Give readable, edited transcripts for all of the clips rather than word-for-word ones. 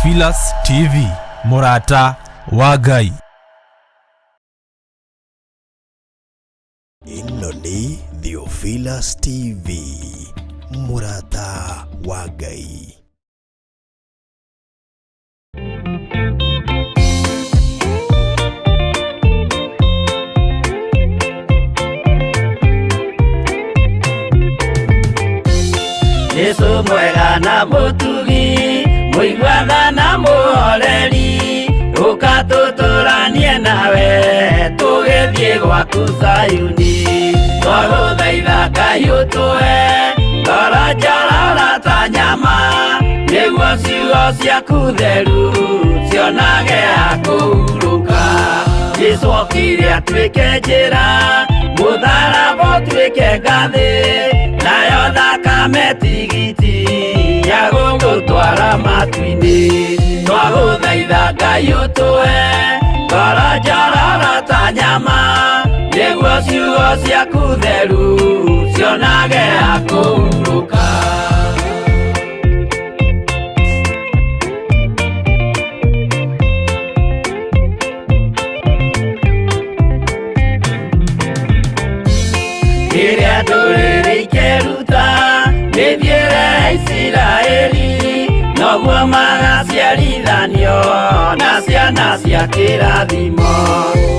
Theophilus TV, Murata wa Ngai. Ino ni Theophilus TV, Murata wa Ngai. Yesu mwega na mutugi, muigwatha na muhoreri, ukatuturanie nawe tugithie gwaku Zayuni. Twaguthaitha Ngai utue ngoro njororo ta nyama, niguo ciugo ciaku theru cionage ha kũhurũka. Jesũ okire atuĩke njĩra, mũtharaba ũtuĩke ngathĩ, nayo thakame tigiti ya gũgũtwara matu-inĩ. Twagũthaitha Ngai ũtũhe ngoro njororo ta nyama, nĩguo ciugo ciaku theru cionage ha kũhurũka. Kĩrĩa ndũrĩrĩ ikeruta gĩthiĩre Isiraeli, noguo magaciarithanio na ciana cia kĩrathimo.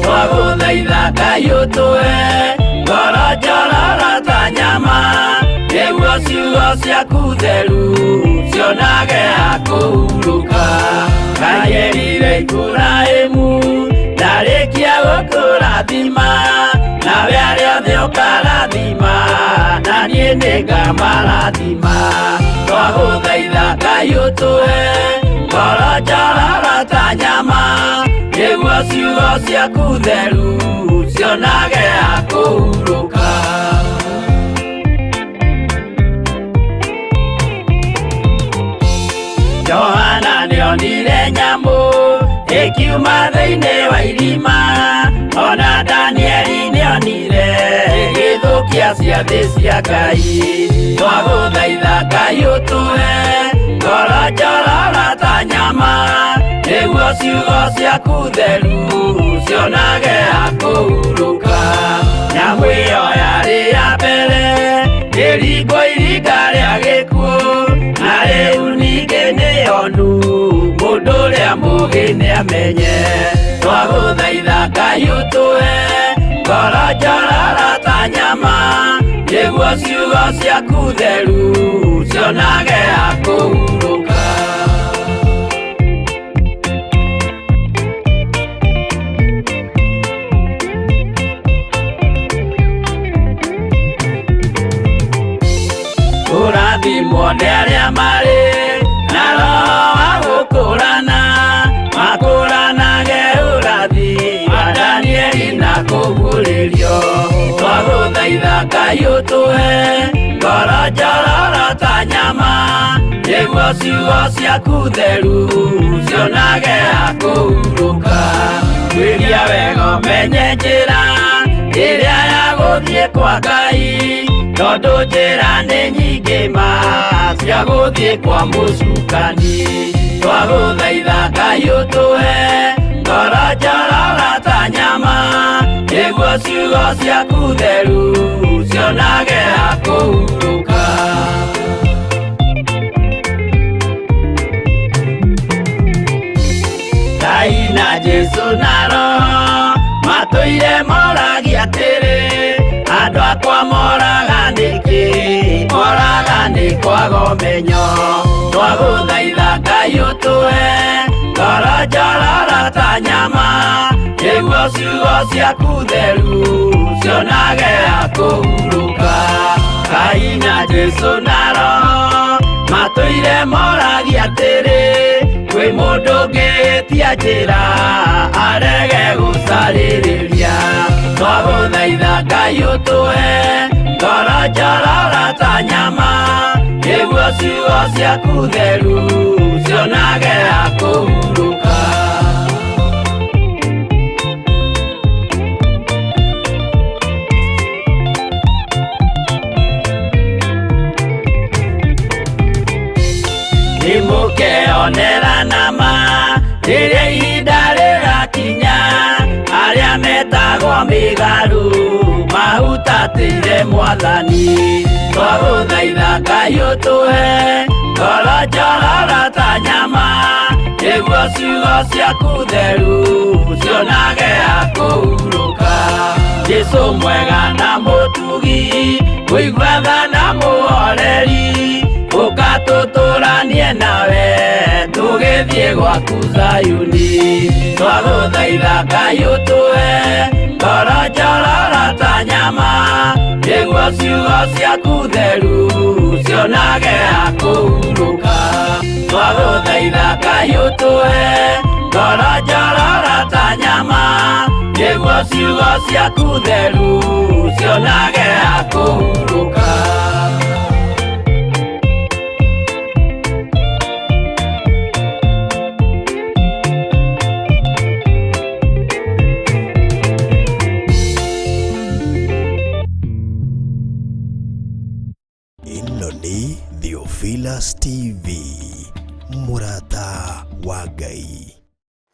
Twagũthaitha Ngai ũtũhe ngoro njororo ta nyama, nĩguo ciugo ciaku theru cionage ha kũhurũka. Ngai erire Iburahĩmu ndarĩkia gũkũrathima, nawe arĩa othe ũkarathima na niĩ nĩngamarathima. Twagũthaitha Ngai ũtũhe ngoro njororo ta nyama, nĩguo ciugo ciaku theru cionage ha kũhurũka. Johana nĩonire nyamũ ĩkiuma thĩinĩ wa irima, ona Danieli nĩonire igĩthũkia ciathĩ cia Ngai. Twagũthaitha Ngai ũtũhe ngoro njororo ta nyama, nĩguo ciugo ciaku theru cionage ha kũhurũka. Nyamũ ĩyo yarĩ ya mbere ĩringwo iringa rĩa gĩkuũ, na rĩu ningĩ nĩyonu mũndũ ũrĩa mũũgĩ nĩamenye. Twagũthaitha Ngai ũtũhe ngoro njororo ta nyama, nĩguo ciugo ciaku theru cionage ha kũhurũka. Kũrathimwo nĩ arĩa marĩ na roho wa gũkũrana, makũranage ũrathi wa Danieli na kũguũrĩrio. Twagũthaitha Ngai ũtũhe ngoro njororo ta nyama, nĩguo ciugo ciaku theru cionage ha kũhurũka. Kwĩria wega ũmenye njĩra ĩrĩa ya gũthiĩ kwa Ngai, tondũ njĩra nĩ nyingĩ ma cia gũthiĩ kwa mũcukani. Twagũthaitha Ngai ũtũhe ngoro njororo ta nyama, nĩguo ciugo ciaku theru cionage ha kũhurũka. Ngai na Jesũ na Roho matũire moragia atĩrĩ, andũ akwa moraga nĩkĩ, moraga nĩ kwaga ũmenyo. Twagũthaitha Ngai ũtũhe ngoro njororo ta nyama, nĩguo ciugo ciaku theru cionage ha kũhurũka. Ngai na Jesũ na Roho matũire moragia atĩrĩ, kwĩ mũndũ ũngĩtia njĩra arege gũcarĩrĩria. Twagũthaitha Ngai ũtũhe ngoro njororo ta nyama, nĩguo ciugo ciaku theru cionage ha kũhurũka. Nimukeonera na rĩrĩa ihinda rĩgakinya arĩa metagwo mĩgarũ mahutatĩire Mwathani. Twagũthaitha Ngai ũtũhe ngoro njororo ta nyama, nĩguo ciugo ciaku theru cionage ha kũhurũka. Jesũ mwega na mũtugi, mũigua tha na mũhoreri, ũka tũtũranie nawe tũgĩthiĩ gwaku Zayuni. Twagũthaitha Ngai ũtũhe ngoro njororo ta nyama, nĩguo ciugo ciaku theru cionage ha kũhurũka. Twagũthaitha Ngai ũtũhe ngoro njororo ta nyama, nĩguo ciugo ciaku theru cionage ha kũhurũka. Ĩno nĩ Theophilus TV, mũrata wa Ngai.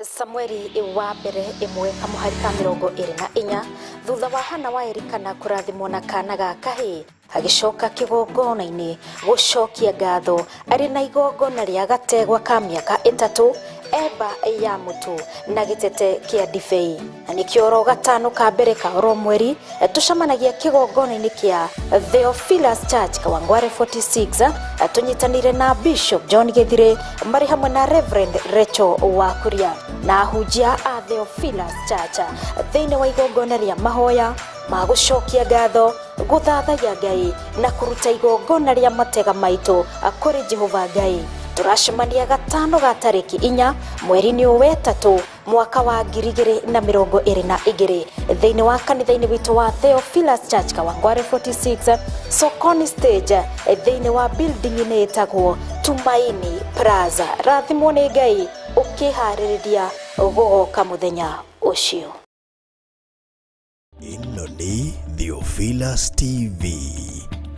Samueli wa mbere imwe kamuhari ka 24 thutha wa Hana wa Elikana kurathimwo na kana ga kahĩ agicoka kigongona-inĩ gucokia ngatho ari na igongona rĩa gategwa ka mĩaka 3 eba ya mutu na gitete kia ndibei. Na nĩkĩo oro gatano ka mbere ka oro mweri tucamanagia kigongona-inĩ kia Theophilus Church Kawangware 46 tunyitanire na Bishop John Githire mari hamwe na Reverend Rachel Wakuria na hunjia a Theophilus Church thĩinĩ wa igongona rĩa mahoya ma gucokia ngatho guthathaiya Ngai na kuruta igongona rĩa matega maitũ kũrĩ Jehova Ngai. Turacemania gatano ga tarĩki 4 mweri-inĩ wa 3 mwaka wa 2022 thĩinĩ wa kanitha-inĩ witũ wa Theophilus Church Kawangware 46 Sokoni Stage thĩinĩ wa building-inĩ ĩtagwo Tumaini Plaza. Rathimwo nĩ Ngai ũkĩharĩrĩria gũgoka mũthenya ũcio. Ĩno nĩ Theophilus TV,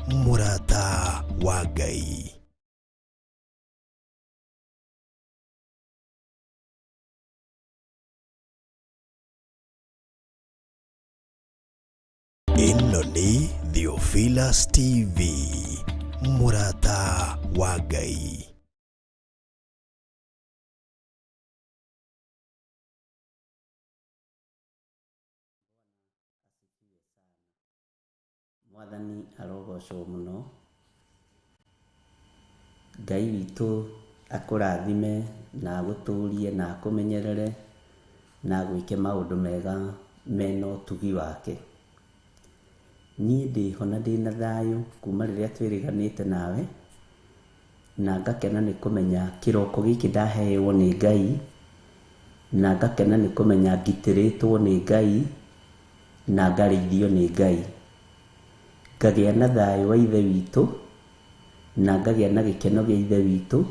mũrata wa Ngai. Ĩno nĩ Theophilus TV, mũrata wa Ngai. Mwathani arogocwo mũno. Ngai witũ akũrathime na agũtũrie na akũmenyerere na agwĩke maũndũ mega mena ũtugi wake. Niĩ ndĩho na ndĩna thayũ kuma rĩrĩa twĩrĩganĩte nawe, na ngakena nĩ kũmenya kĩroko gĩkĩ ndaheirwo nĩ Ngai, na ngakena nĩ kũmenya ngitĩrĩtwo nĩ Ngai na ngarĩithio nĩ Ngai. Ngagĩa na thayũ wa ithe witũ na ngagĩa na gĩkeno gĩa ithe witũ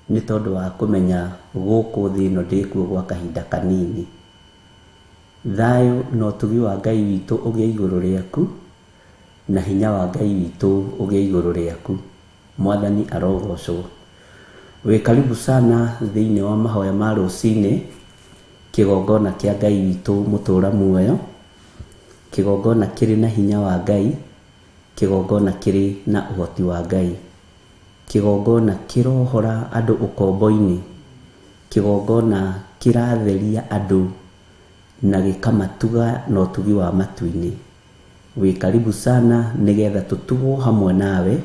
nĩ tondũ wa kũmenya gũkũ thĩ ĩno ndĩkuo gwa kahinda kanini. Thayũ na ũtugi wa Ngai witũ ũgĩe igũrũ rĩaku na hinya wa Ngai witũ ũgĩe igũrũ rĩaku. Mwathani arogocwo. Wĩ karibu sana thĩinĩ wa mahoya ma rũcinĩ, kĩgongona kĩa Ngai witũ mũtũra muoyo, kĩgongona kĩrĩ na hinya wa Ngai, kĩgongona kĩrĩ na ũhoti wa Ngai, kĩgongona kĩrohora andũ ũkombo-inĩ, kĩgongona kĩratheria andũ na gĩkamatuga na ũtugi wa matu-inĩ. Wĩ karibu sana nĩgetha tũtugwo hamwe nawe,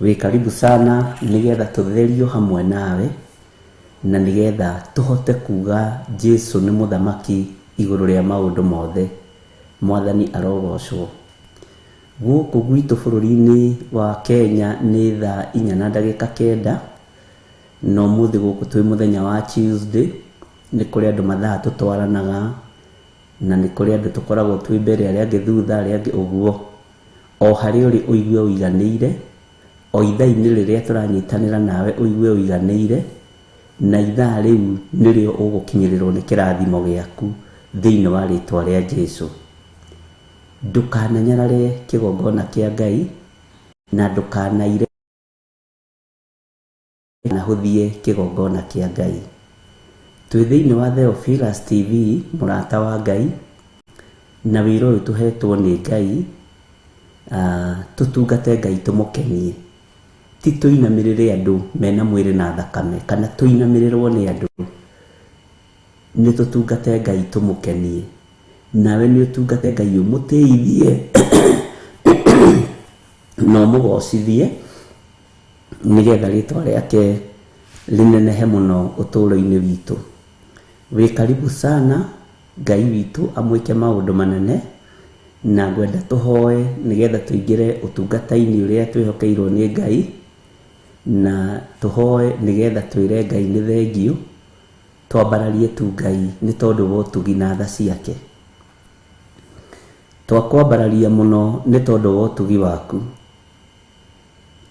wĩ karibu sana nĩgetha tũtherio hamwe nawe, na nĩgetha tũhote kuga Jesũ nĩ mũthamaki igũrũ rĩa maũndũ mothe. Mwathani arogocwo. Gũkũ gwitũ bũrũri-inĩ wa Kenya nĩ thaa 4:09 na ũmũthĩ gũkũ twĩ mũthenya wa Tuesday. Nĩ kũrĩ andũ mathaa tũtwaranaga na nĩ kũrĩ andũ tũkoragwo twĩ mbere, arĩa angĩ thutha, arĩa angĩ ũguo. O harĩa ũrĩ ũigue ũiganĩire, o ithaa-inĩ rĩrĩa tũranyitanĩra nawe ũigue ũiganĩire, na ithaa rĩu nĩrĩo ũgũkinyĩrĩrwo nĩ kĩrathimo gĩaku thĩinĩ wa rĩtwa rĩa Jesũ. Ndũkananyarare kĩgongona kĩa Ngai na ndũkanaire na hũthie kĩgongona kĩa Ngai. Twĩ thĩinĩ wa Theophilus TV, mũrata wa Ngai, na wĩra ũyũ tũhetwo nĩ Ngai, tũtungate Ngai tũmũkenie. Ti tũinamĩrĩre andũ mena mwĩrĩ na thakame, kana tũinamĩrĩrwo nĩ andũ. Nĩ tũtungate Ngai tũmũkenie. Nawe nĩ ũtungate Ngai ũmũtĩithie na ũmũgocithie, nĩgetha rĩtwa rĩake rĩnenehe mũno ũtũũro-inĩ witũ. Wĩ karibu sana, Ngai witũ amwĩke maũndũ manene, na ngwenda tũhoe nĩgetha tũingĩre ũtungata-inĩ ũrĩa twĩhokeirwo nĩ Ngai, na tũhoe nĩgetha twĩre Ngai nĩ thengiũ, twambararie tu Ngai nĩ tondũ wa ũtugi na tha ciake. Twakwambararia mũno nĩ tondũ wa ũtugi waku,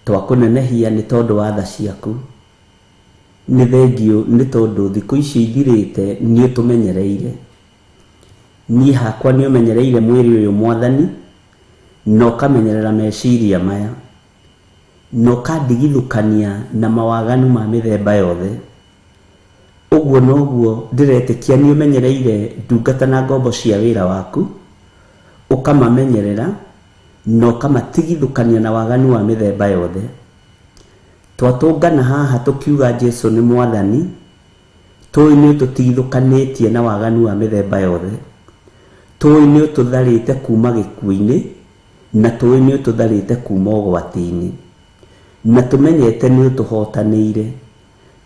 twakũnenehia nĩ tondũ wa tha ciaku, nĩ thengiũ nĩ tondũ thikũ ici ithirĩte nĩ ũtũmenyereire. Niĩ hakwa nĩ ũmenyereire mwĩrĩ ũyũ Mwathani, na ũkamenyerera meciria maya, na ũkandigithũkania na mawaganu ma mĩthemba yothe. Ũguo noguo ndĩretĩkia nĩ ũmenyereire ndungata na ngombo cia wĩra waku, ũkamamenyerera na ũkamatigithũkania na waganu wa mĩthemba yothe. Twatũngana haha tũkiuga Jesũ nĩ Mwathani, tũĩ nĩ ũtũtigithũkanĩtie na waganu wa mĩthemba yothe. Tũĩ nĩ ũtũtharĩte kuma gĩkuũ-inĩ, na tũĩ nĩ ũtũtharĩte kuma ũgwati-inĩ, na tũmenyete nĩ ũtũhotanĩire.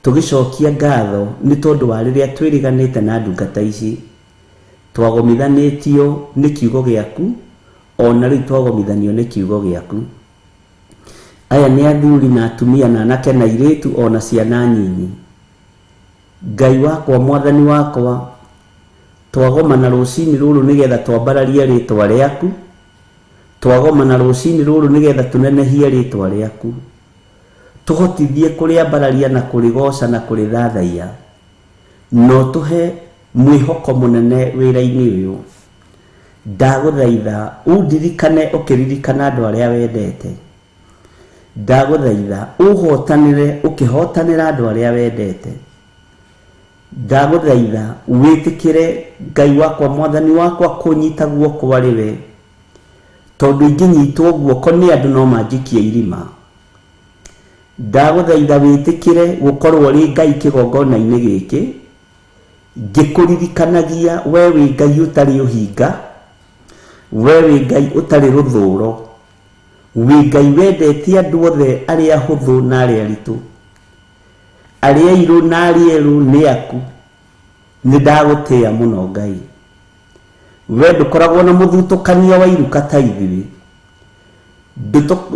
Tũgĩcokia ngatho nĩ tondũ wa rĩrĩa twĩriganĩte na ndungata ici, twagomithanĩtio nĩ kiugo gĩaku, ona rĩu twagomithanio nĩ kiugo gĩaku. Aya nĩ athuri na atumia na anake na airĩtu ona ciana nyinyi. Ngai wakwa, Mwathani wakwa, twagomana rũcinĩ rũrũ nĩgetha twambararie rĩtwa rĩaku, twagomana rũcinĩ rũrũ nĩgetha tũnenehie rĩtwa rĩaku, tũhotithie kũrĩambararia na kũrĩgoca na kũrĩthathaiya, no tũhe mwĩhoko mũnene wĩra-inĩ ũyũ. Ndagũthaitha ũndirikane ũkĩririkana andũ arĩa wendete. Ndagũthaitha ũhotanĩre ũkĩhotanĩra andũ arĩa wendete. Ndagũthaitha wĩtĩkĩre Ngai wakwa, Mwathani wakwa, kũnyita guoko arĩ we, tondũ ingĩnyitwo guoko nĩ andũ no manjikie irima. Ndagũthaitha wĩtĩkĩre gũkorwo rĩ Ngai kĩgongona-inĩ gĩkĩ, ngĩkũririkanagia we wĩ Ngai ũtarĩ ũhinga, we wĩ Ngai ũtarĩ rũthũũro, wĩ Ngai wendetie andũ othe arĩa ahũthũ na arĩa aritũ, arĩa airũ na arĩa erũ nĩ aku. Nĩ ndagũtĩĩa mũno Ngai. We ndũkoragwo na mũthutũkania wa iruka ta ithuĩ,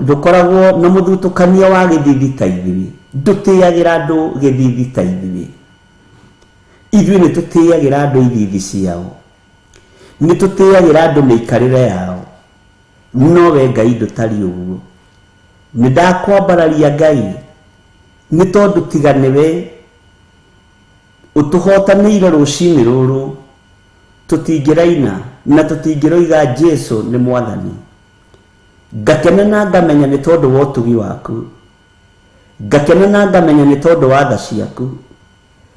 ndũkoragwo na mũthutũkania wa gĩthithi ta ithuĩ, ndũtĩagĩra andũ gĩthithi ta ithuĩ. Ithuĩ nĩ tũtĩagĩra andũ ithithi ciao, nĩ tũtĩagĩra andũ mĩikarĩre yao, no we Ngai ndũtari ũguo. Nĩ ndakwambararia Ngai nĩ tondũ tiga nĩwe ũtũhotanĩire rũcinĩ rũrũ, tũtingĩraina na tũtingĩroiga Jesũ nĩ Mwathani. Ngakena na ngamenya nĩ tondũ wa ũtugi waku, ngakena na ngamenya nĩ tondũ wa tha ciaku,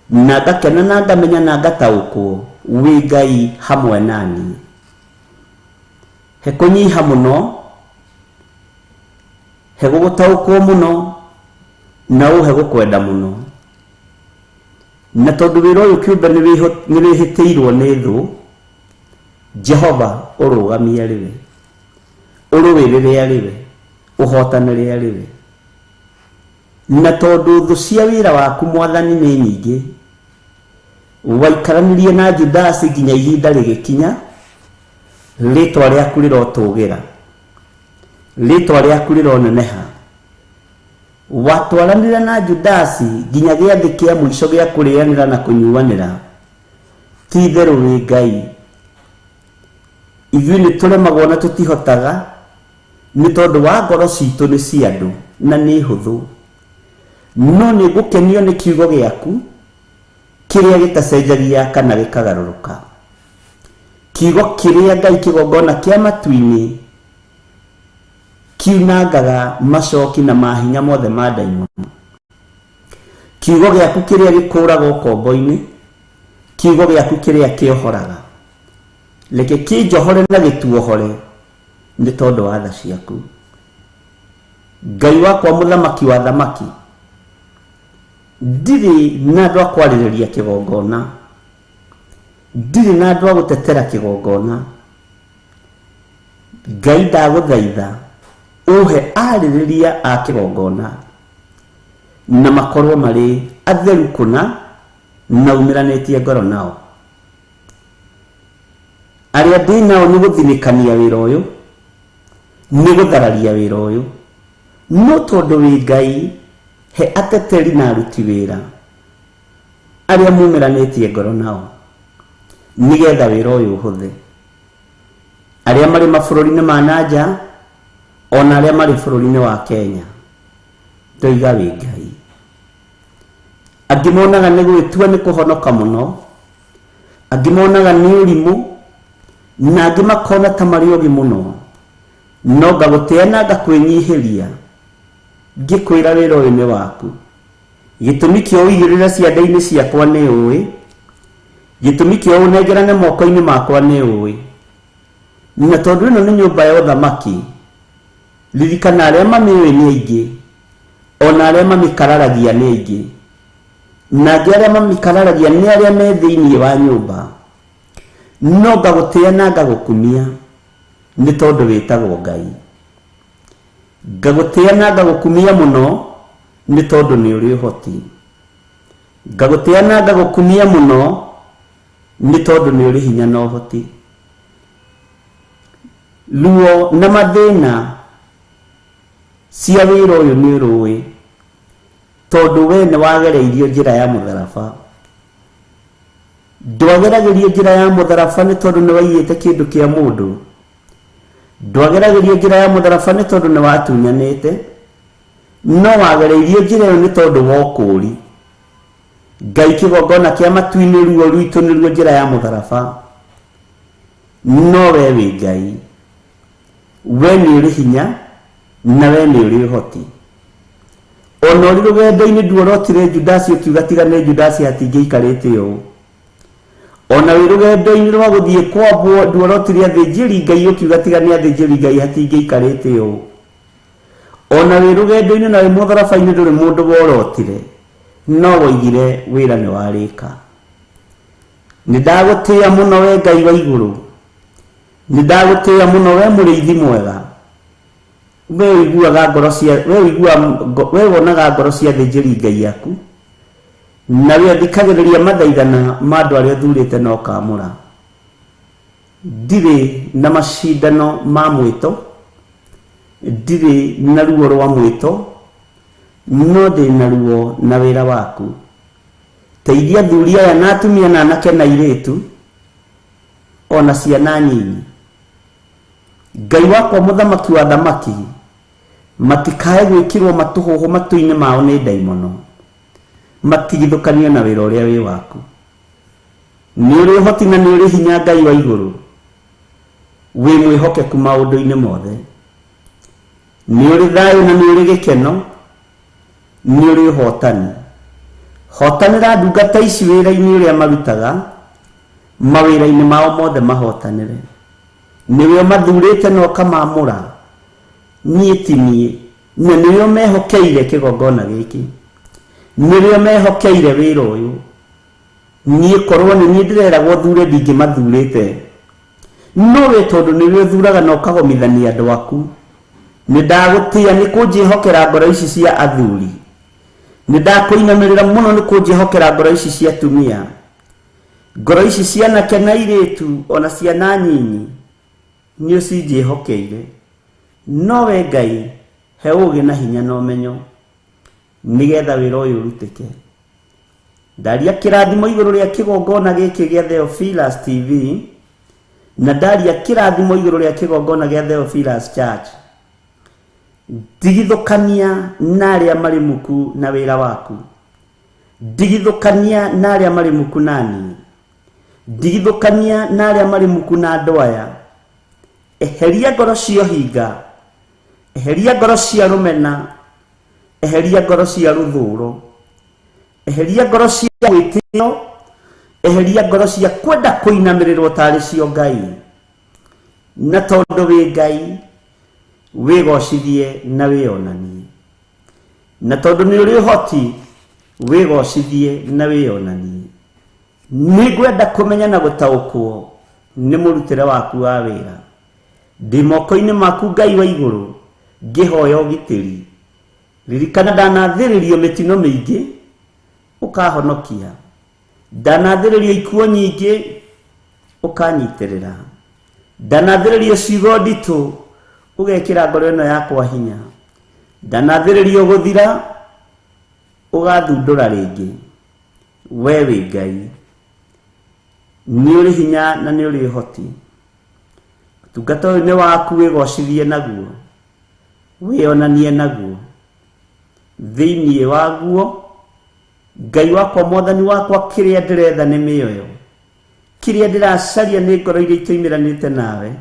na ngakena na ngamenya na ngataũkwo wĩ Ngai hamwe naniĩ. He kũnyiha mũno, he gũgũtaũkwo mũno, na ũhe gũkwenda mũno. Na tondũ wĩra ũyũ kĩũmbe nĩ wĩhĩtĩirwo nĩ thũ, Jehova ũrũgamie arĩ we, ũrũwĩrĩre arĩ we, ũhotanĩre arĩ we. Na tondũ thũ cia wĩra waku Mwathani nĩ nyingĩ, waikaranirie na Judasi nginya ihinda rĩgĩkinya, rĩtwa rĩaku rĩrotũgĩra, rĩtwa rĩaku rĩroneneha. Watwaranĩra na Judasi nginya gĩathĩ kĩa mũico gĩa kũrĩanĩra na kũnyuanĩra. Ti itherũ wĩ Ngai. Ithuĩ nĩ tũremagwo na tũtihotaga nĩ tondũ wa ngoro citũ nĩ cia andũ na nĩ hũthũ, no nĩ gũkenio nĩ kiugo gĩaku kĩrĩa gĩtacenjagia kana gĩkagarũrũka. Kiugo kĩrĩa Ngai kĩgongona kĩa matu-inĩ kiunangaga macoki na mahinya mothe ma ndaimono. Kiugo gĩaku kĩrĩa gĩkũraga ũkombo-inĩ kiugo gĩaku kĩrĩa kĩohoraga reke kĩnjohore na gĩtuohore nĩ tondũ wa tha ciaku. Ngai wakwa mũthamaki wa thamaki, ndirĩ na andũ a kwarĩrĩria kĩgongona, ndirĩ na andũ a gũtetera kĩgongona. Ngai ndagũthaitha uhe arĩrĩria a kĩgongona na makorwo marĩ atheru kũna na umiranĩtie ngoro nao. Arĩa ndĩ nao nĩ gũthinĩkania wĩra ũyũ, nĩ gũthararia wĩra ũyũ, no tondũ wĩ Ngai he ateteri na aruti wĩra arĩa mumiranĩtie ngoro nao nĩgetha wĩra ũyũ ũhũthe. Arĩa marĩ mabũrũri-inĩ ma nanja ona arĩa marĩ bũrũri-inĩ wa Kenya, ndoiga wĩ Ngai. Angĩ monaga nĩ gwĩtua nĩ kũhonoka mũno, angĩ monaga nĩ ũrimũ, na angĩ makona ta marĩ ũgĩ mũno, no ngagũtĩa na ngakwĩnyihĩria ngĩkwĩra wĩra ũyũ nĩ waku. Gĩtũmi kĩa ũigĩrĩra ciande-inĩ ciakwa nĩ ũĩ, gĩtũmi kĩa ũnengerane moko-inĩ makwa nĩ ũĩ, na tondũ ĩno nĩ nyũmba ya ũthamaki, ririkana arĩa mamĩũĩ nĩ aingĩ, ona arĩa mamĩkararagia nĩ aingĩ, na angĩ arĩa mamĩkararagia nĩ arĩa me thĩinĩ wa nyũmba. No ngagũtĩa na ngagũkumia nĩ tondũ wĩtagwo Ngai. Ngagũtĩa na ngagũkumia mũno nĩ tondũ nĩ ũrĩ ũhoti. Ngagũtĩa na ngagũkumia mũno nĩ tondũ nĩ ũrĩ hinya na ũhoti. Ruo na mathĩna cia wĩra ũyũ nĩ ũrũĩ, tondũ we nĩ wagereirio njĩra ya mũtharaba. Ndwageragĩrio njĩra ya mũtharaba nĩ tondũ nĩ waiyĩte kĩndũ kĩa mũndũ. Ndwageragĩrio njĩra ya mũtharaba nĩ tondũ nĩ watunyanĩte, no wagereirio njĩra ĩyo nĩ tondũ wa ũkũũri. Ngai kĩgongona kĩa matu-inĩ ruo rwitũ nĩruo njĩra ya mũtharaba. No we wĩ Ngai, we nĩ ũrĩ hinya na we nĩ ũrĩ ũhoti. Ona ũrĩ rũgendo-inĩ nduorotire Judasi ũkiuga tiga nĩ Judasi hatingĩikarĩte ũũ. Ona wĩ rũgendo-inĩ rwa gũthiĩ kwambwo nduorotire athĩnjĩri Ngai ũkiuga tiga nĩ athĩnjĩri Ngai hatingĩikarĩte ũũ. Ona wĩ rũgendo-inĩ na wĩ mũtharaba-inĩ ndũrĩ mũndũ worotire, no woigire wĩra nĩ warĩka. Nĩ ndagũtĩĩa mũno we Ngai wa igũrũ, nĩ ndagũtĩĩa mũno we mũrĩithi mwega. We wĩiguaga ngoro cia we wonaga ngoro cia athĩnjĩri Ngai aku, na we thikagĩrĩria mathaithana ma andũ arĩa ũthurĩte na ũkamũra. Ndirĩ na macindano ma mwĩto, ndirĩ na ruo rwa mwĩto, no ndĩ na ruo na wĩra waku. Teithia athuri aya na atumia na anake na airĩtu ona ciana nyinyi. Ngai wakwa mũthamaki wa thamaki, matikae gwĩkĩrwo matũhũhũ matũ-inĩ mao nĩ ndaimono, matigithũkanio na wĩra ũrĩa wĩ waku. Nĩ ũrĩ ũhoti na nĩ ũrĩ hinya Ngai wa igũrũ, wĩ mwĩhokeku maũndũ-inĩ mothe. Nĩ ũrĩ thayũ na nĩ ũrĩ gĩkeno, nĩ ũrĩ ũhotani. Hotanĩra ndungata ici wĩra-inĩ ũrĩa marutaga, mawĩra-inĩ mao mothe mahotanĩre. Nĩwe mathurĩte na ũkamamũra, niĩ ti niĩ, na nĩwe mehokeire kĩgongona gĩkĩ, nĩwe mehokeire wĩra ũyũ. Niĩ korwo nĩ niĩ ndĩreragwo thure ndingĩmathurĩte, no we tondũ nĩwe ũthuraga na ũkagomithania andũ aku, nĩ ndagũtĩa nĩ kũnjĩhokera ngoro ici cia athuri, nĩ ndakũinamĩrĩra mũno nĩ kũnjĩhokera ngoro ici cia atumia, ngoro ici cia anake na airĩtu ona ciana nyinyi, nĩ ũcinjĩhokeire. No we Ngai he ũgĩ na hinya na ũmenyo nĩgetha wĩra ũyũ ũrutĩke. Ndaria kĩrathimo igũrũ rĩa kĩgongona gĩkĩ gĩa Theophilus TV, na ndaria kĩrathimo igũrũ rĩa kĩgongona gĩa Theophilus Church. Ndigithũkania na arĩa marĩ muku na wĩra waku, ndigithũkania na arĩa marĩ muku nani, ndigithũkania na arĩa marĩ muku na andũ aya. Eheria ngoro cia hinga, eheria ngoro cia rũmena, eheria ngoro cia rũthũũro, eheria ngoro cia gwĩtĩo, eheria ngoro cia kwenda kuinamirĩrwo tarĩ cio Ngai, na tondũ wĩ Ngai wĩgocithie na wĩonanie, na tondũ nĩ ũrĩ ũhoti wĩgocithie na wĩonanie. Nĩngwenda kũmenya na gũtaũkwo nĩ mũrutĩre waku wa wĩra. Ndĩ moko-inĩ maku Ngai wa igũrũ, ngĩhoya ũgitĩri. Ririkana ndanathĩrĩrio mĩtino mĩingĩ ũkahonokia, ndanathĩrĩrio ikuũ nyingĩ ũkanyitĩrĩra, ndanathĩrĩrio ciugo nditũ ũgekĩra ngoro ĩno yakwa hinya, ndanathĩrĩrio gũthira ũgathundũra rĩngĩ. We wĩ Ngai, nĩ ũrĩ hinya na nĩ ũrĩ ũhoti. Ũtungata ũyũ nĩ waku, wĩgocithie naguo, wĩonanie naguo. Thĩinĩ waguo Ngai wakwa, Mwathani wakwa, kĩrĩa ndĩretha nĩ mĩoyo, kĩrĩa ndĩracaria nĩ ngoro iria itoimĩranĩte nawe,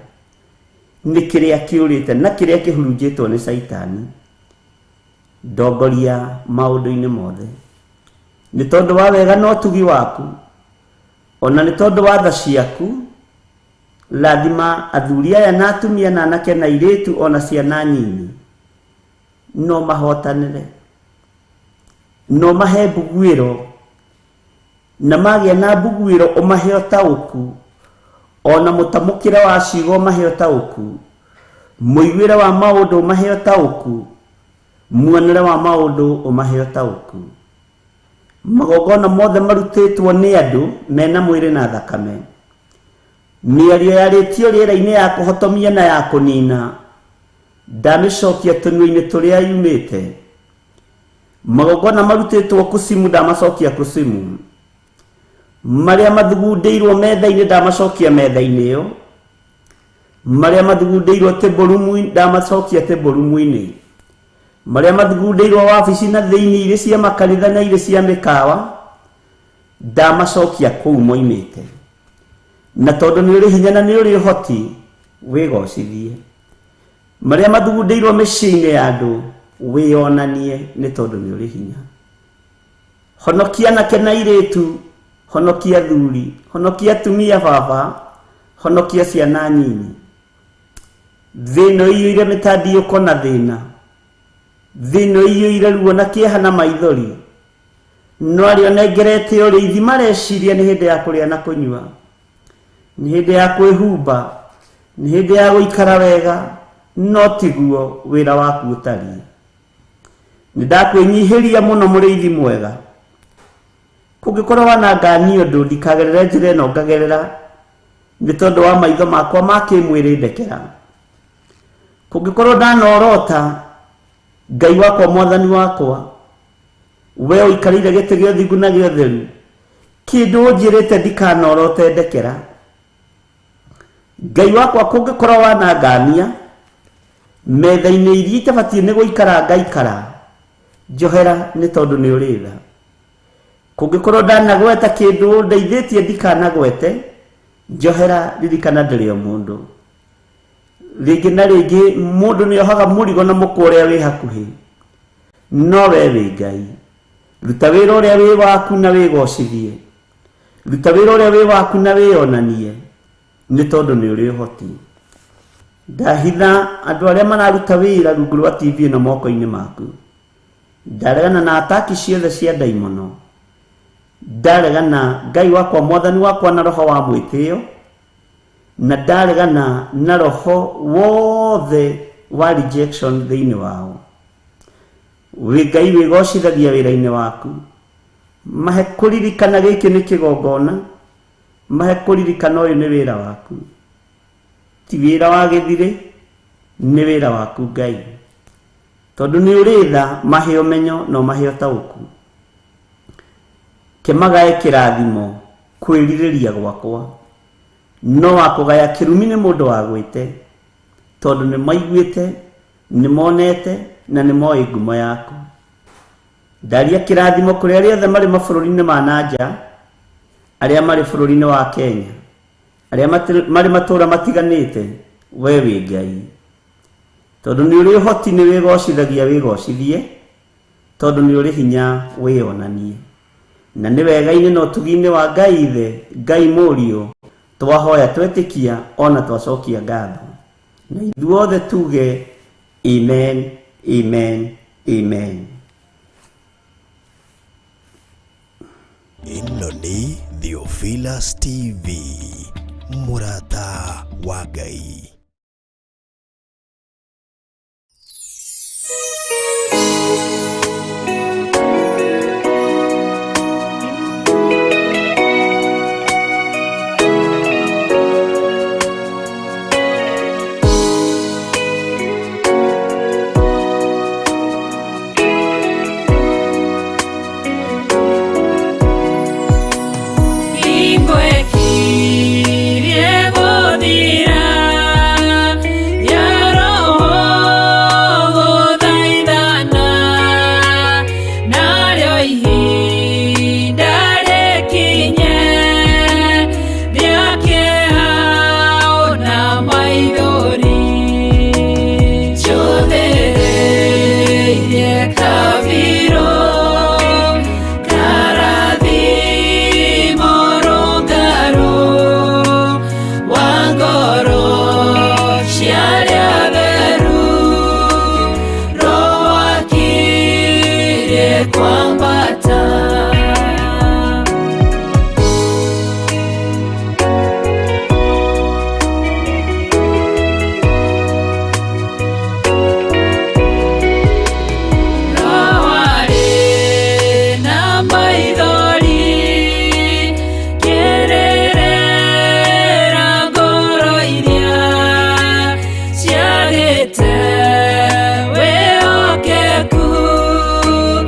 nĩ kĩrĩa kĩũrĩte na kĩrĩa kĩhurunjĩtwo nĩ Saitani. Ndongoria maũndũ-inĩ mothe, nĩ tondũ wa wega na ũtugi waku, ona nĩ tondũ wa tha ciaku. Rathima athuri aya na atumia na anake na airĩtu ona ciana nyinyi, no mahotanĩre, no mahe mbuguĩro, na magĩa na mbuguĩro ũmahe ũtaũku, ona mũtamũkĩre wa ciugo ũmahe ũtaũku, mũiguĩre wa maũndũ ũmahe ũtaũku, muonere wa maũndũ ũmahe ũtaũku. Magongona mothe marutĩtwo nĩ andũ mena mwĩrĩ na thakame, mĩario yarĩtio rĩera-inĩ ya kũhotomia na ya kũnina, ndamĩcokia tũnua-inĩ tũrĩa yumĩte. Magongona marutĩtwo kusimu, ndamacokia kusimu. Marĩa mathugundĩirwo metha-inĩ, ndamacokia metha-inĩ ĩyo. Marĩa mathugundĩirwo tĩmbũrumu, ndamacokia tĩmbũrumu-inĩ. Marĩa mathugundĩirwo wabici na thĩinĩ, irĩ cia makanitha na irĩ cia mĩkawa, ndamacokia kũu moimĩte. Na tondũ nĩ ũrĩ hinya na nĩ ũrĩ ũhoti, wĩgocithie. Marĩa mathugundĩirwo mĩciĩ-inĩ ya andũ, wĩonanie nĩ tondũ nĩ ũrĩ hinya. Honokia anake na airĩtu, honokia athuri, honokia atumia baba, honokia ciana nyinyi. Thĩno iyũire mĩtandiũko na thĩna, thĩno iyũire ruo na kĩeha na maithori, no arĩa onengerete ũrĩithi mareciria nĩ hĩndĩ ya kũrĩa na kũnyua, nĩ hĩndĩ ya kwĩhumba, nĩ hĩndĩ ya gũikara wega, no tiguo wĩra waku ũtariĩ. Nĩ ndakwĩnyihĩria mũno mũrĩithi mwega. Kũngĩkorwo wanangania ũndũ, ndikagerere njĩra ĩno ngagerera, nĩ tondũ wa maitho makwa ma kĩmwĩrĩ ndekera. Kũngĩkorwo ndanorota, Ngai wakwa, Mwathani wakwa, we ũikarĩire gĩtĩ gĩa ũthingu na gĩa ũtheru, kĩndũ ũnjĩrĩte ndikanorote ndekera. Ngai wakwa, kũngĩkorwo wanangania, metha-inĩ iria itabatiĩ nĩ gũikara ngaikara, njohera nĩ tondũ nĩ ũrĩ tha. Kũngĩkorwo ndanagweta kĩndũ ndeithĩtie ndikanagwete, njohera, ririkana ndĩrĩ o mũndũ. Rĩngĩ na rĩngĩ mũndũ nĩ ohaga mũrigo na mũkwa ũrĩa wĩ hakuhĩ, no we wĩ Ngai. Ruta wĩra ũrĩa wĩ waku na wĩgocithie, ruta wĩra ũrĩa wĩ waku na wĩonanie, nĩ tondũ nĩ ũrĩ ũhoti. Ndahitha andũ arĩa mararuta wĩra rungu rwa TV ĩno moko-inĩ maku. Ndaregana na ataki ciothe cia ndaimono, ndaregana Ngai wakwa, Mwathani wakwa, na roho wa mwĩtĩo, na ndaregana na roho wothe wa rejection thĩinĩ wao. Wĩ Ngai wĩgocithagia wĩra-inĩ waku, mahe kũririkana gĩkĩ nĩ kĩgongona, mahe kũririkana ũyũ nĩ wĩra waku, ti wĩra wa gĩthirĩ, nĩ wĩra waku Ngai. Tondũ nĩ ũrĩ tha, mahe ũmenyo na mahe ũtaũku. Kĩmagae kĩrathimo kwĩrirĩria gwakwa, no wakũgaya kĩrumi nĩ mũndũ wa gwĩte, tondũ nĩ maiguĩte, nĩ monete na nĩ moĩ ngumo yaku. Ndaria kĩrathimo kũrĩ arĩa othe marĩ mabũrũri-inĩ ma nanja, arĩa marĩ bũrũri-inĩ wa Kenya, arĩa marĩ matũũra matiganĩte, we wĩ Ngai. Tondũ nĩ ũrĩ ũhoti, nĩ wĩgocithagia wĩgocithie, tondũ nĩ ũrĩ hinya wĩonanie. na nĩ wega-inĩ na ũtugi-inĩ wa Ngai Ithe, Ngai Mũriũ, twahoya twetĩkia ona twacokia ngatho, na ithuothe tuge amen, amen, amen. Ĩno nĩ Theophilus TV, mũrata wa Ngai. We'll get good.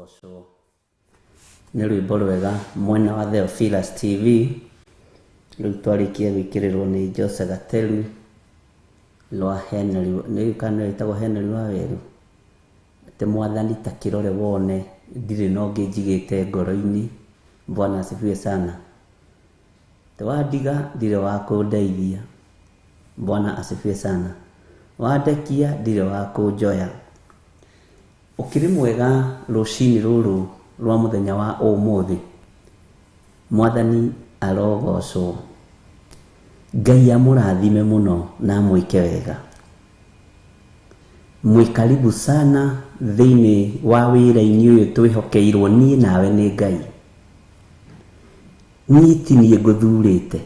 arogocwo. Nĩ rwĩmbo rwega mwena wa Theophilus TV rĩu twarĩkia gwĩkĩrĩrwo nĩ Jose Gatelu rwa Henry, nĩ kana ĩtagwo Henry Waweru, atĩ mwathani ta kĩrore wone ndirĩ no ngĩnjigĩte ngoro-inĩ. Bwana asifiwe sana. Twandiga ndirĩ wa kũndeithia. Bwana asifiwe sana. Wandekia ndirĩ wa kũnjoya. Ũkĩrĩ mwega rũcinĩ rũrũ rwa mũthenya wa ũmũthĩ, mwathani arogocwo. Ngai amũrathime mũno na mwĩke wega. Mwĩkaribu sana thĩinĩ wa wĩra-inĩ ũyũ twĩhokeirwo niĩ nawe nĩ Ngai. Niĩ ti niĩ ngũthurĩte,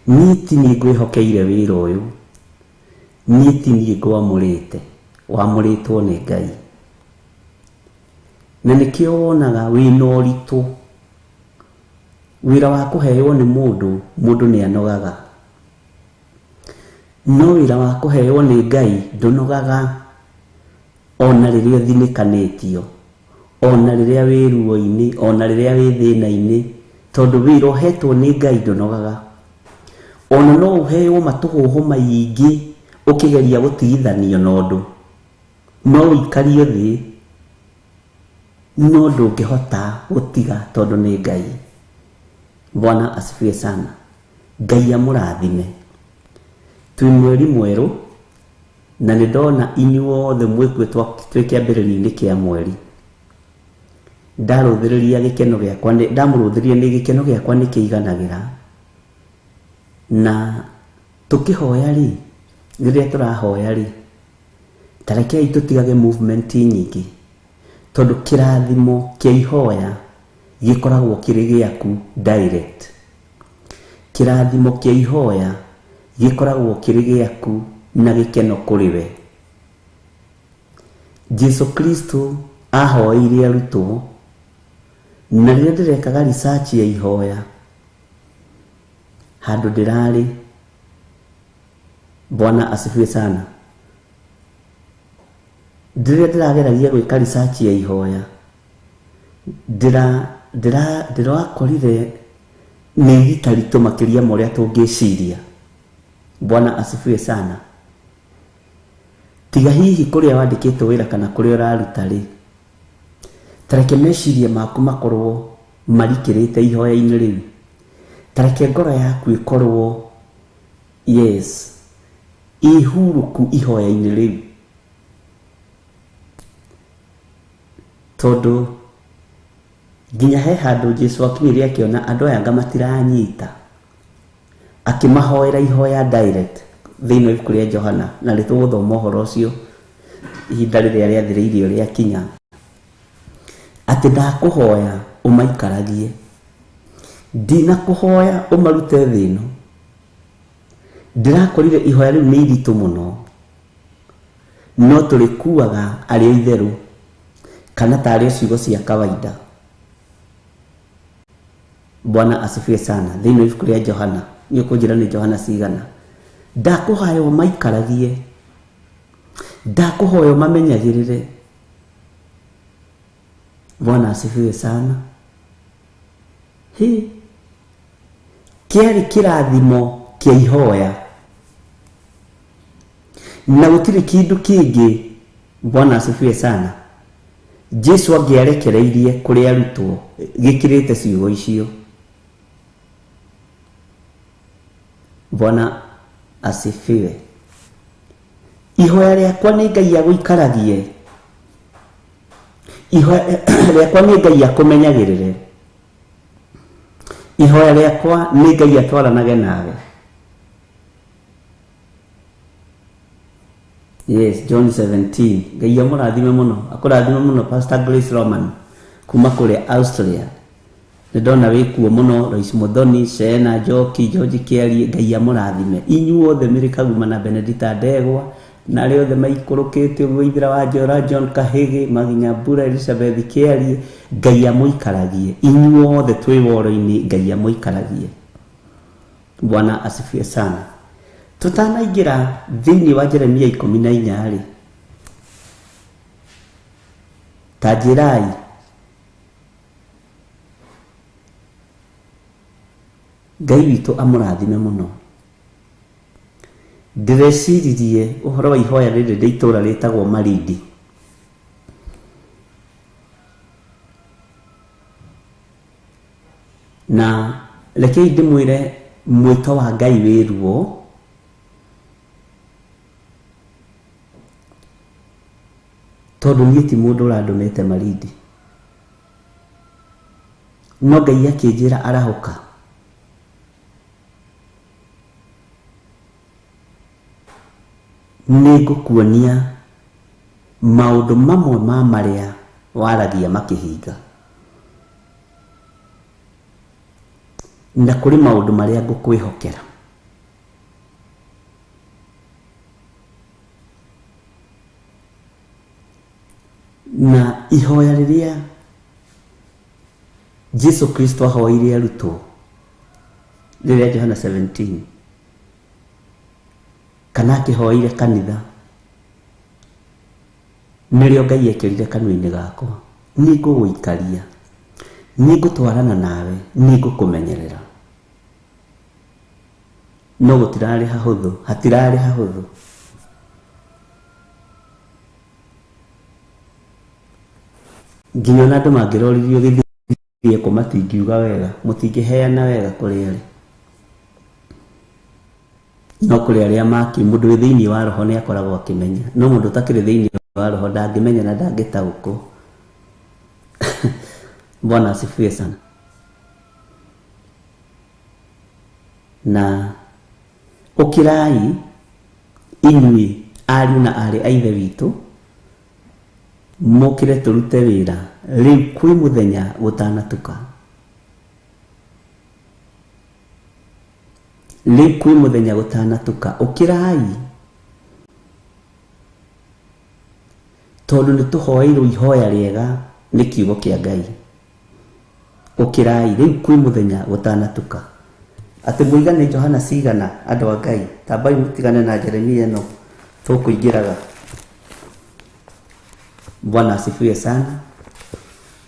niĩ ti niĩ ngwĩhokeire wĩra ũyũ, niĩ ti niĩ ngwamũrĩte, wamũrĩtwo nĩ Ngai. Na nĩkĩo wonaga wĩna ũritũ, wĩra wa kũheo nĩ mũndũ nĩ anogaga, no wĩra wa kũheo nĩ Ngai ndũnogaga ona rĩrĩa ũthinĩkanĩtio, ona rĩrĩa wĩ ruo-inĩ, ona rĩrĩa wĩ thĩna-inĩ, tondũ wĩra ũhetwo nĩ Ngai ndũnogaga. Ona no ũheo matũhũhũ maingĩ ũkĩgeria gũtigithanio na ũndũ, no ũikario thĩ, no ndũngĩhota gũtiga tondũ nĩ Ngai. Bwana asifiwe sana. Ngai amũrathime. Twĩ mweri mwerũ na nĩ ndona inyuothe mwĩkue twĩ kĩambĩrĩrio-inĩ kĩa mweri. Ndarũthĩrĩria gĩkeno gĩakwa, ndamũrũthĩria nĩ gĩkeno gĩakwa nĩ kĩiganagĩra. Na tũkĩhoya rĩ, rĩrĩa tũrahoya rĩ, tarekei tũtigage movement nyingĩ, tondũ kĩrathimo kĩa ihoya gĩkoragwo kĩrĩ gĩaku direct. Kĩrathimo kĩa ihoya gĩkoragwo kĩrĩ gĩaku na gĩkeno kũrĩ we. Jesu Kristo ahoire arutwo, na rĩrĩa ndĩrekaga research ya ihoya handũ ndĩrarĩ, Bwana asifiwe sana, rĩrĩa ndĩrageragia gwĩka research ya ihoya ndĩrakorire nĩ itaritũ makĩria ma ũrĩa tũngĩciria. Bwana asifiwe sana. Tiga hihi kũrĩa wandĩkĩtwo wĩra kana kũrĩa ũraruta rĩ, tareke meciria maku makorwo marikĩrĩte ihoya-inĩ rĩu. Tareke ngoro yaku ĩkorwo ihurũku ihoya-inĩ rĩu, tondũ nginya he handũ Jesu akinyĩria akĩona andũ aya anga matiranyita, akĩmahoera ihoya direct thĩinĩ wa ibuku rĩa Johana, na nĩtũgũthoma ũhoro ũcio ihinda rĩrĩa rĩathirĩirio rĩakinya. Atĩ ndakũhoya ũmaikaragie, ndinakũhoya ũmarute thĩ ĩno. Ndĩrakorire ihoya rĩu nĩ iritũ mũno, no tũrĩkuaga arĩ itherũ kana tarĩ ciugo cia kawaida. Bwana asifiwe sana. Thĩinĩ wa ibuku rĩa Johana, nĩ ũkũnjĩra nĩ Johana cigana. Ndakũhoya ũmaikaragie, ndakũhoya ũmamenyagĩrĩre. Bwana asifiwe sana. Kĩarĩ kĩrathimo kĩa ihoya, na gũtirĩ kĩndũ kĩngĩ. Bwana asifiwe sana. Jesu angĩarekereirie kũrĩ arutwo gĩkĩrĩte ciugo icio. Bwana asifiwe. Ihoya rĩakwa nĩ Ngai agũikaragie, ihoya rĩakwa nĩ Ngai akũmenyagĩrĩre, ihoya rĩakwa nĩ Ngai atwaranage nawe. John 17. Ngai amũrathime mũno, akũrathime mũno Pastor Grace Roman kuma kũrĩa Australia. Nĩndona wĩkuo mũno Lois Muthoni, Sheena Njoki, George Kĩarie. Ngai amũrathime inyuothe, Mary Kaguma na Benedita Ndegwa, na arĩa othe maikũrũkĩte ũguo, Ithira wa Njora, John Kahĩgĩ, Maginya Mbura, Elizabeth Kĩarie. Ngai amũikaragie inyuothe, twĩ woro-inĩ. Ngai amũikaragie. Bwana asifiwe sana. Tutanaingĩra thĩinĩ wa Jeremia 14 rĩ, Tajirai Ngai witũ amũrathime mũno. Ndĩreciririe ũhoro wa ihoya rĩrĩ rĩ itũũra rĩtagwo Malindi. Na rekei ndĩmwĩre mwĩto wa Ngai wĩruo, tondũ niĩ ti mũndũ ũrandũmĩte Malindi, no Ngai akĩnjĩra arahũka. Nĩngũkuonia maũndũ mamwe ma marĩa waragia makĩhinga, na kũrĩ maũndũ marĩa ngũkwĩhokera. Na ihoya rĩrĩa Jesu Kristo ahoire arutwo rĩrĩa Johana 17 kana akĩhoire kanitha, nĩrĩo Ngai ekĩrire kanua-inĩ gakwa. Nĩngũgũikaria, nĩngũtwarana nawe, nĩngũkũmenyerera. No gũtirarĩ hahũthũ, hatirarĩ hahũthũ. Nginya ona andũ mangĩroririo gĩthiĩ kũ matingiuga wega, mũtingĩheana wega kũrĩ arĩ. No kũrĩ arĩa maki mũndũ wĩ thĩinĩ wa roho nĩ akoragwo akĩmenya, no mũndũ ũtakĩrĩ thĩinĩ wa roho ndangĩmenya na ndangĩtaũkwo. Bwana asifiwe sana. Na ũkĩrai inyuĩ ariũ na arĩ a ithe witũ, mokire tũrute wĩra rĩu kwĩ mũthenya gũtanatuka. Rĩu kwĩ mũthenya gũtanatuka, ũkĩrai, tondũ nĩtũhoeirwo ihoya rĩega nĩ kiugo kĩa Ngai. Ũkĩrai, rĩu kwĩ mũthenya gũtanatuka. Atĩ mũigane Johana cigana andũ a Ngai, tambai mũtigane na Jeremia ĩno tũkũingĩraga. Bwana asifiwe sana.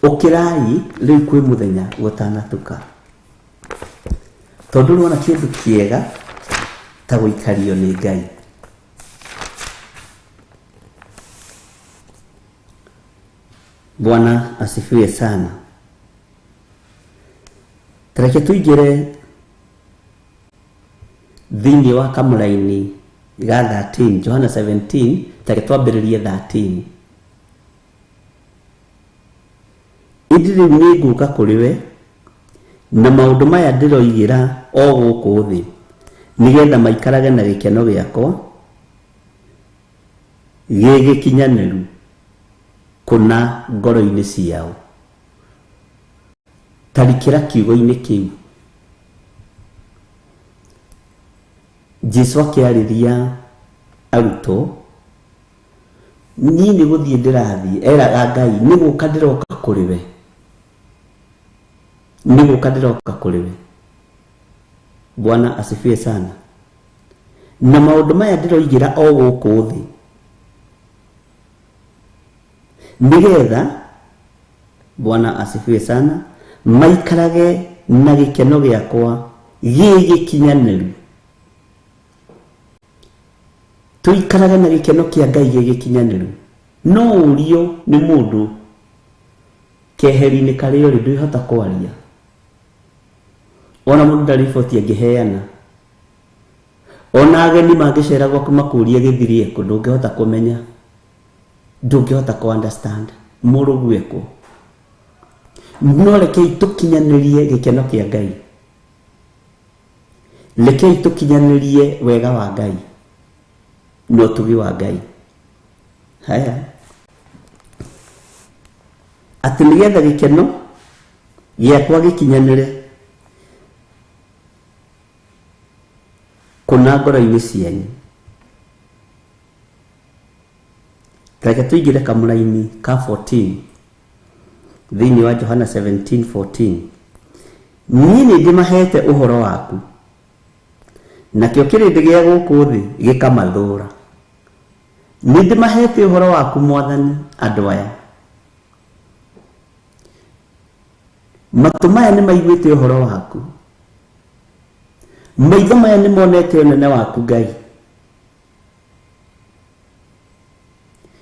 Ũkĩrai, rĩu kwĩ mũthenya gũtanatuka, tondũ nĩwona kĩndũ kĩega ta gũikario nĩ Ngai. Bwana asifiwe sana. Tareke tuingĩre thĩinĩ wa kamũra-inĩ ga 13, Johana 17, tareke twambĩrĩrie 13. Indi rĩu nĩngũka kũrĩ we, na maũndũ maya ndĩroigĩra o gũkũ thĩ, nĩgetha maikarage na gĩkeno gĩakwa gĩgĩkinyanĩru kũna ngoro-inĩ ciao. Tarikĩra kiugo-inĩ kĩu. Jesu akĩarĩria arutwo, niĩ nĩ gũthiĩ ndĩrathiĩ, eraga Ngai, nĩgũka ndĩroka kũrĩ we, nĩgũka ndĩroka kũrĩ we. Bwana asifiwe sana. Na maũndũ maya ndĩroigĩra o gũkũ thĩ, nĩgetha, Bwana asifiwe sana, maikarage na gĩkeno gĩakwa gĩgĩkinyanĩru. Tũikarage na gĩkeno kĩa Ngai gĩgĩkinyanĩru. No ũrio nĩ mũndũ keheri-inĩ karĩ ũrĩ ndwĩhota kwaria. Ona mũndũ ndarĩ riboti angĩheana. Ona ageni mangĩcera gwaku makũrie gĩthiri ekũ, ndũngĩhota kũmenya, ndũngĩhota ku understand mũrũgu ekũ. No rekei tũkinyanĩrie gĩkeno kĩa Ngai, rekei tũkinyanĩrie wega wa Ngai na ũtugi wa Ngai. Haya, atĩ nĩgetha gĩkeno gĩakwa gĩkinyanĩre kũna ngoro-inĩ cianyu. Reke tuingĩre kamũra-inĩ ka 14 thĩinĩ wa Johana 17:14. Niĩ nĩ ndĩmahete ũhoro waku, nakĩo kĩrĩndĩ gĩa gũkũ thĩ gĩkamathũra. Nĩ ndĩmahete ũhoro waku Mwathani andũ aya, matũ maya nĩ maiguĩte ũhoro waku, maitho maya nĩ monete ũnene waku Ngai,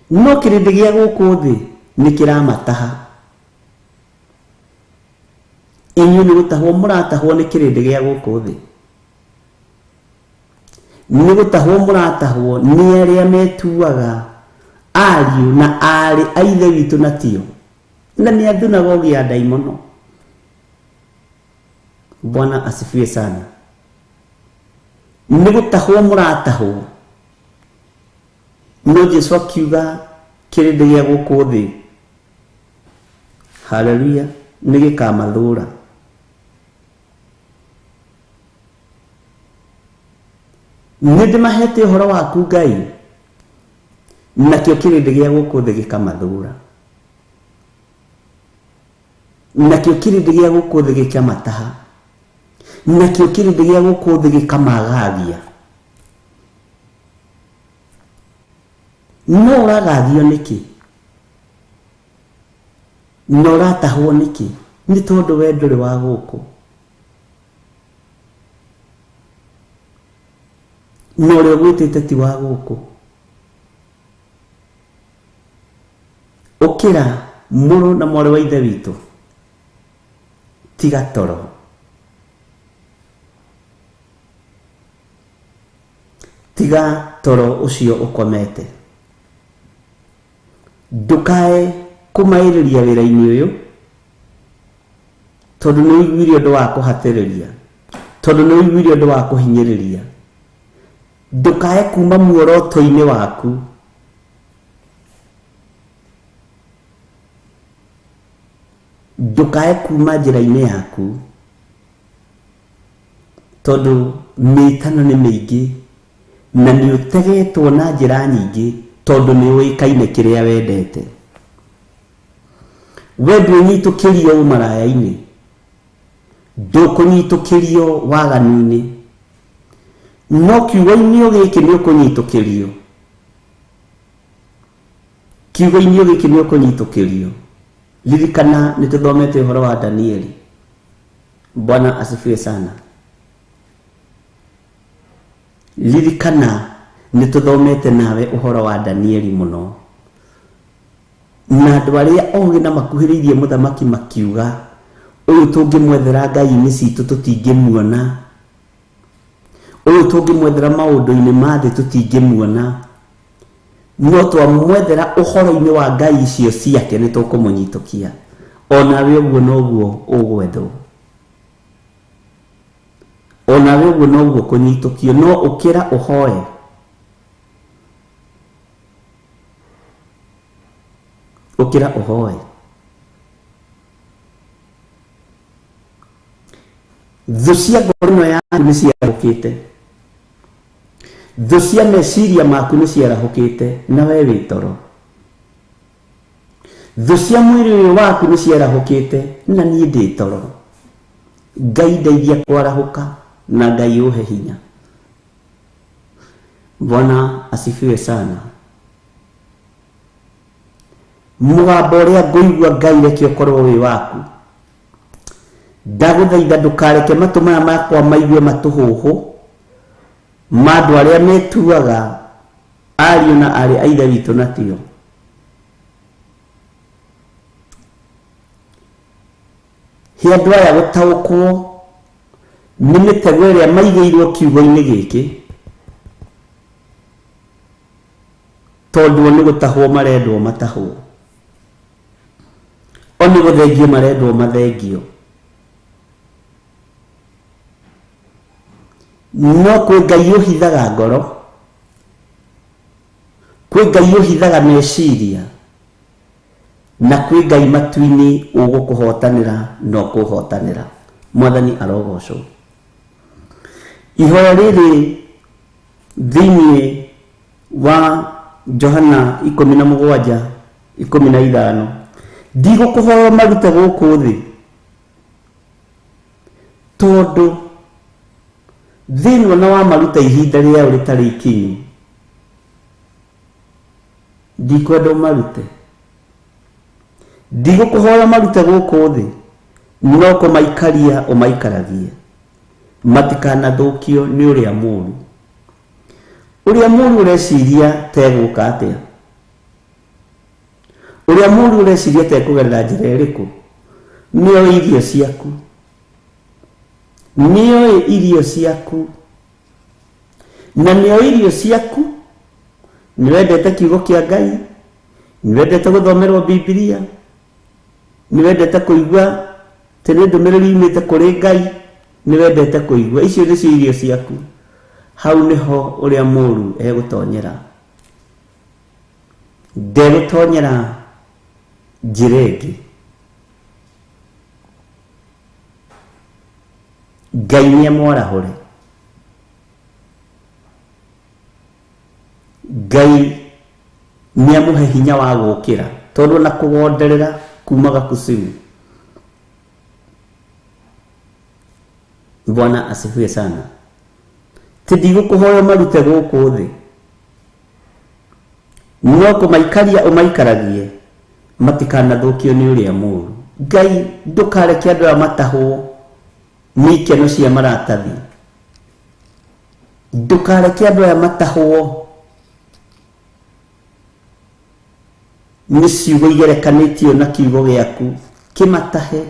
no kĩrĩndĩ gĩa gũkũ thĩ nĩ kĩramataha. Inyuĩ nĩ gũtahwo mũratahwo nĩ kĩrĩndĩ gĩa gũkũ thĩ, nĩ gũtahwo mũratahwo nĩ arĩa metuaga ariũ na arĩ a ithe witũ na tio, na nĩ athunagogi ya ndaimono. Bwana asifiwe sana. Nĩ gũtahwo mũratahwo, no Jesu akiuga kĩrĩndĩ gĩa gũkũ thĩ, haleluya, nĩ gĩkamathũra. Nĩ ndĩmahete ũhoro waku Ngai, nakĩo kĩrĩndĩ gĩa gũkũ thĩ gĩkamathũra, nakĩo kĩrĩndĩ gĩa gũkũ thĩ gĩkamataha, nakĩo kĩrĩndĩ gĩa gũkũ thĩ gĩkamagagia. No ũragagio nĩkĩ? No ũratahwo nĩkĩ? Nĩ tondũ we ndũrĩ wa gũkũ. No ũrĩa ũgwĩtĩte ti wa gũkũ. Ũkĩra mũrũ na mwarĩ wa ithe witũ, tiga toro. Tiga toro ũcio ũkomete. Ndũkae kũmaĩrĩria wĩra-inĩ ũyũ, tondũ nĩ ũiguire ũndũ wa kũhatĩrĩria, tondũ nĩ ũiguire ũndũ wa kũhinyĩrĩria. Ndũkae kuma muoroto-inĩ waku, ndũkae kuma njĩra-inĩ yaku, tondũ mĩtano nĩ mĩingĩ na nĩ ũtegetwo na njĩra nyingĩ, tondũ nĩ ũĩkaine kĩrĩa wendete. We ndũnyitũkĩrio ũmaraya-inĩ, ndũkũnyitũkĩrio waganu-inĩ, no kiugo-inĩ gĩkĩ nĩ ũkũnyitũkĩrio, kiugo-inĩ gĩkĩ nĩ ũkũnyitũkĩrio. Ririkana nĩ tũthomete ũhoro wa Danieli. Bwana asifiwe sana. Ririkana nĩ tũthomete nawe ũhoro wa Danieli mũno, na andũ arĩa ogĩ na makuhĩrĩirie mũthamaki makiuga ũyũ tũngĩmwethera ngai-inĩ citũ tũtingĩmuona, ũyũ tũngĩmwethera maũndũ-inĩ ma thĩ tũtingĩmuona, no twamwethera ũhoro-inĩ wa ngai icio ciake nĩ tũkũmũnyitũkia. Onawe ũguo noguo ũgwethwo, onawe ũguo noguo kũnyitũkio. No ũkĩra ũhoe, ũkĩra ũhoe. Thũ cia ngoro yaku nĩ ciarahũkĩte, thũ cia meciria maku nĩ ciarahũkĩte, na we wĩ toro. Thũ cia mwĩrĩ ũyũ waku nĩ ciarahũkĩte, na niĩ ndĩ toro. Ngai ndeithia kwarahũka, na Ngai ũhe hinya. Bwana asifiwe sana. Mũgambo ũrĩa ngũigua Ngai reke ũkorwo wĩ waku. Ndagũthaitha ndũkareke matũ maya makwa maigue matũhũhũ ma andũ arĩa metuaga ariũ na arĩ a ithe witũ na tio. He andũ aya gũtaũkwo nĩ mĩtego ĩrĩa maigĩirwo kiugo-inĩ gĩkĩ, tondũ nĩ gũtahwo marendwo matahwo, o nĩ gũthengio marendwo mathengio. No kwĩ Ngai ũhithaga ngoro, kwĩ Ngai ũhithaga meciria, na kwĩ Ngai matu-inĩ ũgũkũhotanĩra na ũkũhotanĩra. Mwathani arogocwo. Ihoya rĩrĩ thĩinĩ wa Johana 17:15, ndigũkũhoya marute gũkũ thĩ, tondũ thĩinĩ ona wa maruta ihinda rĩao rĩtarĩ ikinyu, ndikwenda marute. Ndigũkũhoya marute gũkũ thĩ, no kũmaikaria ũmaikaragie matikanathũkio nĩ ũrĩa mũũru. Ũrĩa mũũru ũreciria tegũka atĩa? Ũrĩa mũũru ũreciria tekũgerera njĩra ĩrĩkũ? Nĩoĩ irio ciaku, nĩoĩ irio ciaku, na nĩoĩ irio ciaku. Nĩwendete kiugo kĩa Ngai, nĩwendete gũthomerwo Biblia, nĩwendete kũigua tene ndũmĩrĩri imĩte kũrĩ Ngai, nĩwendete kũigua. Icio nĩcio irio ciaku. Hau nĩho ũrĩa mũũru egũtonyera. Ndegũtonyera njĩra ĩngĩ. Ngai nĩamwarahũre. Ngai nĩamũhe hinya wa gũkĩra, tondũ na kũgonderera kumaga kusimu. Bwana asifiwe sana. Tindigũkũhoya marute gũkũ thĩ, no kũmaikaria ũmaikaragie matikanathũkio nĩ ũrĩa mũũru. Ngai ndũkareke andũ aya matahwo nĩ ikeno cia maratathi. Ndũkareke andũ aya matahwo nĩ ciugo igerekanĩtio na kiugo gĩaku, kĩmatahe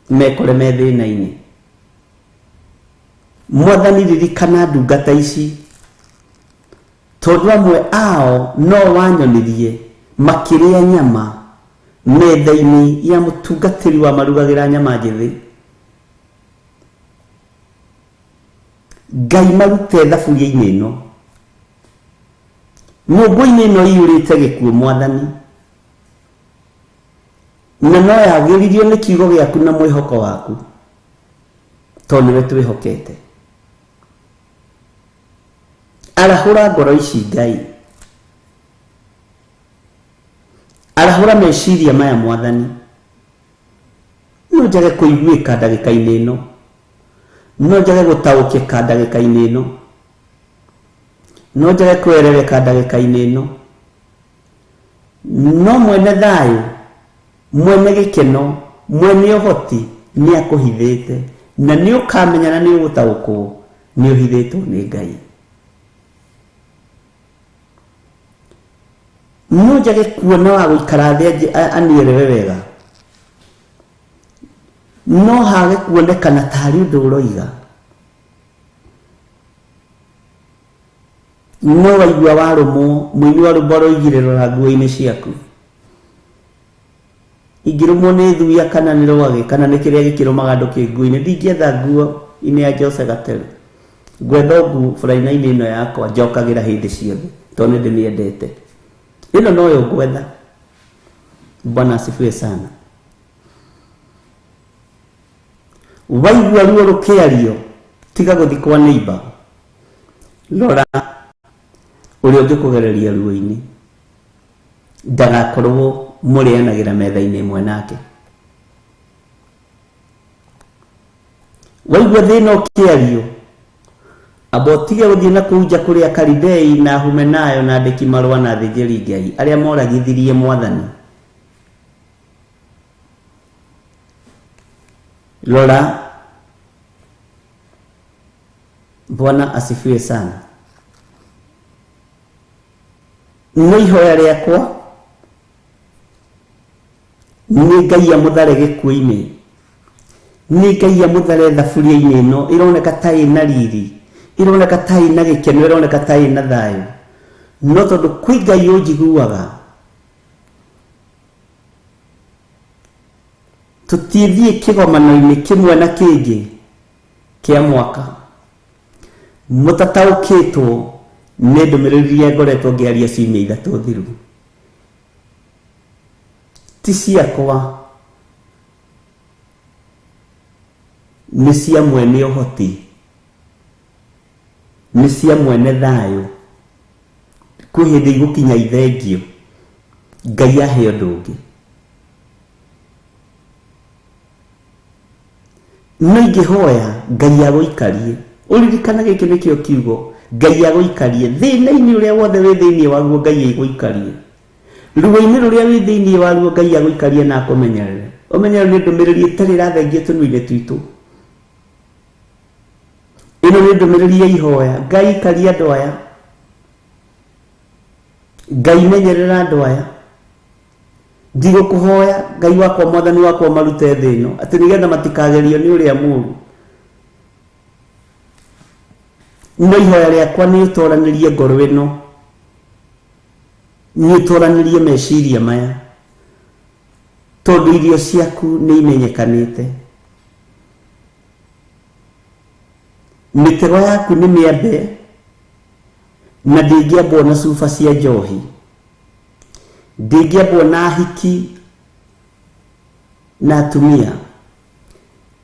mekore me thĩna-inĩ. Mwathani ririkana ndungata ici, tondũ amwe ao no wanyonirie makĩrĩa nyama metha-inĩ ya mũtungatĩri wa marugagĩra nyama njĩthĩ. Ngai marute thaburia-inĩ ĩno, nyũngũ-inĩ ĩno ĩiyũrĩte gĩkuũ Mwathani, na no yagĩririo nĩ kiugo gĩaku na mwĩhoko waku, tondũ nĩwe twĩhokete. Arahũra ngoro ici Ngai, arahũra meciria maya Mwathani. No njage kũiguĩka ndagĩka-inĩ ĩno, no njage gũtaũkĩka ndagĩka-inĩ ĩno, no njage kwerereka ndagĩka-inĩ ĩno. No mwene thayũ, mwene gĩkeno, mwene ũhoti nĩakũhithĩte, na nĩũkamenya na nĩũgũtaũkwo nĩũhithĩtwo nĩ Ngai. No njage kuona wa gũikara thĩ anielewe wega, no hage kuonekana tarĩ ũndũ ũroiga. No waigua warũmwo, mũini wa rwĩmbo aroigire rora nguo-inĩ ciaku. Ingĩrũmwo nĩ thuya kana nĩ rwagĩ kana nĩ kĩrĩa gĩkĩrũmaga andũ kĩnguo-inĩ, ndingĩetha nguo-inĩ ya Jose Gatero. Ngwetha nguo bũraina-inĩ ĩno yakwa njokagĩra hĩndĩ ciothe, tondũ nĩndĩmĩendete. Ĩno noyo ngwetha. Bwana asifiwe sana. Waigua ruo rũkĩario, tiga gũthiĩ kwa neighbor. Rora ũrĩa ũngĩkũgereria ruo-inĩ, ndagakorwo mũrĩanagĩra metha-inĩ ĩmwe nake. Waigua thĩna ũkĩario, amba ũtige gũthiĩ na kũu nja kũrĩa Karidei na Humenayo na andĩki marũa na athĩnjĩri Ngai arĩa moragithirie Mwathani. Rora. Bwana asifiwe sana. Nĩ ihoya rĩakwa, nĩ Ngai amũthare gĩkuũ-inĩ, nĩ Ngai amũthare thaburia-inĩ ĩno ĩroneka ta ĩna riri, ĩroneka ta ĩna gĩkeno, ĩroneka ta ĩna thayũ, no tondũ kwĩ Ngai ũnjiguaga, tũtithiĩ kĩgomano-inĩ kĩmwe na kĩngĩ kĩa mwaka mũtataũkĩtwo nĩ ndũmĩrĩri iria ngoretwo ngĩaria ciumia ithatũ thiru. Ti ciakwa, nĩ cia mwene ũhoti, nĩ cia mwene thayũ. Kwĩ hĩndĩ igũkinya ithengio, Ngai ahe ũndũ ũngĩ. No ingĩhoya Ngai agũikarie, ũririkana gĩkĩ nĩkĩo kiugo, Ngai agũikarie thĩna-inĩ ũrĩa wothe wĩ thĩinĩ waguo, Ngai agũikarie ruo-inĩ rũrĩa wĩ thĩinĩ waruo, Ngai agũikarie na akũmenyerere. Omenya ni ndumiriri itari rathengie tunwire twitu. Ino ni ndumiriri ya ihoya. Ngai karia andu aya. Ngai menyerera andu aya. Ndigo kuhoya Ngai wakwa mwathani wakwa marute thi ino ati nigetha matikagerio ni uria muru. No ihoya riakwa ni utoranirie ngoro ino. Ni utoranirie meciria maya. Tondu irio ciaku ni imenyekanite. Mitego yaku ni miambe na ndingiambwo na cuba cia njohi. Ndingiambwo na ahiki na atumia.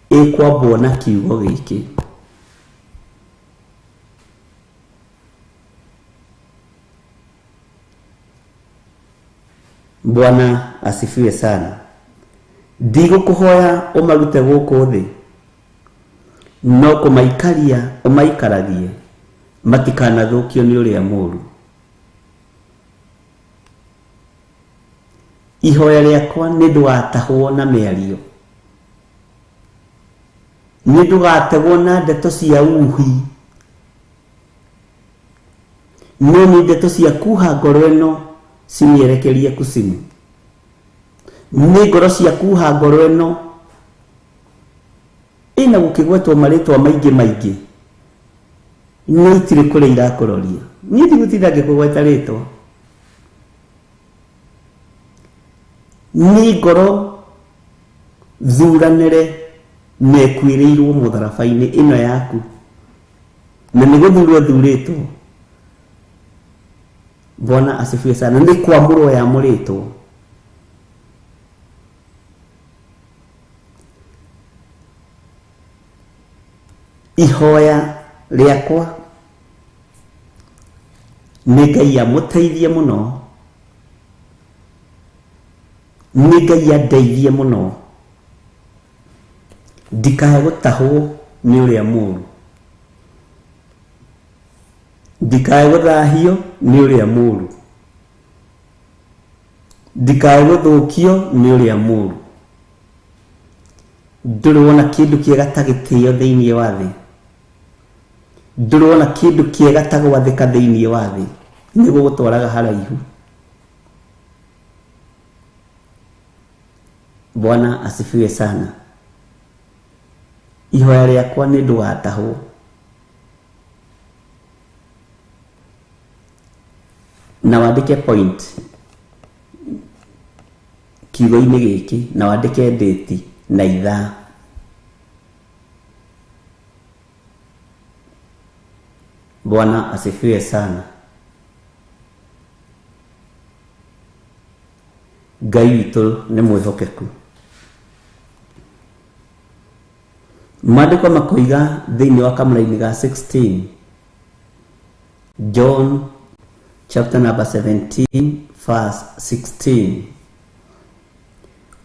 Ikwambwo na kiugo giki. Bwana asifiwe sana. Ndigo kuhoya umarute guku thi. No kumaikaria umaikaragie matikanathukio ni uria muru. Ihoya riakwa ni ndugatahwo na miario. Ni ndugategwo na ndeto cia uhi. No ni ndeto cia kuha ngoro ino cinierekerie kusimu. Ni ngoro cia kuha ngoro ino ina gukigwetwo maritwa maingi ni itire kure irakuroria. Ni ndigutindage kugweta ritwa. Ni ngoro thuranire nekwiriirwo mutharabaini ino yaku na ni guthurwo thuritwo. Bwana asifiwe sana. Ni kwamurwo ya muritwo. Ihoya riakwa ni Ngai amuteithie muno. Ni Ngai andeithie muno. Ndikahe gutahwo ni uria muru. Ndikahe guthahio ni uria muru. Ndikahe guthukio ni uria muru. Ndurona kindu kiega tagitio thiini wa thi. Ndurona kindu kiega tagwathika thiini wa thi. Ni gugutwaraga haraihu. Bwana asifiwe sana. Ihoya riakwa ni ndugatahwo. Na wandike point kiugo-ini giki na wandike date na ithaa. Bwana asifiwe sana. Ngai witu ni mwihokeku. Maandiko makoiga thiini wa kamũra-inĩ ga 16 John chapter number 17 verse 16.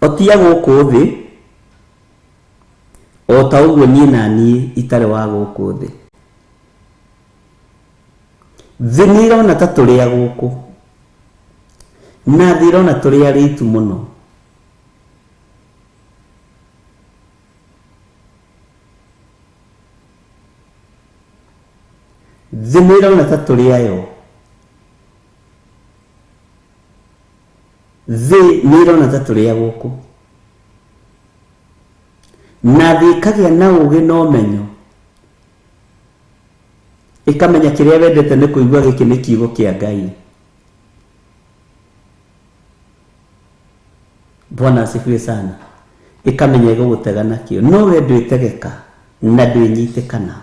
Otia gũkũ thĩ o ta ũguo niĩ na niĩ itarĩ wa gũkũ thĩ. Thĩ nĩ irona ta tũrĩ a gũkũ na thĩ irona tũrĩ arĩtu mũno. Thĩ nĩ irona ta tũrĩ ayo. Thĩ nĩ irona ta tũrĩ a gũkũ na thĩ ikagĩa na ũũgĩ na ũmenyo, ikamenya kĩrĩa wendete nĩ kũigua gĩkĩ nĩ kiugo kĩa Ngai. Bwana asifiwe sana. Ikamenya igũgũtega nakĩo, no we ndwĩtegeka na ndwĩnyitĩkana.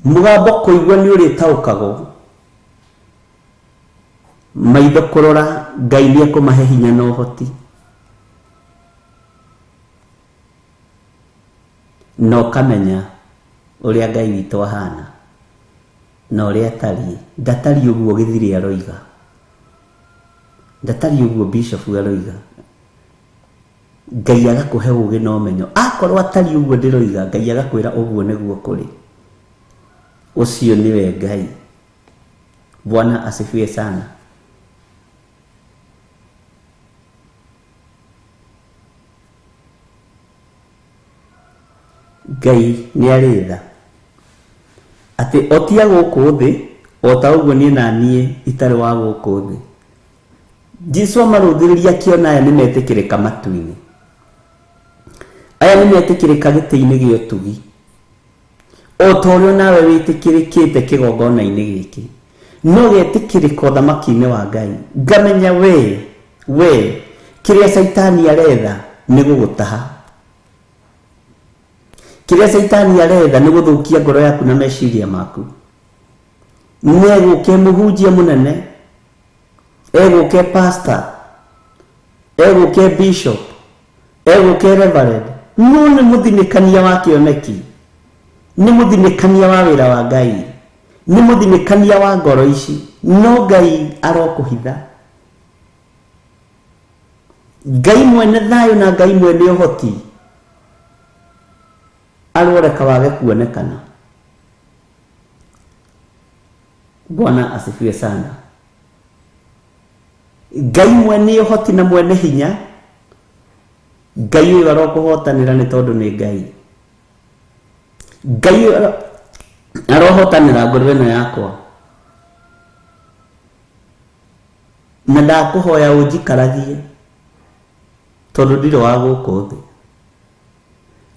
Mũgambo kũigua nĩ ũrĩtaũkagwo, maitho kũrora Ngai nĩ ekũmahe hinya na ũhoti. No kamenya ũrĩa Ngai witũ ahana na ũrĩa atariĩ. Ndatariĩ ũguo Gĩthiri aroiga, ndatariĩ ũguo Bishop aroiga. Ngai agakũhe ũũgĩ na ũmenyo. Akorwo atariĩ ũguo ndĩroiga, Ngai agakwĩra ũguo nĩguo kũrĩ. Ucio niwe Ngai. Bwana asifiwe sana. Ngai nĩ arĩtha atĩ otia gũkũ thĩ o ta ũguo niĩ na niĩ itarĩ wa gũkũ thĩ. Jesũ amarũthĩrĩria akiona aya nĩ metĩkĩrĩka matu-inĩ, aya nĩ metĩkĩrĩka gĩtĩ-inĩ gĩa ũtugi, o ta ũrĩa nawe wĩtĩkĩrĩkĩte kĩgongona-inĩ gĩkĩ, no getĩkĩrĩka ũthamaki-inĩ wa Ngai. Ngamenya we kĩrĩa Saitani aretha nĩ gũgũtaha, kĩrĩa Saitani aretha nĩ gũthũkia ngoro yaku na meciria maku. Negũke mũhunjia mũnene, egũke pastor, egũke bishop, egũke reverend, no nĩ mũthinĩkania wa kĩoneki, nĩ mũthinĩkania wa wĩra wa Ngai, nĩ mũthinĩkania wa ngoro ici, no Ngai arokũhitha. Ngai mwene thayũ na Ngai mwene ũhoti aroreka wage kuonekana. Bwana asifiwe sana. Ngai mwene ũhoti na mwene hinya, Ngai ũyũ arokũhotanĩra nĩ tondũ nĩ Ngai. Ngai arohotanĩra ngoro ĩno yakwa, na ndakũhoya ũnjikaragie tondũ ndirĩ wa gũkũ thĩ.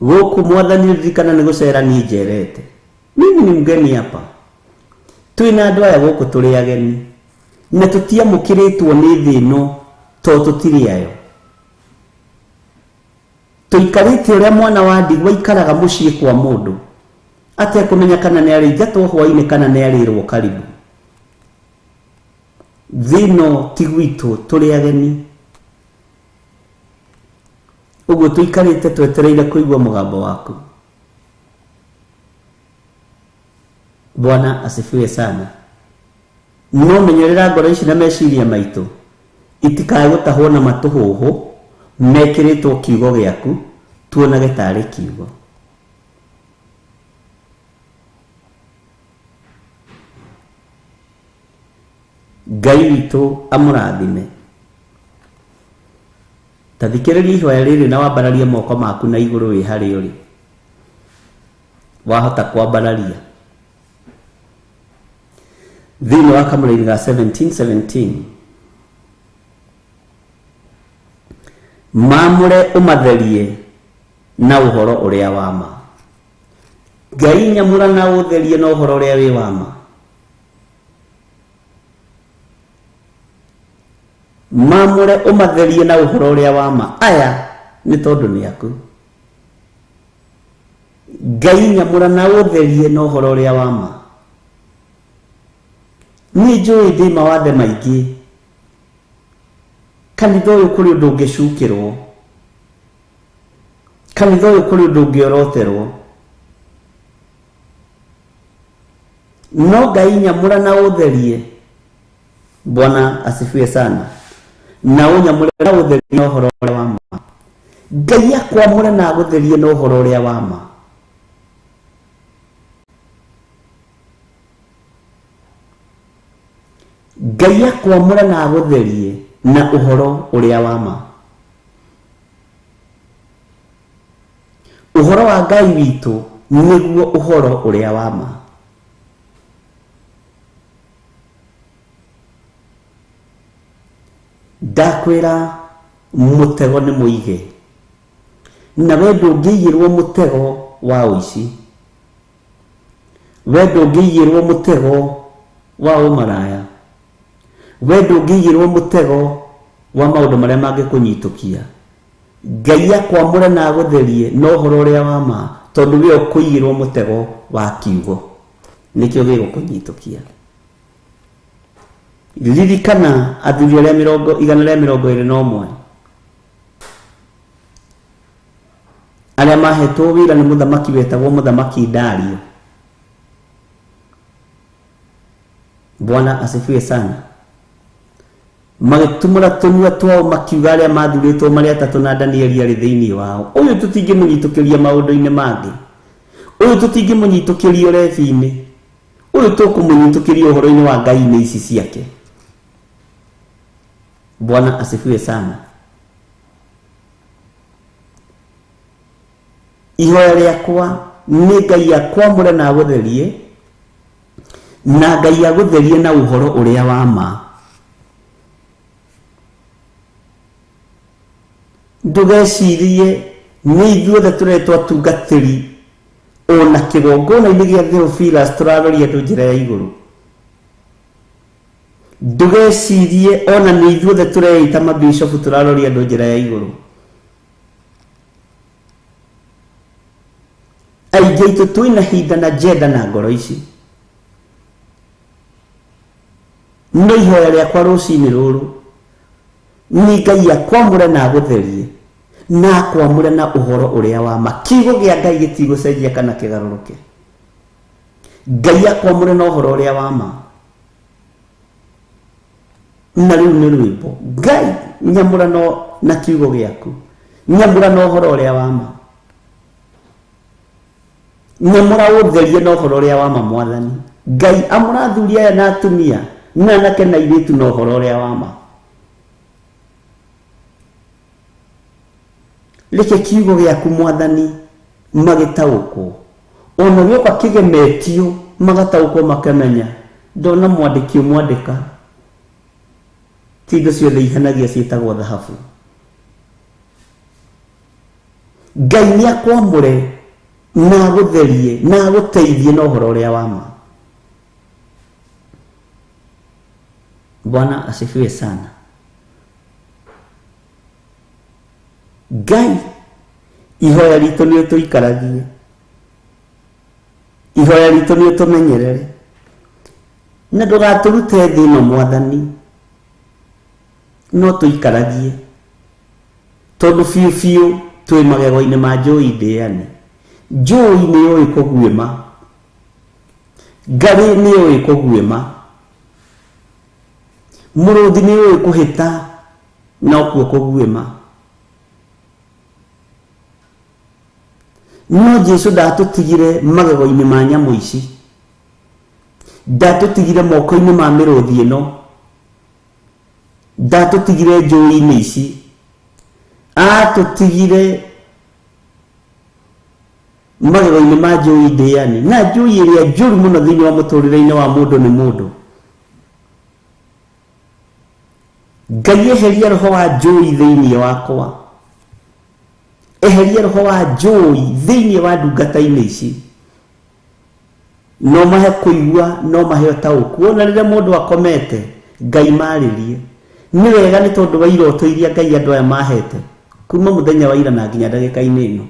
Gũkũ Mwathani ririkana nĩ gũcera niĩ njerete. Mimi ni mgeni hapa, twĩna andũ aya gũkũ tũrĩ ageni, na tũtiamũkĩrĩtwo nĩ thĩ ĩno tondũ tũtirĩ ayo. Tũikarĩte ũrĩa mwana wa ndigwa ikaraga mũciĩ kwa mũndũ atekũmenya kana nĩ arĩingatwo hwaĩ-inĩ kana nĩ arĩrwo karibu. Thĩ ĩno ti gwitũ, tũrĩ ageni. Ũguo tũikarĩte twetereire kũigua mũgambo waku. Bwana asifiwe sana. No menyerera ngoro ici na meciria maitũ itikae gũtahwo na matũhũhũ mekĩrĩtwo kiugo gĩaku tuonage tarĩ kiugo. Ngai witũ amũrathime. Ta thikĩrĩria ihoya rĩrĩ na wambararie moko maku na igũrũ wĩ harĩa ũrĩ. Wahota kwambararia thĩinĩ wa Kamũra-inĩ ga 17:17. Mamũre ũmatherie na ũhoro ũrĩa wa ma. Ngai nyamũra na ũtherie na ũhoro ũrĩa wĩ wa ma. Mamũre ũmatherie na ũhoro ũrĩa wa ma. Aya nĩ tondũ nĩ aku. Ngai nyamũra na ũtherie na ũhoro ũrĩa wa ma. Nĩ njũĩ ndĩ mawathe maingĩ, kanitha ũyũ kũrĩ ũndũ ũngĩcukĩrwo, kanitha ũyũ kũrĩ ũndũ ũngĩoroterwo, no Ngai nyamũra na ũtherie. Bwana asifiwe sana. Na ũnyamũre na ũtherie na ũhoro ũrĩa wa ma. Ngai akwamũre na agũtherie na ũhoro ũrĩa wa ma. Ngai akwamũre na agũtherie na ũhoro ũrĩa wa ma. Ũhoro wa Ngai witũ nĩguo ũhoro ũrĩa wa ma. Ndakwĩra mũtego nĩ mũige, na we ndũngĩigĩrwo mũtego wa ũici, we ndũngĩigĩrwo mũtego wa ũmaraya, we ndũngĩigĩrwo mũtego wa maũndũ marĩa mangĩkũnyitũkia. Ngai akwamũre na agũtherie na ũhoro ũrĩa wa ma, tondũ we ũkũigĩrwo mũtego wa kiugo, nĩkĩo gĩgũkũnyitũkia. Ririkana athuri arĩa 121 arĩa mahetwo wĩra nĩ mũthamaki wetagwo mũthamaki Dario. Bwana asifiwe sana. Magĩtumũra tũnua twao makiuga arĩa mathurĩtwo marĩ atatũ na Danieli arĩ thĩinĩ wao, ũyũ tũtingĩmũnyitũkĩria maũndũ-inĩ mangĩ, ũyũ tũtingĩmũnyitũkĩria ũrebi-inĩ, ũyũ tũkũmũnyitũkĩria ũhoro-inĩ wa ngai-inĩ ici ciake. Bwana asifiwe sana. ihoya rĩakwa nĩ Ngai akwamũre na agũtherie, na Ngai agũtherie na ũhoro ũrĩa wa ma. Ndũgecirie nĩ ithuothe tũretwo atungatĩri ona kĩgongona-inĩ gĩa Theophilus tũraroria andũ njĩra ya igũrũ. Ndũgecirie ona nĩ ithuothe tũreita mabishopu tũraroria andũ njĩra ya igũrũ. Aingĩ aitũ twĩna hinda na jenda na ngoro ici. No ihoya rĩakwa rũcinĩ rũrũ nĩ Ngai akwamũre na agũtherie, na akwamũre na ũhoro ũrĩa wa ma. Kiugo gĩa Ngai gĩtigũcenjia kana kĩgarũrũke. Ngai akwamũre na ũhoro ũrĩa wa ma. Na rĩu nĩ rwĩmbo. Ngai nyamũra na kiugo gĩaku, nyamũra na ũhoro ũrĩa wa ma, nyamũra ũtherie na ũhoro ũrĩa wa ma Mwathani. Ngai amũra athuri aya na atumia na anake na airĩtu na ũhoro ũrĩa wa ma. Reke kiugo gĩaku Mwathani magĩtaũkwo, ona gĩoka kĩgemetio magataũkwo makamenya ndona mwandĩki ũmwandĩka ti indo ciothe ihanagia ciĩtagwo thahabu. Ngai nĩ akwamũre na agũtherie na agũteithie na ũhoro ũrĩa wa ma. Bwana asifiwe sana. Ngai ihoya ritũ nĩ ũtũikaragie, ihoya ritũ nĩ ũtũmenyerere, na ndũgatũrute thĩ ĩno Mwathani, no tũikaragie, tondũ biũ biũ twĩ magego-inĩ ma njũĩ ndĩane. Njũĩ nĩ yũĩ kũguĩma, ngarĩ nĩ yũĩ kũguĩma, mũrũthi nĩ yũĩ kũhĩta na okuo kũguĩma. No Jesu ndatũtigire magego-inĩ ma nyamũ ici, ndatũtigire moko-inĩ ma mĩrũthi ĩno, ndatũtigire njũĩ-inĩ ici, atũtigire magego-inĩ ma njũĩ ndĩani, na njũĩ ĩrĩa njũru mũno thĩinĩ wa mũtũrĩre-inĩ wa mũndũ nĩ mũndũ. Ngai eheria roho wa njũĩ thĩinĩ wakwa, eheria roho wa njũĩ thĩinĩ wa ndungata-inĩ ici, no mahe kũigua, no mahe ũtaũku. Ona rĩrĩa mũndũ akomete Ngai marĩrie. Nĩ wega nĩ tondũ wa iroto iria Ngai andũ aya mahete kuma mũthenya wa ira na nginya ndagĩka-inĩ ĩno.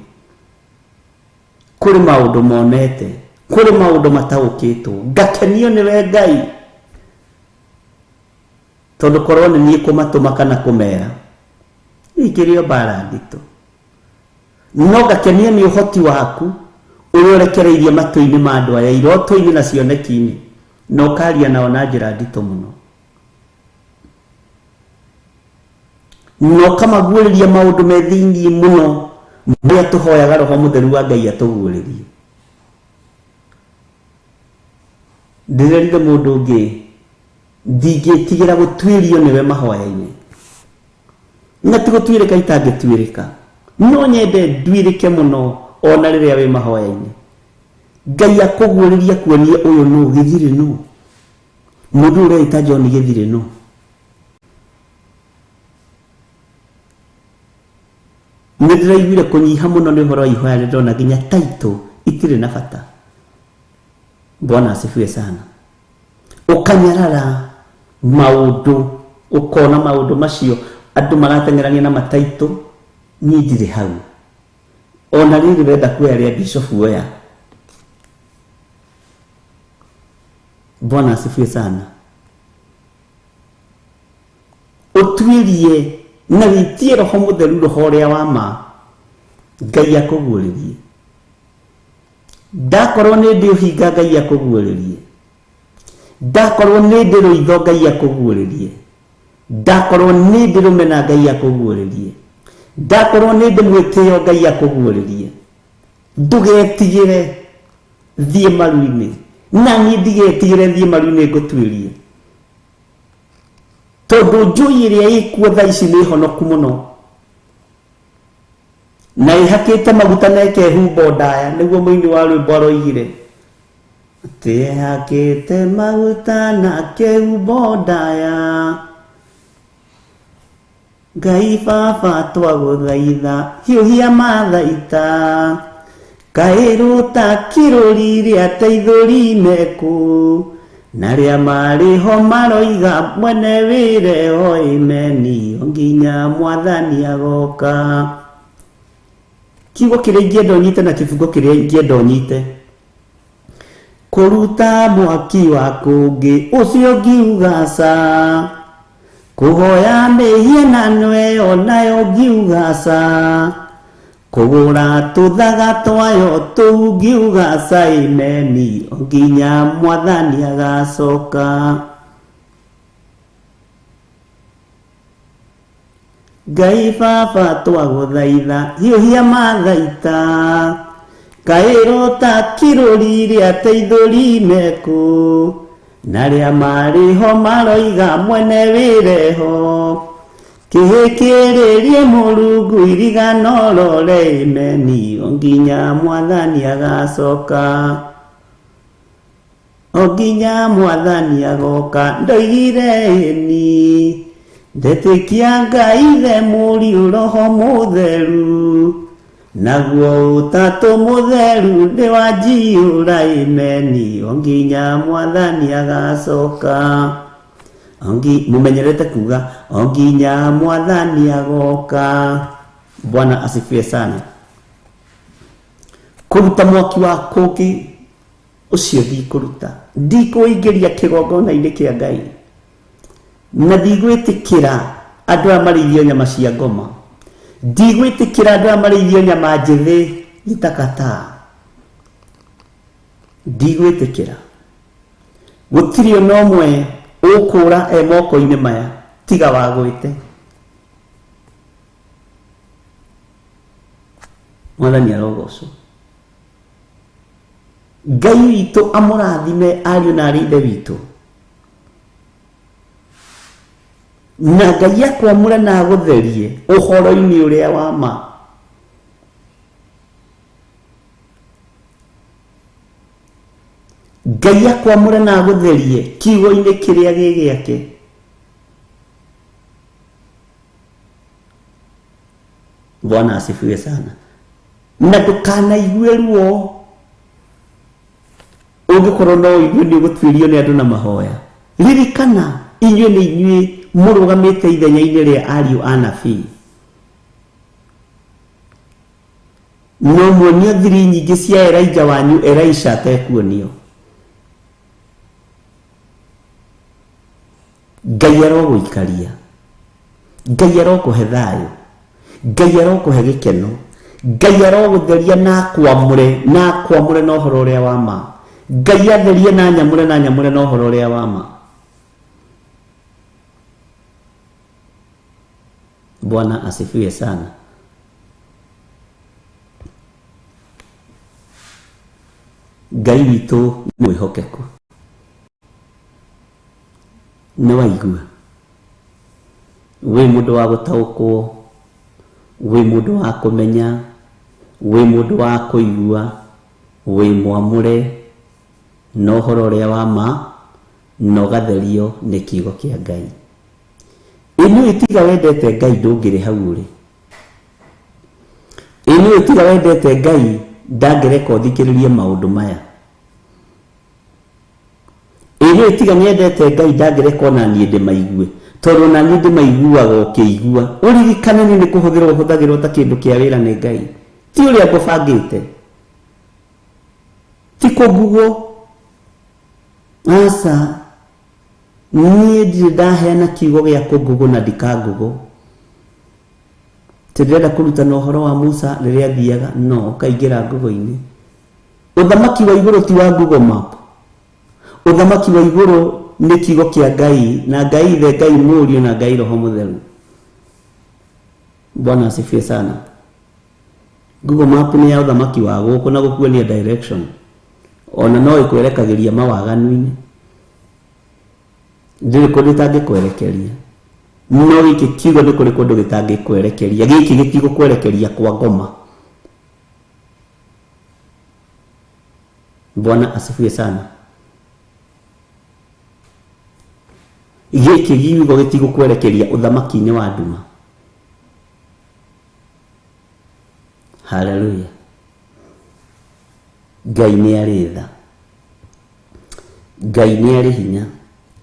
Kũrĩ maũndũ monete, kũrĩ maũndũ mataũkĩtwo. Ngakenio nĩwe Ngai, tondũ korwo nĩ niĩ kũmatũma kana kũmera ikĩrĩ o mbara nditũ. No ngakenio nĩ ũhoti waku ũrĩa ũrekereirie matũ-inĩ ma andũ aya, iroto-inĩ na cioneki-inĩ, na ũkaria nao na njĩra nditũ mũno, na ũkamaguũrĩria maũndũ me thĩinĩ mũno marĩa tũhoyaga Roho Mũtheru wa Ngai atũguũrĩrie. Ndĩrerire mũndũ ũngĩ ndingĩtigĩra gũtuĩrio nĩwe mahoya-inĩ, na ti gũtuĩrĩka itangĩtuĩrĩka, no nyende nduĩrĩke mũno ona rĩrĩa wĩ mahoya-inĩ. Ngai akũguũrĩria kuonie ũyũ nũ, gĩthirĩ nũ, mũndũ ũrĩa wĩta John gĩthirĩ nũ. Nĩ ndĩraiguire kũnyiha mũno nĩ ũhoro wa ihoya rĩrĩ, ndona nginya taitũ itirĩ na bata. Bwana asifiwe sana. Ũkanyarara maũndũ, ũkona maũndũ macio andũ marateng'erania na mataitũ, niĩ ndirĩ hau. Ona rĩrĩ wenda kuoya rĩa bishofu oya. Bwana asifiwe sana. Ũtuĩrie na wĩtie Roho Mũtheru roho ũrĩa wa ma, Ngai akũguũrĩrie. Ndakorwo nĩ ndĩ ũhinga, Ngai akũguũrĩrie. Ndakorwo nĩ ndĩ rũitho, Ngai akũguũrĩrie. Ndakorwo nĩ ndĩ rũmena, Ngai akũguũrĩrie. Ndakorwo nĩ ndĩ mwĩtĩo, Ngai akũguũrĩrie. Ndũgetigĩre thiĩ maru-inĩ, na niĩ ndigetigĩre thiĩ maru-inĩ ngũtuĩrie, tondũ njũĩ ĩrĩa ĩkuo thaa ici nĩ honoku mũno. na ihakite maguta neke humbo ndaya niguo muini wa rwimbo aroigire ati ihakite maguta na kehumbo ndaya Ngai baba twaguthaitha hiuhia mathaita kairuta kiruri ria teithuri meku na ria mariho maroiga mwene wire hoimeni nginya mwathani agoka kiugo kiria ingĩenda ũnyite na kifungo kiria ingĩenda ũnyite kuruta mwaki wa kũngĩ ũcio ngiuga ca kuhoya mĩhianano ĩyo nayo ngiuga ca kũgũra tũthaga twayo tũu ngiuga ca imeni nginya mwathani agacoka Ngai baba twaguthaitha hiuhia mathaita kairota kiruri ria teithuri meku na ria mariho maroiga mwene wireho kihikiririe Mulungu irigano rore imeni nginya mwathani agacoka nginya mwathani agoka ndoigire ni ndetikia Ngai ithe Mũriũ Roho Mũtheru naguo Ũtatũ Mũtheru nĩ wanjiũra imeni nginya mwathani agacoka mumenyerete kuga nginya mwathani agoka. Bwana asifiwe sana. Kuruta mwaki wa kũngĩ ũcio ndikũruta, ndikũingĩria kĩgongona-inĩ kĩa Ngai, na ndigwĩtĩkĩra andũ arĩa marĩithio nyama cia ngoma, ndigwĩtĩkĩra andũ arĩa marĩithio nyama njĩthĩ gĩtakata, ndigwĩtĩkĩra. Gũtirĩ ona ũmwe ũkũra moko-inĩ maya tiga wagwĩte. Mwathani arogocwo. Ngai witũ amũrathime ariũ na aarĩ ithe witũ, na Ngai akwamũre na agũtherie ũhoro-inĩ ũrĩa wa ma. Ngai akwamũre na agũtherie kiugo-inĩ kĩrĩa gĩ gĩake. Bwana asifiwe sana. Na ndũkanaigue ruo ũngĩkorwo no inyuĩ nĩ ũgũtuĩrio nĩ andũ na mahoya. Ririkana inyuĩ nĩ inyuĩ mũrũgamĩte ithenya-inĩ rĩa ariũ a nabii. No muonio thiri nyingĩ cia Elijah wanyu Elisha atekuonio. Ngai arogũikaria, Ngai arokũhe thayũ, Ngai arokũhe gĩkeno, Ngai arogũtheria na akwamũre na ũhoro ũrĩa wa ma. Ngai atherie na nyamũre na ũhoro ũrĩa wa ma. Bwana asifiwe sana. Ngai witũ nĩ mwĩhokeku. Nĩ waigua. Wĩ mũndũ wa gũtaũkwo, wĩ mũndũ wa kũmenya, wĩ mũndũ wa kũigua, wĩ mwamũre na ũhoro ũrĩa wa ma, na ũgatherio nĩ kiugo kĩa Ngai. Inyuĩ tiga wendete Ngai ndũngĩrĩ hau ũrĩ. Inyuĩ tiga wendete Ngai ndangĩreka ũthikĩrĩrie maũndũ maya. Inyuĩ tiga nyendete Ngai ndangĩreka ona niĩ ndĩmaigue, tondũ na niĩ ndĩmaiguaga ũkĩigua. Ũririkane nĩ kũhũthĩrwo ta kĩndũ kĩa wĩra nĩ Ngai, ti ũrĩa ngũbangĩte, ti kũngugwo. Asa niĩ ndirĩ ndaheana kiugo gĩa kũngugwo na ndikangugwo. Tũrenda kũrutana ũhoro wa Musa rĩrĩa athiaga, no ũkaingĩra Google-inĩ. Ũthamaki wa igũrũ ti wa Google Map. Ũthamaki wa igũrũ nĩ kiugo kĩa Ngai, na Ngai ithe, Ngai Mũriũ na Ngai Roho Mũtheru. Bwana asifiwe sana. Google Map nĩ ya ũthamaki wa gũkũ na gũkuonia direction. Ona no ĩkwerekagĩria mawaganu-inĩ. Ndĩrĩ kũndũ ĩtangĩkwerekeria. No gĩkĩ kiugo nĩ kũrĩ kũndũ gĩtangĩkwerekeria. Gĩkĩ gĩtigũkwerekeria kwa ngoma. Bwana asifiwe sana. Gĩkĩ giugo gĩtigũkwerekeria ũthamaki-inĩ wa nduma. Haleluya. Ngai nĩ arĩ tha. Ngai nĩ arĩ hinya.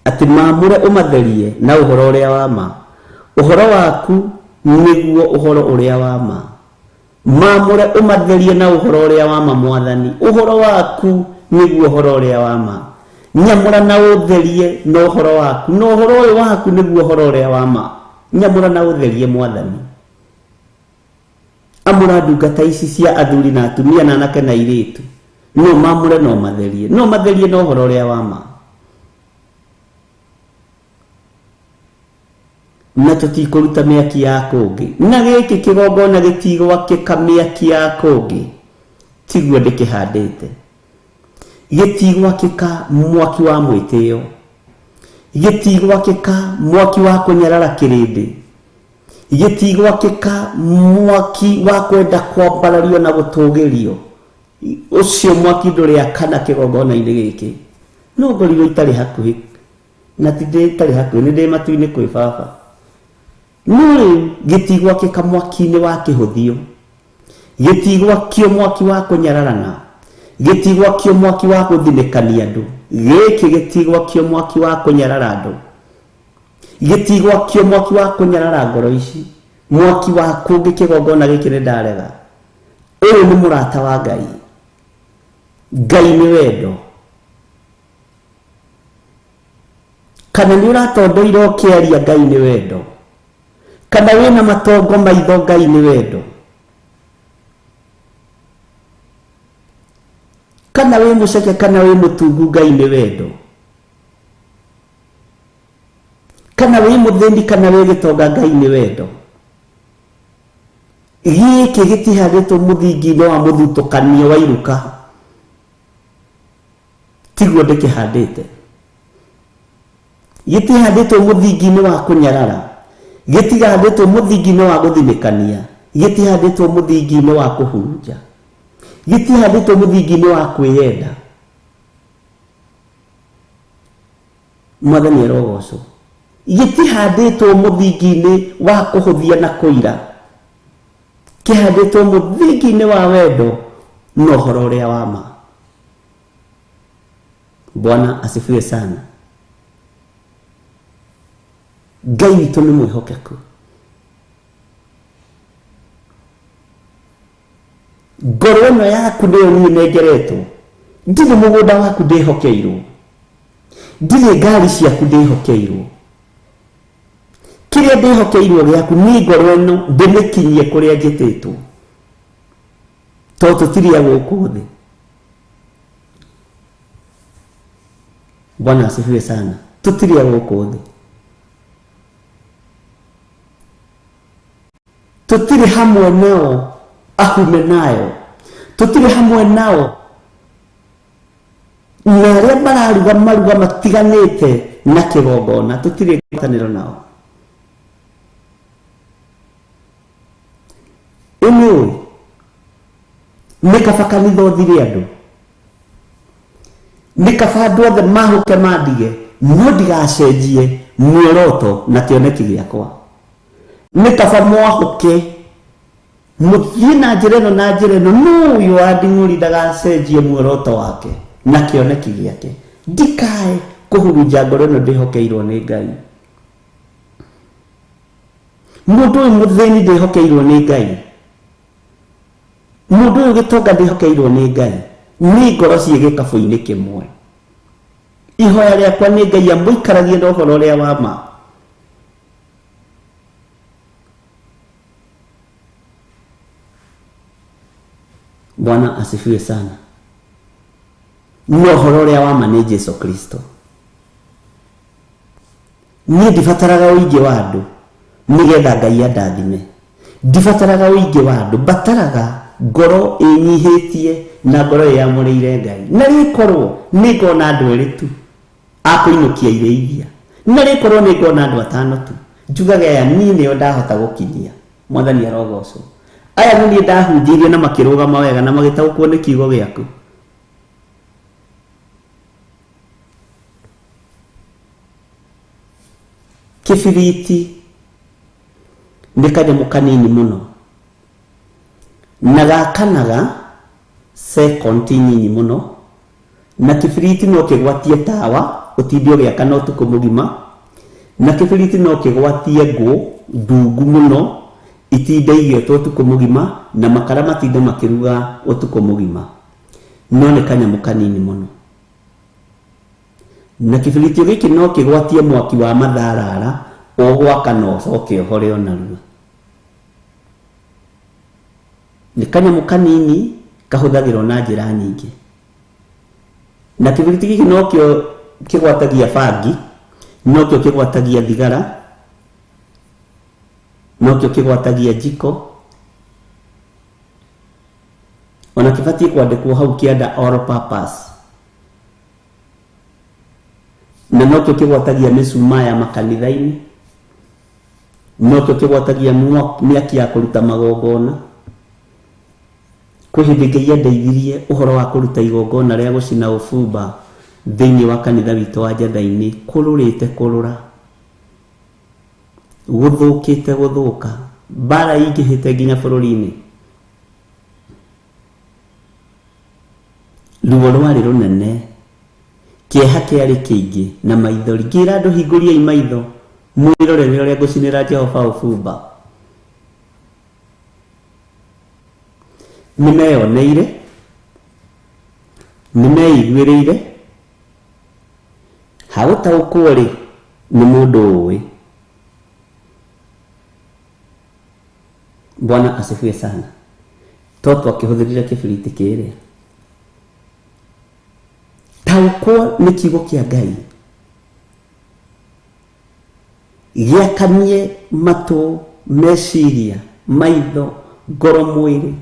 Atĩ maamũre ũmatherie na ũhoro ũrĩa wa ma. Ũhoro waku nĩguo ũhoro ũrĩa wa ma. Maamũre ũmatherie na ũhoro ũrĩa wa ma Mwathani. Ũhoro waku nĩguo ũhoro ũrĩa wa ma. Nyamũra na ũtherie na ũhoro waku. Na ũhoro ũyũ waku nĩguo ũhoro ũrĩa wa ma. Nyamũra na ũtherie Mwathani. Amũra ndungata ici cia athuri na atumia na anake na airĩtu. No maamũre no matherie. No matherie na ũhoro ũrĩa wa ma. Na tũtikũruta mĩaki ya kũngĩ. Na gĩkĩ kĩgongona gĩtigwakĩka mĩaki ya kũngĩ. Tiguo ndĩkĩhandĩte. Gĩtigwakĩka mwaki wa mwĩtĩo. Gĩtigwakĩka mwaki wa kũnyarara kĩrĩndĩ. Gĩtigwakĩka mwaki wa kwenda kwambarario na gũtũgĩrio. Ũcio mwaki ndũrĩakana kĩgongona-inĩ gĩkĩ. No ngorirwo itarĩ hakuhĩ. Na ti itarĩ hakuhĩ, nĩ ndĩ matu-inĩ kwĩ baba. No rĩu gĩtigwakĩka mwaki-inĩ wa kĩhũthio. Gĩtigwakio mwaki wa kũnyararana. Gĩtigwakio mwaki wa gũthinĩkania andũ. Gĩkĩ gĩtigwakio mwaki wa kũnyarara andũ. Gĩtigwakio mwaki wa kũnyarara ngoro ici. Mwaki wa kũngĩ kĩgongona gĩkĩ nĩ ndarega. Ũyũ nĩ mũrata wa Ngai. Ngai nĩ wendo. Kana nĩ ũratondoira ũkĩaria Ngai nĩ wendo. Kana wĩna matongo maitho Ngai nĩ wendo. Kana wĩ mũceke kana wĩ mũtungu Ngai nĩ wendo. Kana wĩ mũthĩni kana wĩ gĩtonga Ngai nĩ wendo. Gĩkĩ gĩtihandĩtwo mũthingi-inĩ wa mũthutũkanio wa iruka. Tiguo ndĩkĩhandĩte. Gĩtihandĩtwo mũthingi-inĩ wa kũnyarara. Gĩtihandĩtwo mũthingi-inĩ wa gũthinĩkania. Gĩtihandĩtwo mũthingi-inĩ wa kũhurunja. Gĩtihandĩtwo mũthingi-inĩ wa kwĩyenda. Mwathani arogocwo. Gĩtihandĩtwo mũthingi-inĩ wa kũhũthia na kũira. Kĩhandĩtwo mũthingi-inĩ wa wendo na ũhoro ũrĩa wa ma. Bwana asifiwe sana. Ngai witũ nĩ mwĩhokeku. Ngoro ĩno yaku nĩyo niĩ nengeretwo. Ndirĩ mũgũnda waku ndĩhokeirwo. Ndirĩ ngari ciaku ndĩhokeirwo. Kĩrĩa ndĩhokeirwo gĩaku nĩ ngoro ĩno ndĩmĩkinyie kũrĩa njĩtĩtwo. Tondũ tũtirĩ a gũkũ thĩ. Bwana asifiwe sana. Tũtirĩ a gũkũ thĩ. Tũtirĩ hamwe nao ahume nayo. Tũtirĩ hamwe nao na arĩa mararuga maruga matiganĩte na kĩgongona. Tũtirĩ ngwatanĩro nao. Ũmwe nĩ kaba kanitha ũthire andũ. Nĩ kaba andũ othe mahũke mandige. No ndigacenjie muoroto na kĩoneki gĩakwa. Nĩ kaba mwahũke mũthiĩ na njĩra ĩno na njĩra ĩno. No ũyũ wa nding'ũri ndagacenjie muoroto wake na kĩoneki gĩake. Ndikae kũhurunja ngoro ĩno ndĩhokeirwo nĩ Ngai. Mũndũ ũyũ mũthĩni ndĩhokeirwo nĩ Ngai. Mũndũ ũyũ gĩtonga ndĩhokeirwo nĩ Ngai. Nĩ ngoro ciĩ gĩkabũ-inĩ kĩmwe. Ihoya rĩakwa nĩ Ngai amũikaragie na ũhoro ũrĩa wa ma. Bwana asifiwe sana. Nĩ ũhoro ũrĩa wa ma nĩ Jesũ Kristo. Niĩ ndibataraga ũingĩ wa andũ nĩgetha Ngai andathime. Ndibataraga ũingĩ wa andũ. Mbataraga ngoro ĩnyihĩtie na ngoro ĩyamũrĩire Ngai. Na rĩkorwo nĩ ngona andũ erĩ tu a kũinũkia irĩithia. Na rĩkorwo nĩ ngona andũ atano tu. Njugaga aya niĩ nĩo ndahota gũkinyia. Mwathani arogocwo. Aya nĩ niĩ ndahunjirie na makĩrũgama wega na magĩtaũkwo nĩ kiugo gĩaku. Kĩbiriti nĩ kanyamũ kanini mũno na gakanaga second nyinyi mũno, na kĩbiriti no kĩgwatie tawa ũtinde ũgĩakana ũtukũ mũgima, na kĩbiriti no kĩgwatie ngũ ndungu mũno itinde igĩtwo ũtukũ mũgima, na makara matinde makĩruga ũtukũ mũgima. No nĩ kanyamũ kanini mũno, na kĩbiriti gĩkĩ no kĩgwatie mwaki wa matharara ũgwakana ũcoke ũhore o narua. Nĩ kanyamũ kanini kahũthagĩrwo na njĩra nyingĩ, na kĩbiriti gĩkĩ no kĩo kĩgwatagia bangi, no kĩo kĩgwatagia thigara, no kĩo kĩgwatagia jiko, ona kĩbatiĩ kwandĩkwo hau kĩanda all purpose, na no kĩo kĩgwatagia mĩcumaa ya makanitha-inĩ, no kĩo kĩgwatagia mĩaki ya kũruta magongona. Kwĩ hĩndĩ Ngai andeithirie ũhoro wa kũruta igongona rĩa gũcina ũbumba thĩinĩ wa kanitha witũ wa Njatha-inĩ, kũrũrĩte kũrũra, gũthũkĩte gũthũka, mbara ingĩhĩte nginya bũrũri-inĩ. Ruo rwarĩ rũnene, kĩeha kĩarĩ kĩingĩ, na maithori. Ngĩra andũ hingũriai maitho mwĩrorere ũrĩa ngũcinĩra Jehova ũbumba. Nĩmeyoneire, nĩmeiguĩrĩire, hagũtaũkwo rĩ nĩ mũndũ ũĩ. Bwana asifiwe sana. Toto akĩhũthĩrire kĩbiriti kĩrĩa. Taũkwo nĩ kiugo kĩa Ngai, gĩakanie matũ, meciria, maitho, ngoro, mwĩrĩ,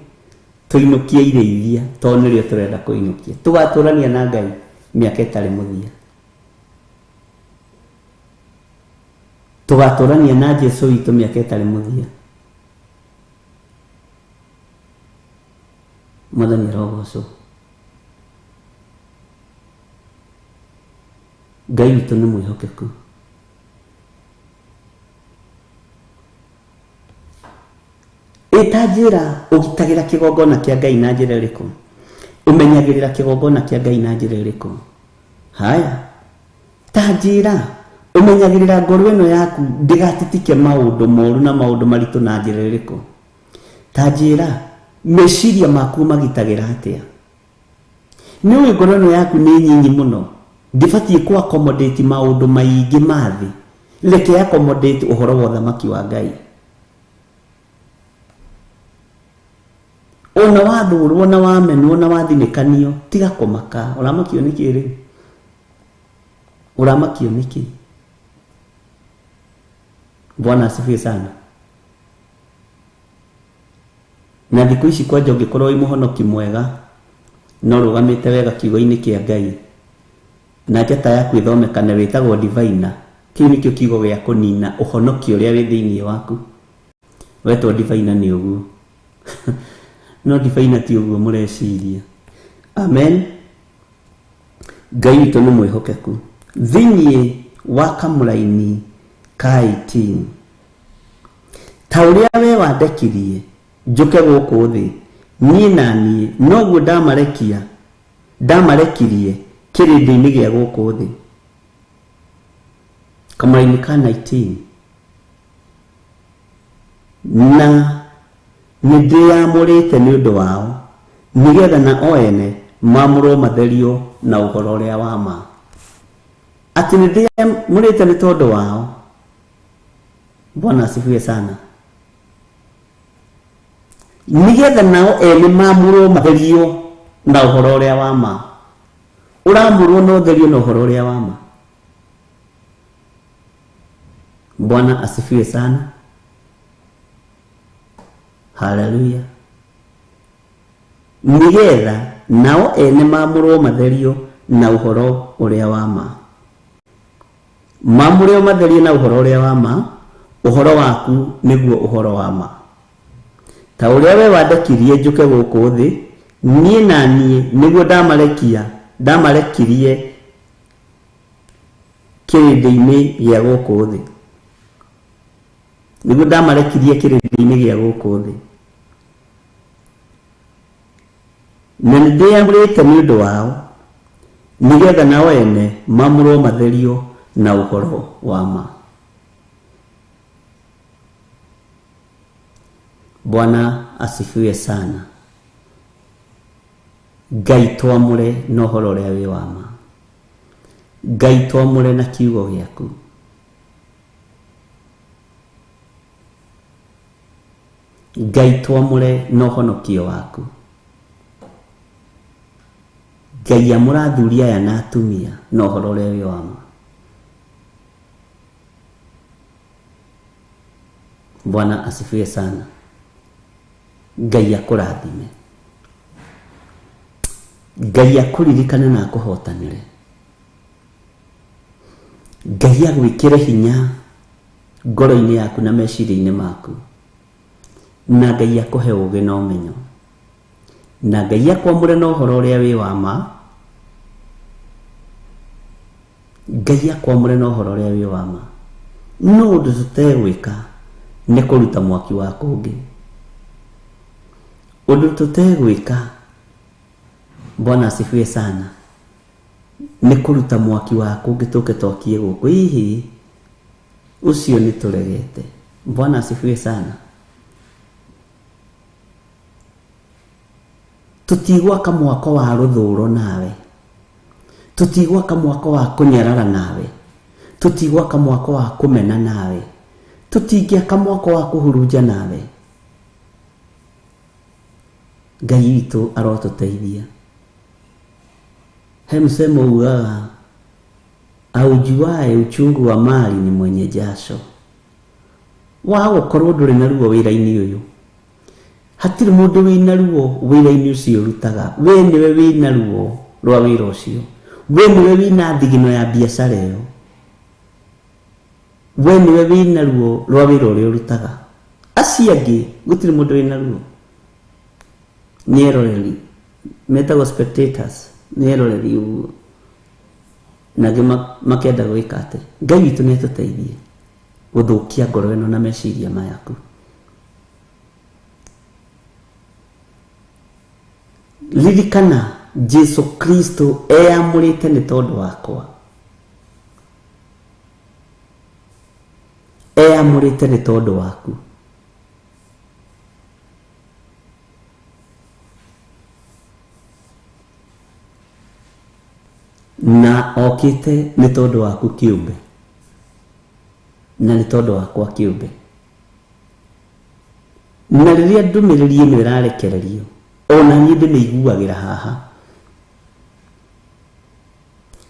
tũinũkie irĩithia tondũ nĩrĩo tũrenda kũinũkia. Tũgatũrania na Ngai mĩaka ĩtarĩ mũthia, tũgatũrania na Jesũ witũ mĩaka ĩtarĩ mũthia. Mwathani arogocwo. Ngai witũ nĩ mwĩhokeku. Ĩta njĩra ũgitagĩra kĩgongona kĩa Ngai na njĩra ĩrĩkũ? Ũmenyagĩrĩra kĩgongona kĩa Ngai na njĩra ĩrĩkũ? Haya, ta njĩra ũmenyagĩrĩra ngoro ĩno yaku ndĩgatitike maũndũ moru na maũndũ maritũ na njĩra ĩrĩkũ? Ta njĩra meciria maku magitagĩra atĩa? Nĩũĩ ngoro ĩno yaku nĩ nyinyi mũno, ndĩbatiĩ ku accommodate maũndũ maingĩ ma thĩ, reke accommodate ũhoro wa ũthamaki wa Ngai. Ona wathũrwo na wamenwo na wathinĩkanio, tiga kũmaka. Ũramakio nĩkĩ rĩu? Ũramakio nĩkĩ? Bwana asifiwe sana. Na thikũ ici kwanja ũngĩkorwo wĩ mũhonoki mwega, no rũgamĩte wega kiugo-inĩ kĩa Ngai, na njata yaku ĩthomekane, wĩtagwo diviner. Kĩu nĩkĩo kiugo gĩa kũnina ũhonokio ũrĩa wĩ thĩinĩ waku. Wetwo diviner nĩ ũguo. No diviner ti ũguo mũreciria. Amen. Ngai witũ nĩ mwĩhokeku. Thĩinĩ wa kamũra-inĩ ka 18, ta ũrĩa we wandekirie njũke gũkũ thĩ, niĩ na niĩ noguo ndamarekirie kĩrĩndĩ-inĩ gĩa gũkũ thĩ. Kamũra-inĩ ka 19, na nĩndĩamũrĩte nĩ ũndũ wao, nĩgetha na o ene maamũrwo matherio na ũhoro ũrĩa wa ma. Atĩ nĩndĩamũrĩte nĩ tondũ wao. Bwana asifiwe sana. Nĩgetha nao ene maamũrwo matherio na ũhoro ũrĩa wa ma. Ũramũrwo na ũtherio na ũhoro ũrĩa wa ma. Bwana asifiwe sana. Hallelujah. Nĩgetha nao ene maamũrwo matherio na ũhoro ũrĩa wa ma. Maamũrwo matherio na ũhoro ũrĩa wa ma. Ũhoro waku nĩguo ũhoro wa ma. Ta ũrĩa we wandekirie njũke gũkũ thĩ, niĩ na niĩ nĩguo ndamarekirie kĩrĩndĩ-inĩ gĩa gũkũ thĩ. niguo ndamarekirie kĩrĩndĩ-inĩ gĩa gũkũ thĩ, na nĩ ndĩamũrĩte nĩ ũndũ wao, nĩgetha nao ene mamũrwo matherio na ũhoro wa ma. Bwana asifiwe sana. Ngai twamũre na ũhoro ũrĩa wĩ wa ma. Ngai twamũre na kiugo gĩaku. Ngai twamũre na ũhonokio waku. Ngai amũra athuri aya na atumia na ũhoro ũrĩa wĩ wa ma. Bwana asifiwe sana. Ngai akũrathime. Ngai akũririkane na akũhotanĩre. Ngai agwĩkĩre hinya ngoro-inĩ yaku na meciria-inĩ maku, na Ngai akũhe ũũgĩ na ũmenyo, na Ngai akwamũre na ũhoro ũrĩa wĩ wa ma. Ngai akwamũre na ũhoro ũrĩa wĩ wa ma. No ũndũ tũtegwĩka nĩ kũruta mwaki wa kũngĩ. Ũndũ tũtegwĩka, Bwana asifiwe sana, nĩ kũruta mwaki wa kũngĩ tũke twakie gũkũ. Hihi ũcio nĩ tũregete. Bwana asifiwe sana. Tũtigwaka mwaka wa rũthũũro nawe, tũtigwaka mwaka wa kũnyarara nawe, tũtigwaka mwaka wa kũmena nawe, tũtingĩaka mwaka wa kũhurunja nawe. Ngai witũ arotũteithia. He msemo ugaga, aujuae uchungu wa mali ni mwenye jasho. Wao korwo ndũrĩ na ruo wĩra-inĩ ũyũ, hatirĩ mũndũ wĩna ruo wĩra-inĩ ũcio ũrutaga. We nĩwe wĩna ruo rwa wĩra ũcio. We nĩwe wĩna thigino ya biacara ĩyo. We nĩwe wĩna ruo rwa wĩra ũrĩa ũrutaga. Acio angĩ gũtirĩ mũndũ wĩna ruo. Nĩ eroreri, metagwo spectators, nĩ eroreri ũguo, nangĩ makenda gwĩka atĩ. Ngai witũ nĩ atũteithie gũthũkia ngoro ĩno na meciria mayaku. Ririkana Jesu Kristo eyamũrĩte nĩ tondũ wakwa. Eyamũrĩte nĩ tondũ waku. Na okĩte nĩ tondũ waku kĩũmbe, na nĩ tondũ wakwa kĩũmbe. Na rĩrĩa ndũmĩrĩri ĩno ĩrarekererio, ona niĩ ndĩmĩiguagĩra haha,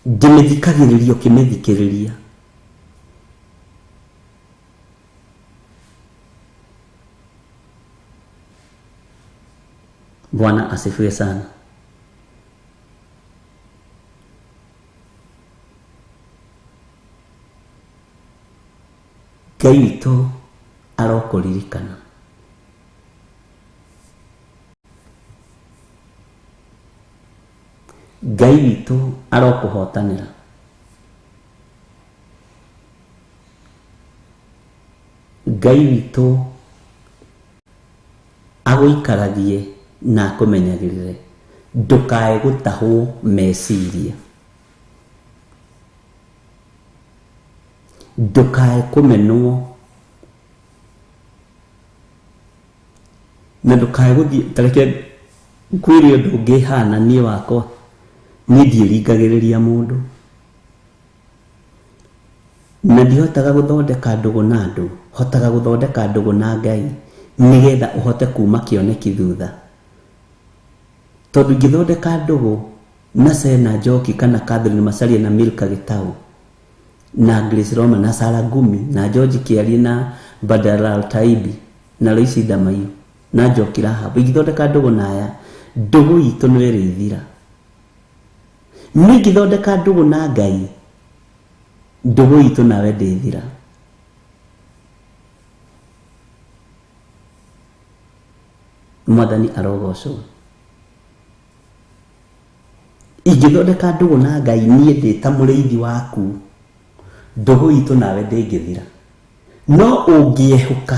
ndĩmĩthikagĩrĩrio kĩmĩthikĩrĩria. Bwana asifiwe sana. Ngai witũ arokũririkana. Ngai witũ arokũhotanĩra. Ngai witũ agũikaragie na akũmenyagĩrĩre. Ndũkae gũtahwo meciria. Ndũkae kũmenwo, na ndũkae gũthiĩ tareke kwĩrĩ ũndũ ũngĩhana niĩ wakwa, niĩ ndiĩringagĩrĩria mũndũ, na ndihotaga gũthondeka ndũgũ na andũ, hotaga gũthondeka ndũgũ na Ngai, nĩgetha ũhote kuma kĩoneki thutha. Tondũ ingĩthondeka ndũgũ na Sena Njoki kana Catherine Macharia na Milka Gitau na Grace Roma na Sarah Gumi na George Kiari na Badala Altaibi na Loisi Damayu na Njoki Rahab, ingĩthondeka ndũgũ na aya, ndũgũ itũ nĩ ĩrĩthira. Ningĩthondeka ndũgũ na Ngai, ndũgũ itũ nawe ndĩthira. Mwathani arogocwo. Ingĩthondeka ndũgũ na Ngai, niĩ ndĩ ta mũrĩithi waku, ndũgũ itũ nawe ndĩngĩthira. no ũngĩehuka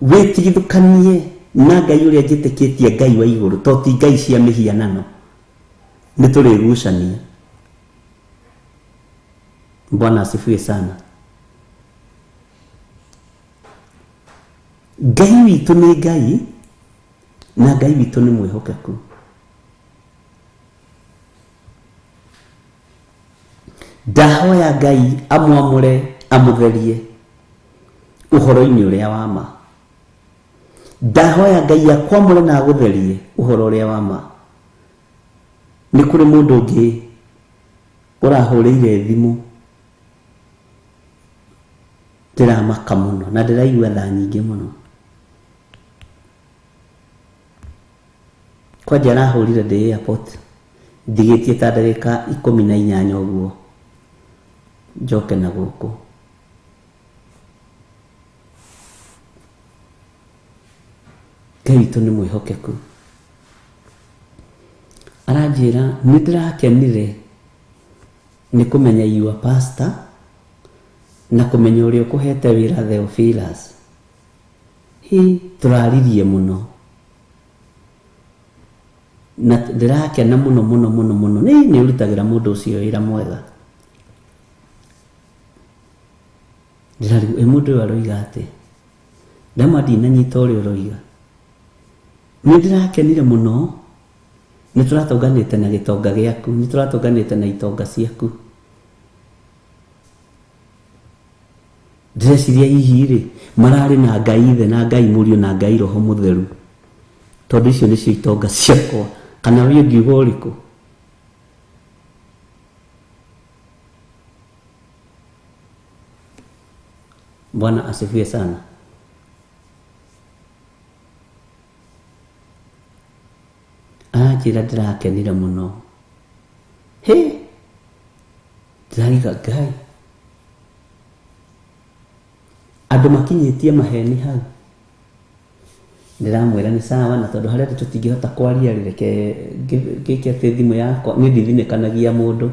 wĩtigithũkanie na Ngai ũrĩa njĩtĩkĩtie, Ngai wa igũrũ, to ti ngai cia mĩhianano, nĩ tũrĩgucania. Bwana asifiwe sana. Ngai witũ nĩ Ngai, na Ngai witũ nĩ mwĩhokeku. Ndahoya Ngai amwamũre, amũtherie ũhoro-inĩ ũrĩa wa ma. Ndahoya Ngai akwamũre na agũtherie ũhoro ũrĩa wa ma. Nĩ kũrĩ mũndũ ũngĩ ũrahũrĩire thimũ, ndĩramaka mũno na ndĩraigua tha nyingĩ mũno. Kwanja arahũrire ndĩ airport, ndigĩtie ta ndagĩka 18 ũguo njoke na gũkũ. Ngai witũ nĩ mwĩhokeku. Aranjĩra nĩ ndĩrakenire nĩ kũmenya your pastor na kũmenya ũrĩa ũkũhete wĩra Theophilus. Tũraririe mũno na ndĩrakena mũno mũno mũno mũno. Nĩ ũrutagĩra mũndũ ũcio wĩra mwega. Ndĩrarigu mũndũ ũyũ aroiga atĩ, ndama ndinanyita ũrĩa ũroiga. Nĩ ndĩrakenire mũno, nĩ tũratũnganĩte na gĩtonga gĩaku, nĩ tũratũnganĩte na itonga ciaku. Ndĩreciria hihi-rĩ mararĩ na Ngai Ithe na Ngai Mũriũ na Ngai Roho Mũtheru, tondũ icio nĩcio itonga ciakwa. Kana wĩ ngiuga ũrĩkũ? Bwana asifiwe sana. Anjĩra ndĩrakenire mũno. Ndĩrariga Ngai, andũ makinyĩtie maheni hau. Ndĩramwĩra nĩ sawa, na tondũ harĩa tũtingĩhota kwaria reke ngĩke atĩ thimũ yakwa nĩ ndithinĩkanagia mũndũ.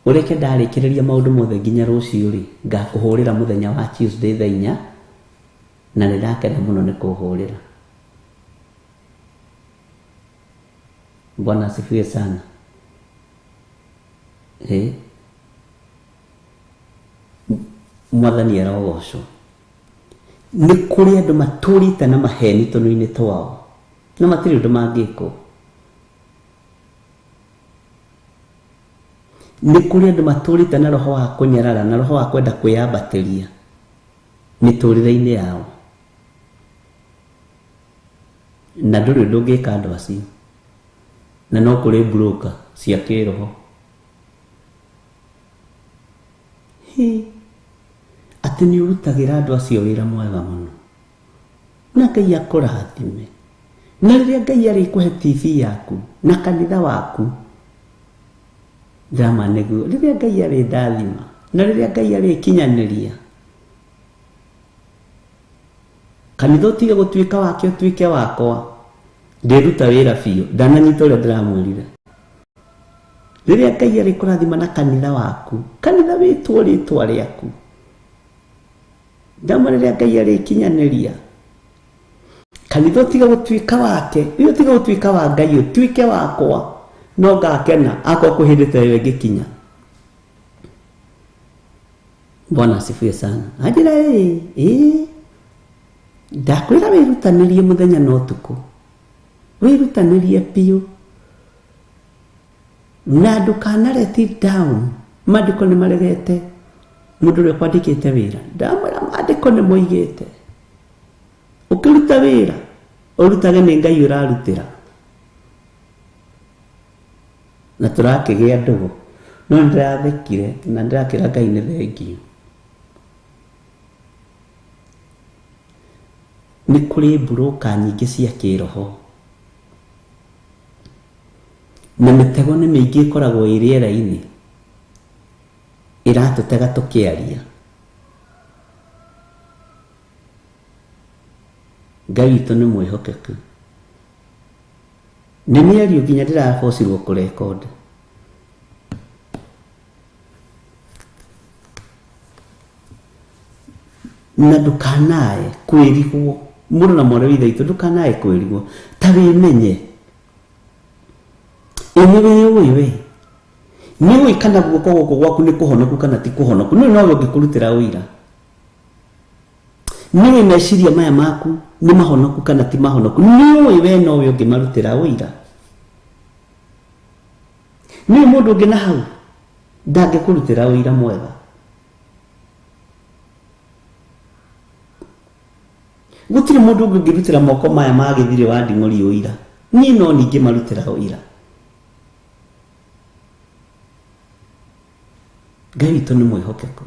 Ũreke ndarĩkĩrĩria maũndũ mothe nginya rũciũ-rĩ, ngakũhũrĩra mũthenya wa Tuesday thaa 4, na nĩ ndakena mũno nĩ kũhũrĩra. Bwana asifiwe sana. Mwathani arogocwo. Nĩ kũrĩ andũ matũrĩte na maheni tũnua-inĩ twao na matirĩ ũndũ mangĩkwo. Nĩ kũrĩ andũ matũrĩte na roho wa kũnyarara na roho wa kwenda kwĩyambatĩria mĩtũrĩre-inĩ yao, na ndũrĩ ũndũ ũngĩka andũ acio. Na no kũrĩ broker cia kĩroho. Atĩ nĩ ũrutagĩra andũ acio wĩra mwega mũno, na Ngai akũrathime. Na rĩrĩa Ngai arĩkũhe TV yaku na kanitha waku, drama nĩguo, rĩrĩa Ngai arĩ ndathima na rĩrĩa Ngai arĩ kinyanĩria, kanitha ũtige gũtuĩka wake ũtuĩke wakwa. Ndĩruta wĩra biũ, ndananyita ũrĩa ndĩramwĩrire. Rĩrĩa Ngai arĩ kũrathima na kanitha waku, kanitha wĩtwo rĩtwa rĩaku, ndama rĩrĩa Ngai arĩ kinyanĩria, kanitha ũtige gũtuĩka wake, ũtige gũtuĩka wa Ngai, ũtuĩke wakwa. No ngakena akwa kũhĩndĩte wewe ngĩkinya. Bwana asifiwe sana. Anjĩra ndakwĩra wĩrutanĩrie mũthenya na ũtukũ, wĩrutanĩrie biũ na ndũkanareti down. Maandĩko nĩ maregete mũndũ ũrĩa ũkwandĩkĩte wĩra. Ndamwĩra maandĩko nĩ moigĩte ũkĩruta wĩra ũrutage nĩ Ngai ũrarutĩra. Na tũrakĩgĩa ndũgũ, no nĩndĩrathekire na ndĩrakĩra Ngai nĩ thengio. Nĩ kũrĩ broker nyingĩ cia kĩroho, na mĩtego nĩ mĩingĩ ĩkoragwo ĩ rĩera-inĩ ĩratũtega tũkĩaria. Ngai witũ nĩ mwĩhokeku. Nĩ mĩario nginya ndĩrabocirwo kũrekondi. na ndukanae kwirigwo mundu na mwana witha itu ndukanae kwirigwo ta wimenye enywe wewe niwe kana guko goko gwaku ni kuhonoku kana ti kuhonoku niwe no ugikurutira wira niwe meciria maya maku ni mahonoku kana ti mahonoku niwe we no ugimarutira wira niwe mundu ungi na hau ndangĩkũrutĩra wĩra mwega gũtirĩ mũndũ ũngĩ ũngĩrutĩra moko maya ma gĩthirĩ wa nding'ori ũira niĩ no ningĩ marutĩra ũira Ngai witũ nĩ mwĩhokeku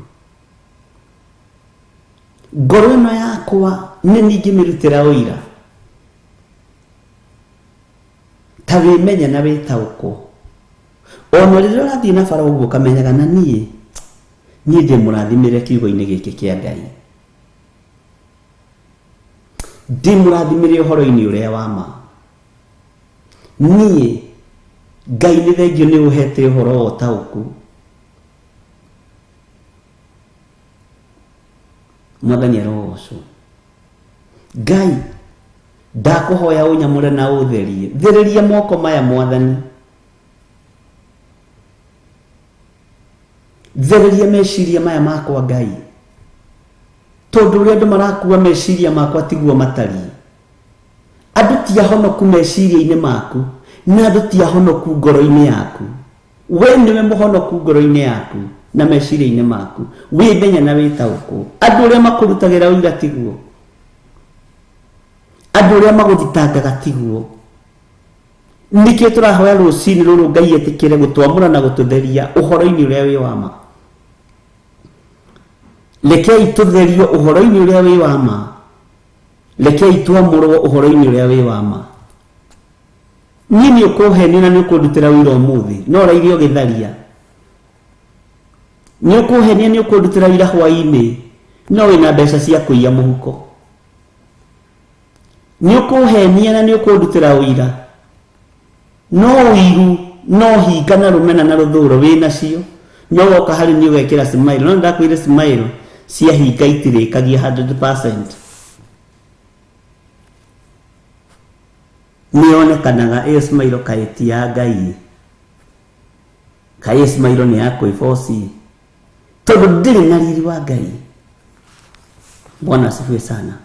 ngoro ĩno yakwa nĩ ningĩ mĩrutĩra ũira ta wĩmenye na wĩtaũkwo ono rĩrĩa ũrathiĩ na bara ũguo kamenyaga na niĩ ndĩmũrathimĩre kiugo-inĩ gĩkĩ kĩa Ngai ndĩmũrathimĩre ũhoro-inĩ ũrĩa wa ma niĩ Ngai nĩ thengio nĩ ũhete ũhoro wa ũtaũku Mwathani arogocwo Ngai ndakũhoya ũnyamũre na ũtherie thereria moko maya Mwathani thereria meciria maya makwa Ngai tondu ria andu marakua meciria makwa tiguo matari andu ti ahonoku meciria-ini maku na andu ti ahonoku ngoro-ini yaku we niwe muhonoku ngoro-ini yaku na meciria-ini maku wimenya na witaũkwo andu ria makurutagira ũira tiguo andu ria maguthitangaga tiguo nikio turahoya rucini ruru Ngai etikire gutwamura na gututheria uhoro-ini uria wi wa ma lekei tutherio uhoro-ini uria wi wa ma lekei twamurwo uhoro-ini uria wi wa ma nini ukuhenia na nikundutira wira umuthi no rairi ogitharia ni ukuhenia ni ukundutira wira hwaini no wina mbeca cia kuiya muhuko ni ukuhenia na ni ukundutira wira no wiru no hinga na rumena na ruthuro wina cio no woka hari ni ugekira smile no ndakwire smile cia hinga itirikagia 100% ni onekanaga smile kaiti ya Ngai kai smile ni yako ifosi tondu ndiri na riri wa Ngai Bwana asifiwe sana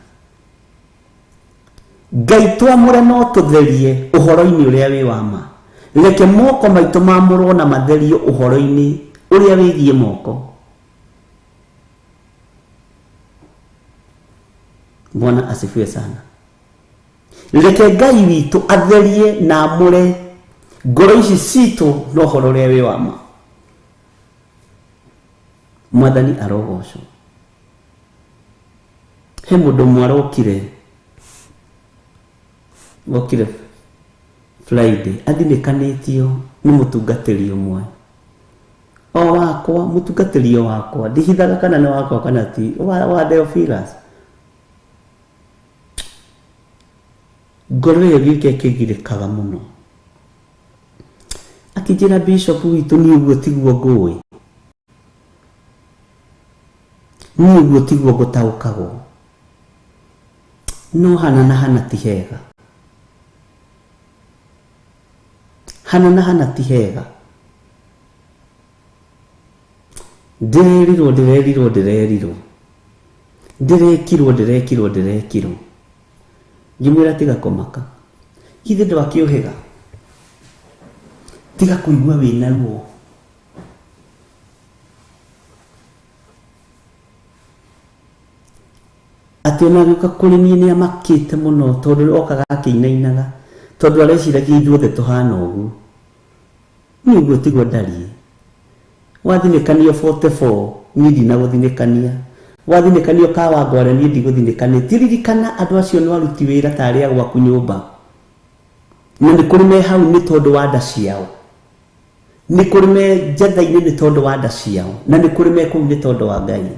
Ngai twamure no tutherie uhoro-ini uria wi wa ma reke moko maitu mamurwo na matherio uhoro-ini uria wigie moko Bwana asifiwe sana reke Ngai witu atherie na amure ngoro ici citu no uhoro uria wi wa ma Mwathani arogocwo he mundu mwarokire wokire Friday athinikanitio ni mutungatiri umwe o wakwa mutungatiri wakwa ndihithaga kana ni wakwa kana ti wa Theophilus ngoro iyo gike kigirikaga muno akijira bishop witu ni uguo tiguo ngui ni uguo tiguo gutaukagwo no hana na hana ti hega hana na hana ti hega ndirerirwo ngimwira tiga komaka ithe ndwakiuhiga tiga kuigua wina ruo ati ona gĩũka kũrĩ niĩ nĩ amakĩte mũno tondũ okaga akĩinainaga tondũ areciragia ithuothe tũhana ũguo niĩ ũguo tiguo ndariĩ wathinĩkanio 44 niĩ ndinagũthinĩkania wathinĩkanio Kawangware niĩ ndigũthinĩkania tiririkana andũ acio nĩ aruti wĩra ta arĩa gwaku nyũmba na nĩ kũrĩ me hau nĩ tondũ wa nda ciao nĩ kũrĩ me njatha-inĩ nĩ tondũ wa nda ciao na nĩ kũrĩ me kũu nĩ tondũ wa Ngai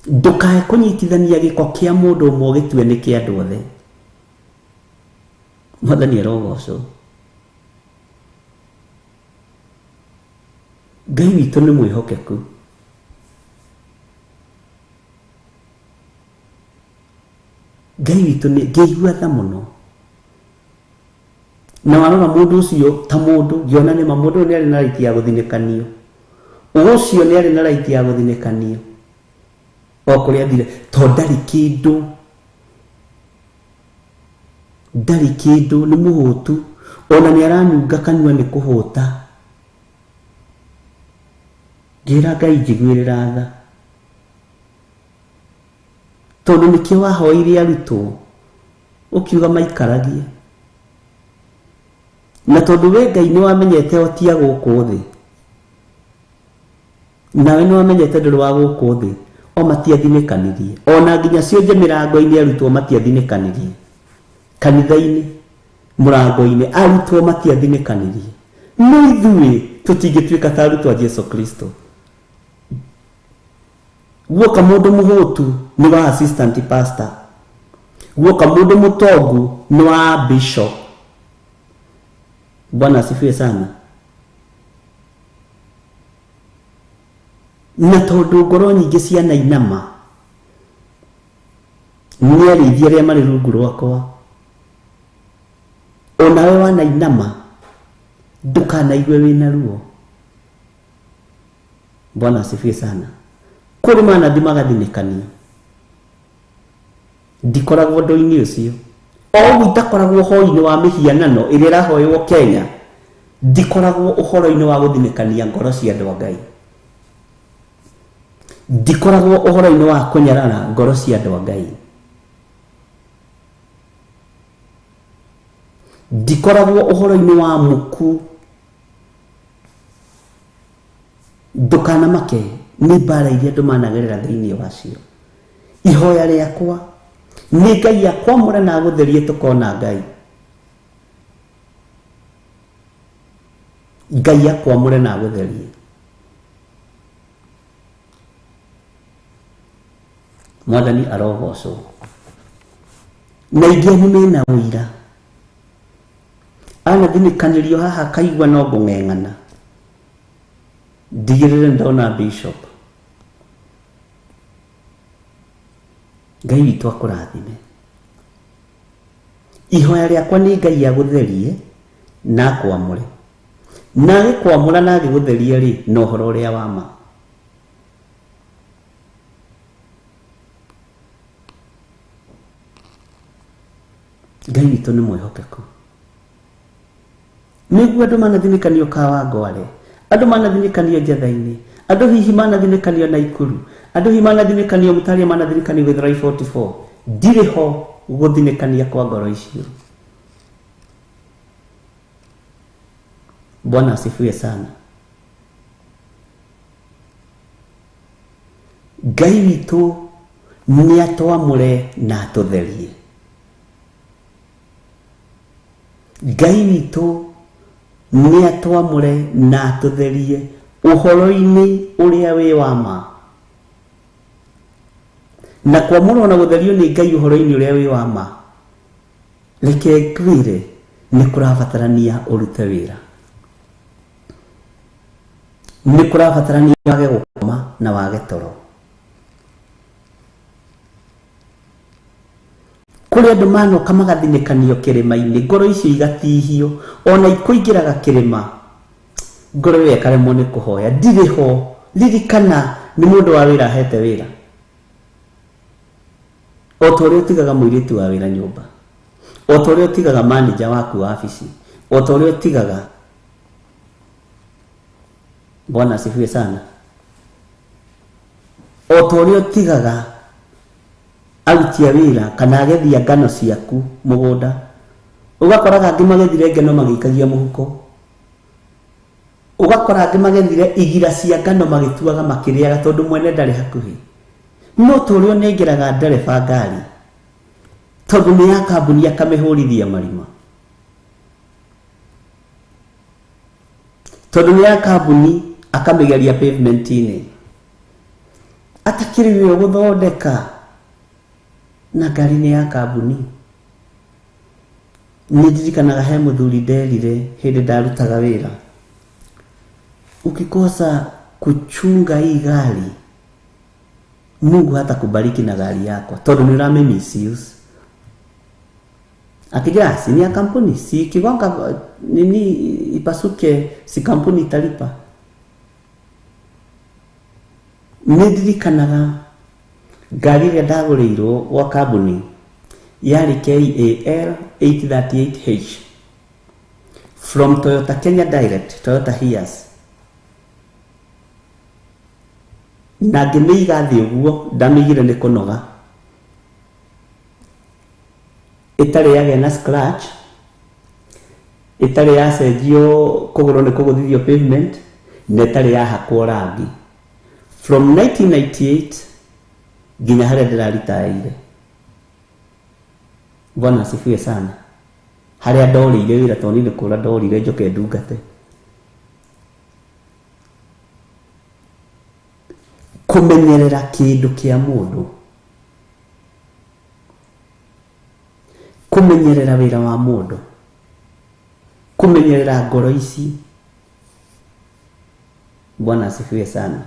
ndukae kunyitithania giko kia mundu umwe gitue ni kia andu othe Mwathani arogocwo Ngai witũ nĩ mwĩhokeku Ngai witũ nĩ ngĩigua tha mũno. Na warora mũndũ ũcio ta mũndũ, ngĩona nĩ ma mũndũ nĩ arĩ na raiti ya gũthinĩkanio. Ũcio nĩ arĩ na raiti ya gũthinĩkanio. O kũrĩa athire, to ndarĩ kĩndũ, nĩ mũhũtu, ona nĩ aranyunga kanua nĩ kũhũta. Ngĩra Ngai njiguĩrĩra tha, tondũ nĩkĩo wahoire arutwo ũkiuga maikaragie, na tondũ we Ngai nĩ wamenyete otia gũkũ thĩ, nawe nĩ wamenyete ndũrĩ wa gũkũ thĩ, o matiathinĩkanirie, ona nginya cionje mĩrango-inĩ arutwo matiathinĩkanirie, kanitha-inĩ mũrango-inĩ arutwo matiathinĩkanirie. No ithuĩ tũtingĩtuĩka ta arutwo a Jesu Kristo. Guoka mũndũ mũhũtu nĩ wa assistant pastor, guoka mũndũ mũtongu nĩ wa bishop. Bwana asifiwe sana. Na tondũ ngoro nyingĩ cianainama, nĩ arĩithia arĩa marĩ rungu rwakwa, onawe wanainama ndũkanaigue wĩna ruo. Bwana asifiwe sana. Kũrĩ manathi magathinĩkanio, ndikoragwo ũndũ-inĩ ũcio. Oguo itakoragwo ũhoro-inĩ wa mĩhianano ĩrĩa ĩrahoywo Kenya, ndikoragwo ũhoro-inĩ wa gũthinĩkania ngoro cia andũ a Ngai, ndikoragwo ũhoro-inĩ wa kũnyarara ngoro cia andũ a Ngai, ndikoragwo ũhoro-inĩ wa muku. Ndũkanamake nĩ mbara iria andũ managerera thĩinĩ wacio. Ihoya rĩakwa nĩ Ngai akwamũre na agũtherie tũkona Ngai. Ngai akwamũre na agũtherie. Mwathani arogocwo. Na ingĩ nĩ mena ũira. Anathinĩkanĩrio haha kaigua no ngũng'eng'ana. Ndigĩrĩre ndona bishop. Ngai witũ akũrathime. Ihoya rĩakwa nĩ Ngai agũtherie na akwamũre. Na agĩkwamũra na agĩgũtheria rĩ, no ũhoro ũrĩa wa ma. Ngai witũ nĩ mwĩhokeku. Nĩguo andũ manathinĩkanio Kawangware, andũ manathinĩkanio Njatha-inĩ, andũ hihi manathinĩkanio Naikuru, andũ hihi manathinĩkanio Mutaria, manathinĩkanio Githurai 44. Ndirĩ ho gũthinĩkania kwa ngoro icio. Bwana asifiwe sana. Ngai witũ nĩ atwamũre na atũtherie. Ngai witũ nĩ atwamũre na atũtherie ũhoro-inĩ ũrĩa wĩ wa ma. Na kwamũrwo na gũtherio nĩ Ngai ũhoro-inĩ ũrĩa wĩ wa ma, reke ngwĩre nĩ kũrabatarania ũrute wĩra. Nĩ kũrabatarania wage gũkoma na wage toro. Kũrĩ andũ manoka magathinĩkanio kĩrĩma-inĩ, ngoro icio igatihio, ona ikũingĩraga kĩrĩma, ngoro ĩyo ĩkaremwo nĩ kũhoya. Ndirĩ ho, ririkana nĩ mũndũ wa wĩra ahete wĩra. O ta ũrĩa ũtigaga mũirĩtu wa wĩra nyũmba, o ta ũrĩa ũtigaga manager waku wa wabici, o ta ũrĩa ũtigaga. Bwana asifiwe sana. O ta ũrĩa ũtigaga aruti a wĩra kana agethia ngano ciaku mũgũnda, ũgakoraga angĩ magethire ngano magĩikagia mũhuko, ũgakora angĩ magethire igira cia ngano magĩtuaga makĩrĩaga tondũ mwene ndarĩ hakuhĩ. No ta ũrĩa ũnengeraga ndereba ngari tondũ nĩ ya kambuni akamĩhũrithia marima, tondũ nĩ ya kambuni akamĩgeria pavement-inĩ, atakĩrĩ we gũthondeka. Na ngari nĩ ya kambuni. Nĩ ndirikanaga he mũthuri nderire hĩndĩ ndarutaga wĩra, ukikosa kuchunga hii gari Mungu hata kubariki na gari yako, tondũ nĩ ũrame misuse. Akija si ni ya kampuni, si kigonga nini ipasuke, si kampuni italipa. Nĩndirikanaga ngari ĩrĩa ndagũrĩirwo wa kambuni yarĩ KAL 838H from Toyota Kenya Direct, Toyota Hiace. Na ngĩmĩiga thĩ ũguo, ndamĩigire nĩ kũnoga. Ĩtarĩ yagĩa na scratch, ĩtarĩ yacenjio kũgũrũ nĩ kũgũthithio pavement, na ĩtarĩ yahakwo rangi. From 1998 nginya harĩa ndĩraritaĩire. Bwana asifiwe sana. Harĩa ndorĩire wĩra tondũ nĩ kũra ndorĩire njoke ndungate. Kũmenyerera kĩndũ kĩa mũndũ. Kũmenyerera wĩra wa mũndũ. Kũmenyerera ngoro ici. Bwana asifiwe sana.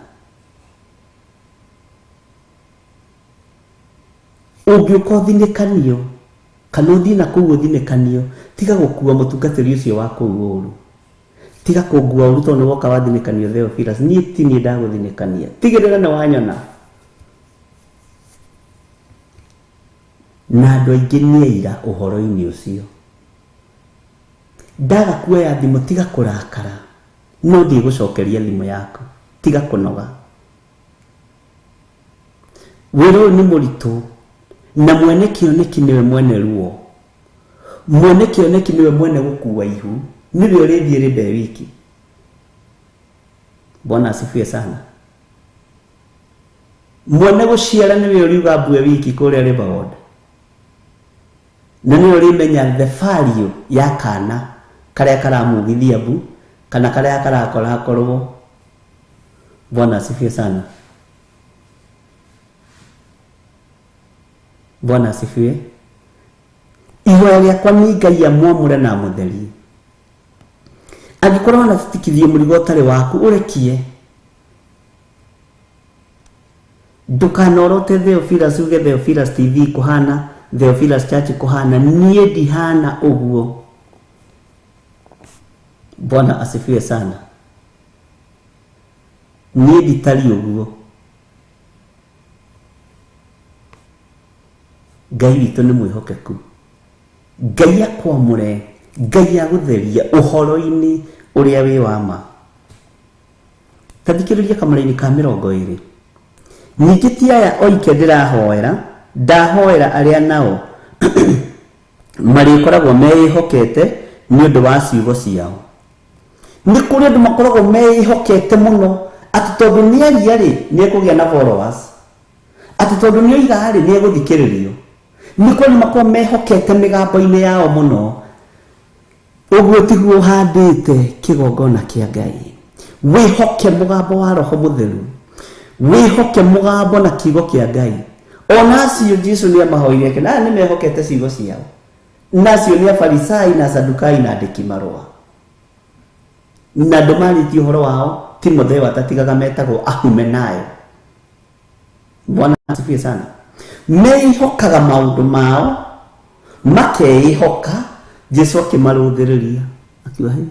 Ũngĩũka ũthinĩkanio kana ũthiĩ na kũu ũthinĩkanio, tiga gũkua mũtungatĩri ũcio wa kũu ũru. Tiga kũngua ũru tondũ woka wathinĩkanio Theophilus. Niĩ ti niĩ ndagũthinĩkania. Tigĩrĩra nĩ wanyona. Na andũ aingĩ nĩ aira ũhoro-inĩ ũcio. Ndaga kuoya thimũ, tiga kũrakara. No ndigũcokeria thimũ yaku. Tiga kũnoga. Wĩra ũyũ nĩ mũritũ. Na mwene kĩoneki nĩwe mwene ruo. Mwene kĩoneki nĩwe mwene gũkua ihu. Nĩwe ũrĩthiĩ rĩmbe wiki. Bwana asifiwe sana. Mwene gũciara nĩwe ũriuga mbue wiki kũrĩa rĩmba ward. Na nĩwe ũrĩmenya the value ya kana karĩa karamugithia mbu kana karĩa karakora akorwo. Bwana asifiwe sana. Bwana asifiwe. Ihoya rĩakwa nĩ Ngai amwamũre na mũtheri. Angĩkorwo na titikithie mũrigo ũtarĩ waku, ũrekie. Ndũkanorote Theophilus uge Theophilus TV kũhana, Theophilus Church kũhana. Niĩ ndihana ũguo. Bwana asifiwe sana. Niĩ nditari ũguo. Ngai witũ nĩ mwĩhokeku. Ngai akwamũre, Ngai agũtheria ũhoro-inĩ ũrĩa wĩ wa ma. Tathikĩrĩria kamũra-inĩ ka 20. Ningĩ ti aya oike ndĩrahoera, ndahoera arĩa nao marĩkoragwo meĩhokete nĩ ũndũ wa ciugo ciao. Nĩ kũrĩ andũ makoragwo meĩhokete mũno atĩ tondũ nĩ aria-rĩ nĩ ekũgĩa na followers. Atĩ tondũ nĩ oiga-rĩ nĩ egũthikĩrĩrio. Nĩ kũrĩ makoragwo mehokete mĩgambo-inĩ yao mũno. Ũguo tiguo ũhandĩte kĩgongona kĩa Ngai. Wĩhoke mũgambo wa Roho Mũtheru. Wĩhoke mũgambo na kiugo kĩa Ngai. Ona acio Jesũ nĩ amahoire atĩ nĩ mehokete ciugo ciao. Nacio nĩ Afarisai na Sadukai na andĩki marũa. Na andũ marĩtie ũhoro wao, Timotheo atatigaga metagwo Ahumenayo. Bwana asifiwe sana. Meihokaga maũndũ mao, makeihoka, Jesũ akĩmarũthĩrĩria. Akiuga he.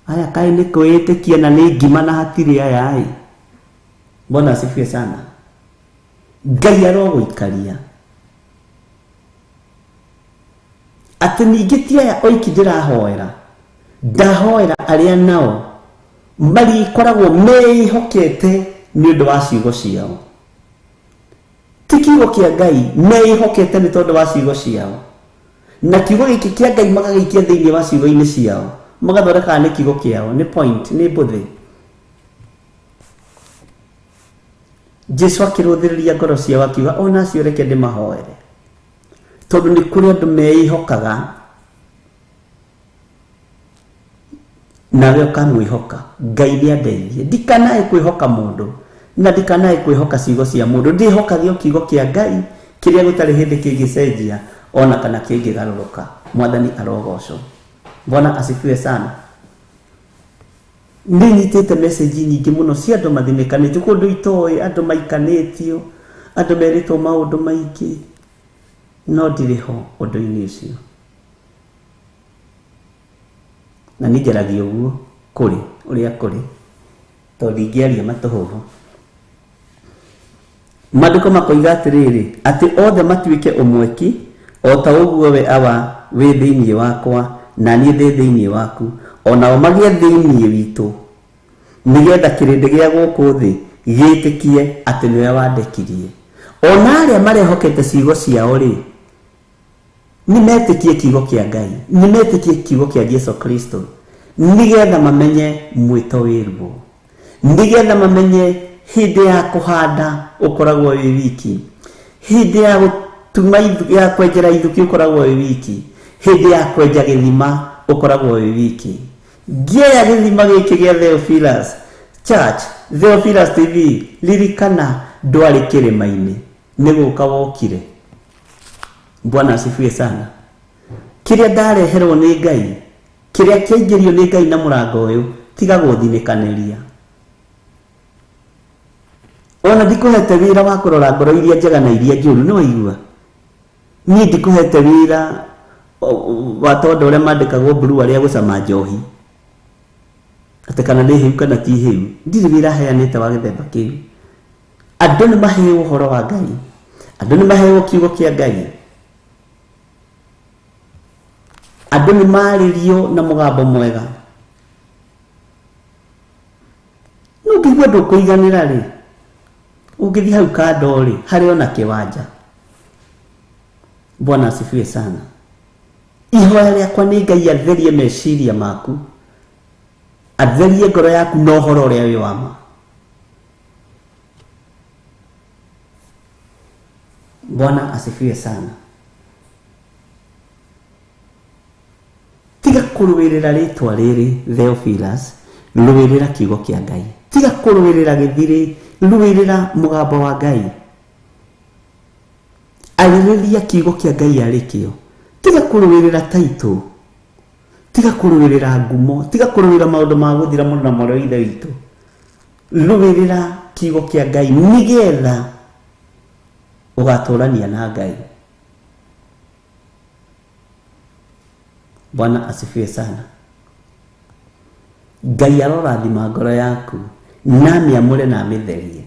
Aya kaĩ nĩ kwĩĩtĩkia na nĩ ngima na hatirĩ aya. Bwana asifiwe sana. Ngai arogũikaria. Atĩ ningĩ ti aya oiki ndĩrahoera. Ndahoera arĩa nao marĩkoragwo meĩhokete nĩ ũndũ wa ciugo ciao. Ti kiugo kĩa Ngai meĩhokete nĩ tondũ wa ciugo ciao. Na kiugo gĩkĩ kĩa Ngai magagĩikia thĩinĩ wa ciugo-inĩ ciao. Magathondeka nĩ kiugo kĩao. Nĩ point, nĩ mbũthĩ. Jesũ akĩrũthĩrĩria ngoro ciao akiuga ona acio reke ndĩmahoere. Tondũ nĩ kũrĩ andũ meĩhokaga nawe ũkamwĩhoka. Ngai nĩ andeithie. Ndikanae kwĩhoka mũndũ na ndikanae kwĩhoka ciugo cia mũndũ. Ndĩhokage o kiugo kĩa Ngai kĩrĩa gũtarĩ hĩndĩ kĩngĩcenjia ona kana kĩngĩgarũrũka. Mwathani arogocwo. Bwana asifiwe sana. Nĩnyitĩte message nyingĩ mũno cia andũ mathinĩkanĩtio kũndũ itoĩ, andũ maikanĩtio, andũ merĩtwo maũndũ maingĩ. no ndiriho ũndũ-inĩ ũcio, na nĩ njaragia ũguo kũrĩ ũrĩa kũrĩ, tondũ ndingĩaria matũhũhũ. Maandĩko makoiga atĩrĩrĩ, atĩ othe matuĩke ũmweki, o ta ũguo we awa wĩ thĩinĩ wakwa na niĩ ndĩ thĩinĩ waku, onao magĩe thĩinĩ witũ, nĩgetha kĩrĩndĩ gĩa gũkũ thĩ gĩtĩkie atĩ nĩwe wandekirie. Ona arĩa marehokete ciugo ciao rĩ, nĩ metĩkie kiugo kĩa Ngai, nĩ metĩkie kiugo kĩa Jesũ Kristo, nĩgetha mamenye mwĩto wĩruo, nĩgetha mamenye hĩndĩ ya kũhanda ũkoragwo wĩ wiki, hĩndĩ ya gũtuma ya kwenjera ithuki ũkoragwo wĩ wiki, hĩndĩ ya kwenja gĩthima ũkoragwo wĩ wiki. Ngĩoya gĩthima gĩkĩ gĩa Theophilus Church, Theophilus TV, ririkana ndwarĩ kĩrĩma-inĩ, nĩ gũka wokire. Bwana asifiwe sana. Kĩrĩa ndareherwo nĩ Ngai, kĩrĩa kĩaingĩrio nĩ Ngai na mũrango ũyũ, tiga gũthinĩkanĩria. Ona ndikũhete wĩra wa kũrora ngoro iria njega na iria njũru, nĩ waigua? Niĩ ndikũhete wĩra wa tondũ ũrĩa mandĩkagwo mburu arĩa gũcama njohi, atĩ kana nĩ hĩu kana ti hĩu. Ndirĩ wĩra heanĩte wa gĩthemba kĩu. Andũ nĩ maheo ũhoro wa Ngai, andũ nĩ maheo kiugo kĩa Ngai, andũ nĩ marĩrio na mũgambo mwega. No ngĩigua ndũkũiganĩra rĩ, ũngĩthiĩ hau kando rĩ, harĩ ona kĩwanja. Bwana asifiwe sana. Ihoya rĩakwa nĩ Ngai atherie meciria maku, atherie ngoro yaku na ũhoro ũrĩa wĩ wa ma. Bwana asifiwe sana. Tiga kũrũĩrĩra rĩtwa rĩrĩ Theophilus, rũĩrĩra kiugo kĩa Ngai. Tiga kũrũĩrĩra gĩthirĩ, rũĩrĩra mũgambo wa Ngai. Arĩrĩria kiugo kĩa Ngai arĩ kĩo. Tiga kũrũĩrĩra taitũ, tiga kũrũĩrĩra ngumo, tiga kũrũĩrĩra maũndũ ma gũthira mũno na mwarĩ ithe witũ. Rũĩrĩra kiugo kĩa Ngai nĩgetha ũgatũrania na Ngai. Bwana asifiwe sana. Ngai arorathima ngoro yaku, na mĩamũre na mĩtherie.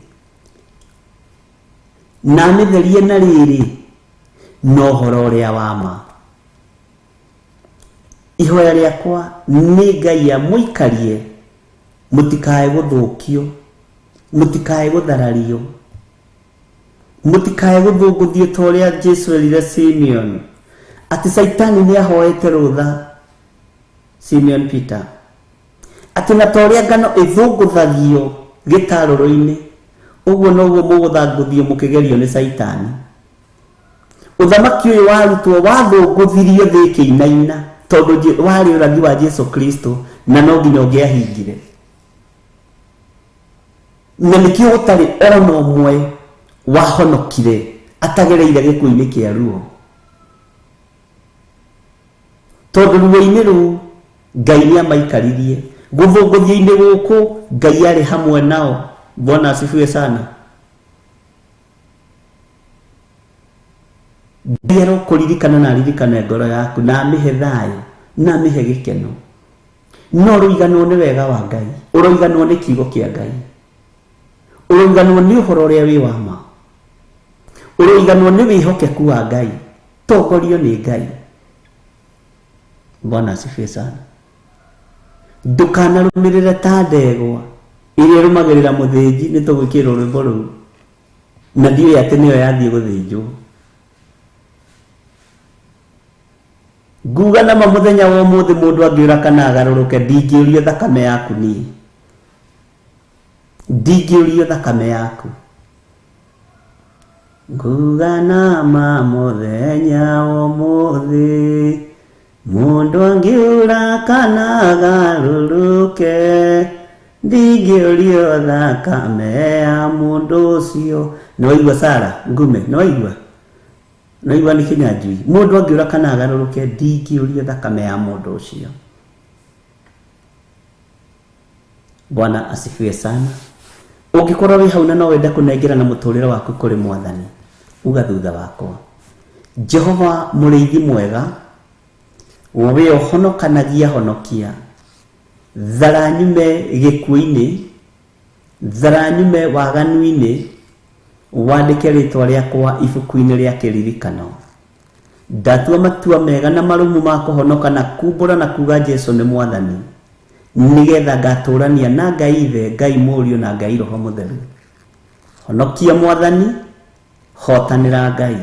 Na mĩtherie na rĩrĩ, no ũhoro ũrĩa wa ma. Ihoya rĩakwa nĩ Ngai amũikarie, mũtikae gũthũkio, mũtikae gũtharario, mũtikae gũthũngũthio ta ũrĩa Jesũ erire Simeon, atĩ Saitani nĩ ahoete rũtha. Simeon Peter, atĩ na ta ũrĩa ngano ĩthũngũthagio gĩtarũrũ-inĩ, ũguo noguo mũgũthangũthio mũkĩgerio nĩ Saitani. Ũthamaki ũyũ warutwo wathũngũthirio thĩ ĩkĩinaina, tondũ warĩ ũrathi wa Jesũ Kristo, na no nginya ũngĩahingire. Na nĩkĩo gũtarĩ ona ũmwe wahonokire atagereire gĩkuũ-inĩ kĩa ruo, tondũ ruo-inĩ rũu Ngai nĩ amaikaririe. Gũthũngũthio-inĩ gũkũ Ngai arĩ hamwe nao. Bwana asifiwe sana. Ngai arokũririkana na aririkane ngoro yaku, na amĩhe thayũ, na amĩhe gĩkeno. No ũrũiganwo nĩ wega wa Ngai, ũrũiganwo nĩ kiugo kĩa Ngai, ũrũiganwo nĩ ũhoro ũrĩa wĩ wa ma, ũrũiganwo nĩ wĩhokeku wa Ngai, tongorio nĩ Ngai. Bwana asifiwe sana. Ndũkanarũmĩrĩre ta ndegwa ĩrĩa ĩrũmagĩrĩra mũthĩnji. Nĩ tũgwĩkĩrwo rwĩmbo rũu, na ndiũĩ atĩ nĩyo yathiĩ gũthĩnjwo. Nguga nama mũthenya wa ũmũthĩ mũndũ angĩũra kana agarũrũke, ndingĩũrio thakame yaku niĩ, ndingĩũrio thakame yaku. Nguga nama mũthenya wa ũmũthĩ mũndũ angĩũra kana agarũrũke, ndingĩũrio thakame ya mũndũ ũcio. Nĩ waigua Sara Ngume? Nĩ waigua? Nĩ waigua nĩ Kĩnyanjui? Mũndũ angĩũra kana agarũrũke, ndingĩũrio thakame ya mũndũ ũcio. Bwana asifiwe sana. Ũngĩkorwo wĩ hau na no wende kũnengerana mũtũrĩre waku kũrĩ Mwathani, uga thutha wakwa. Jehova mũrĩithi mwega, we ũhonokanagia honokia, thara nyume gĩkuũ-inĩ, thara nyume waganu-inĩ, wandĩke rĩtwa rĩakwa ibuku-inĩ rĩa kĩririkano. Ndatua matua mega na marumu ma kũhonoka na kumbũra na kuga Jesu nĩ Mwathani, nĩgetha ngatũrania na Ngai Ithe, Ngai Mũriũ na Ngai Roho Mũtheru. Honokia Mwathani, hotanĩra Ngai.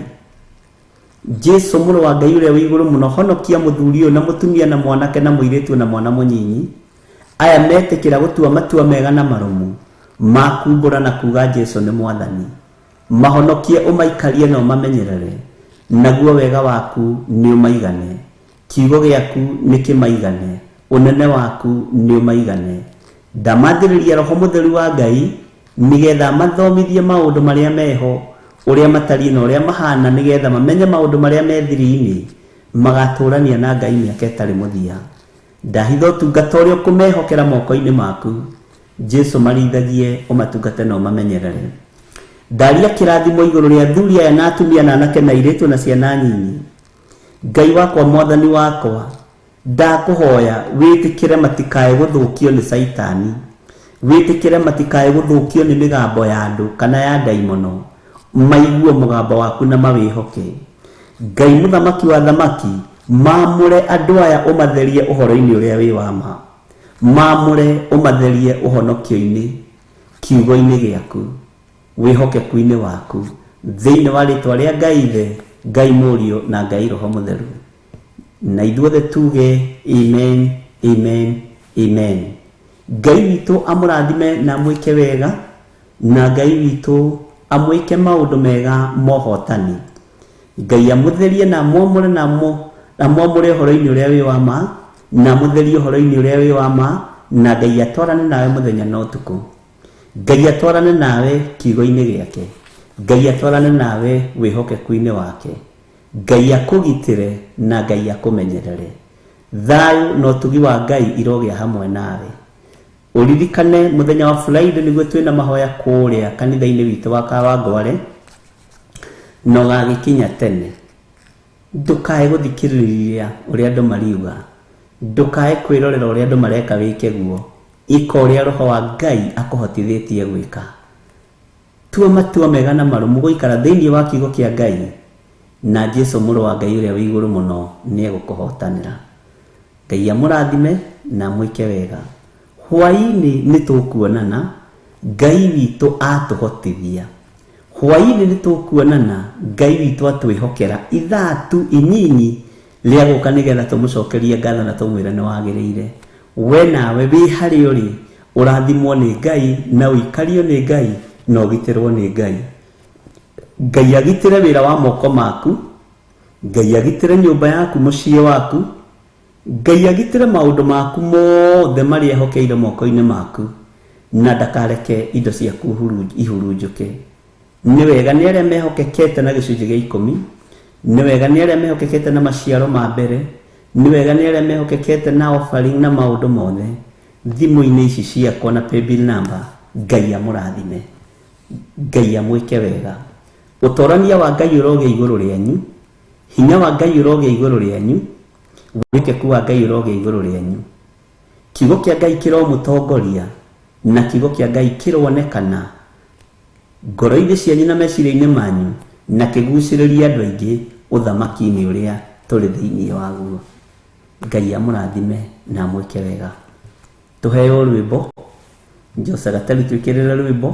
Jesu mũrũ wa Ngai ũrĩa wĩ igũrũ mũno, honokia mũthuri ũyũ na mũtumia na mwanake na mũirĩtu na mwana mũnyinyi, aya metĩkĩra gũtua matua mega na marumu ma kumbũra na kuga Jesu nĩ Mwathani. Mahonokie ũmaikarie na ũmamenyerere, naguo wega waku nĩ ũmaigane, kiugo gĩaku nĩ kĩmaigane, ũnene waku nĩ ũmaigane. Ndamathĩrĩria Roho Mũtheru wa Ngai, nĩgetha mathomithie maũndũ marĩa meho, ũrĩa matariĩ na ũrĩa mahana, nĩgetha mamenye maũndũ marĩa me thiri-inĩ, magatũrania na Ngai mĩaka ĩtarĩ mũthia. Ndahitha ũtungata ũrĩa ũkũmehokera moko-inĩ maku, Jesu marĩithagie, ũmatungate na ũmamenyerere. Ndaria kĩrathimo igũrũ rĩa athuri aya na atumia na anake na airĩtu na ciana nyinyi. Ngai wakwa, Mwathani wakwa, ndakũhoya wĩtĩkĩre matikae gũthũkio nĩ Saitani, wĩtĩkĩre matikae gũthũkio nĩ mĩgambo ya andũ kana ya ndaimono, maigue mũgambo waku na mawĩhoke. Ngai mũthamaki wa thamaki, maamũre andũ aya ũmatherie ũhoro-inĩ ũrĩa wĩ wa ma, maamũre ũmatherie ũhonokio-inĩ, kiugo-inĩ gĩaku, wĩhokeku-inĩ waku, thĩinĩ wa rĩtwa rĩa Ngai Ithe, Ngai Mũriũ na Ngai Roho Mũtheru. Na ithuothe tuge amen, amen, amen. Ngai witũ amũrathime na amwĩke wega, na Ngai witũ amwĩke maũndũ mega mohotani. Ngai amũtherie na amwamũre na amwamũre ũhoro-inĩ ũrĩa wĩ wa ma, na amũtherie ũhoro-inĩ ũrĩa wĩ wa ma, na Ngai atwarane nawe mũthenya na ũtukũ. Ngai atwarane nawe kiugo-inĩ gĩake, Ngai atwarane nawe wĩhokeku-inĩ wake, Ngai akũgitĩre na Ngai akũmenyerere. Thayũ na ũtugi wa Ngai irogĩa hamwe nawe. Ũririkane mũthenya wa Friday nĩguo twĩna mahoya kũrĩa kanitha-inĩ witũ wa Kawangware, na ũgagĩkinya tene. Ndũkae gũthikĩrĩria ũrĩa andũ mariuga, ndũkae kwĩrorera ũrĩa andũ mareka wĩke guo, ika ũrĩa Roho wa Ngai akũhotithĩtie gwĩka. Tua matua mega na marumu gũikara thĩinĩ wa kiugo kĩa Ngai, na Jesu mũrũ wa Ngai ũrĩa wĩ igũrũ mũno nĩ egũkũhotanĩra. Ngai amũrathime na amwĩke wega. Hwaĩ-inĩ nĩ tũkuonana, Ngai witũ atũhotithia. Hwaĩ-inĩ nĩ tũkuonana, Ngai witũ atwĩhokera ithaa tu inyinyi rĩa gũka nĩgetha tũmũcokerie ngatho na tũmwĩre nĩ wagĩrĩire. We nawe wĩ harĩa ũrĩ, ũrathimwo nĩ Ngai na ũikario nĩ Ngai na ũgitĩrwo nĩ Ngai. Ngai agitĩre wĩra wa moko maku, Ngai agitĩre nyũmba yaku, mũciĩ waku, Ngai agitĩre maũndũ maku mothe marĩa ehokeire moko-inĩ maku, na ndakareke indo ciaku ihurunjũke. Nĩ wega nĩ arĩa mehokekete na gĩcunjĩ gĩa 10, nĩ wega nĩ arĩa mehokekete na maciaro ma mbere, nĩ wega nĩ arĩa mehokekete na offering na maũndũ mothe. Thimũ-inĩ ici ciakwa na paybill number, Ngai amũrathime, Ngai amwĩke wega. Ũtorania wa Ngai ũrogĩa igũrũ rĩanyu, hinya wa Ngai ũrogĩa igũrũ rĩanyu, wĩhokeku wa Ngai ũrogĩa igũrũ rĩanyu. Kiugo kĩa Ngai kĩromũtongoria na kiugo kĩa Ngai kĩronekana ngoro-inĩ cianyu na meciria-inĩ manyu, na kĩgucĩrĩria andũ aingĩ ũthamaki-inĩ ũrĩa tũrĩ thĩinĩ waguo. Ngai amũrathime na amwĩke wega. Tũheo rwĩmbo, Jose Gatari twĩkĩrĩre rwĩmbo,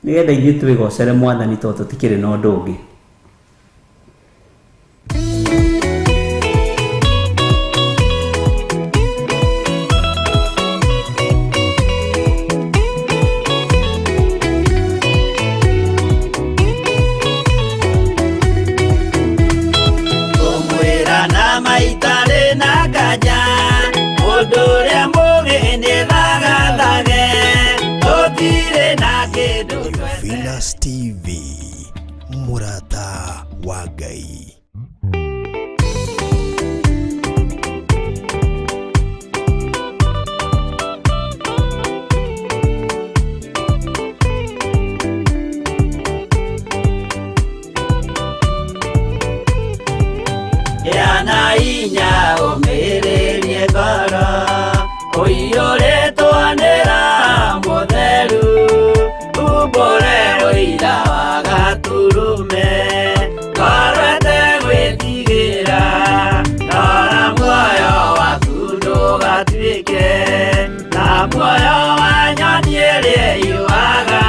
nĩgetha ithuĩ twĩgocere Mwathani tondũ tũtikĩrĩ na ũndũ ũngĩ. Theophilus TV, Murata. Giana inya umiririe ngoro uiyũrĩtwo nĩra mũtheru umbũre ũira wa gaturume ngorwete gwĩtigĩra rora muoyo waku ndũgatuĩke na muoyo wa nyoni ĩrĩa ĩyũaga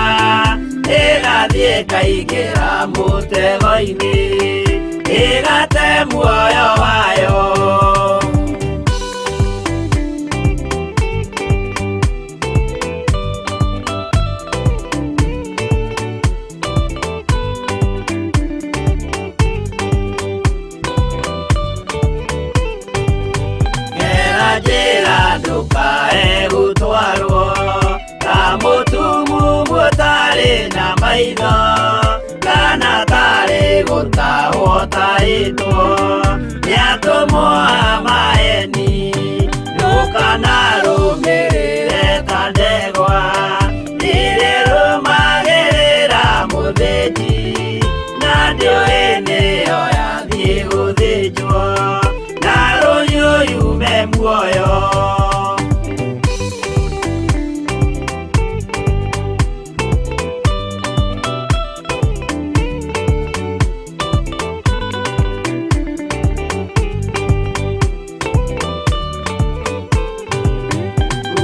ĩgathiĩ ĩkaingĩra mũtego-inĩ ĩgate muoyo wayo. Njĩra ndũkae gũtwarwo ta mũtumumu ũtarĩ na maitho kana tarĩ gũtahwo tahĩtwo nĩ atũmwo a maeni. Ndũkanarũmĩrĩre ta ndegwa rĩrĩa rũmagĩrĩra mũthĩnji na ndĩũĩ nĩyo yathiĩ gũthĩnjwo na rũhiũ yume muoyo.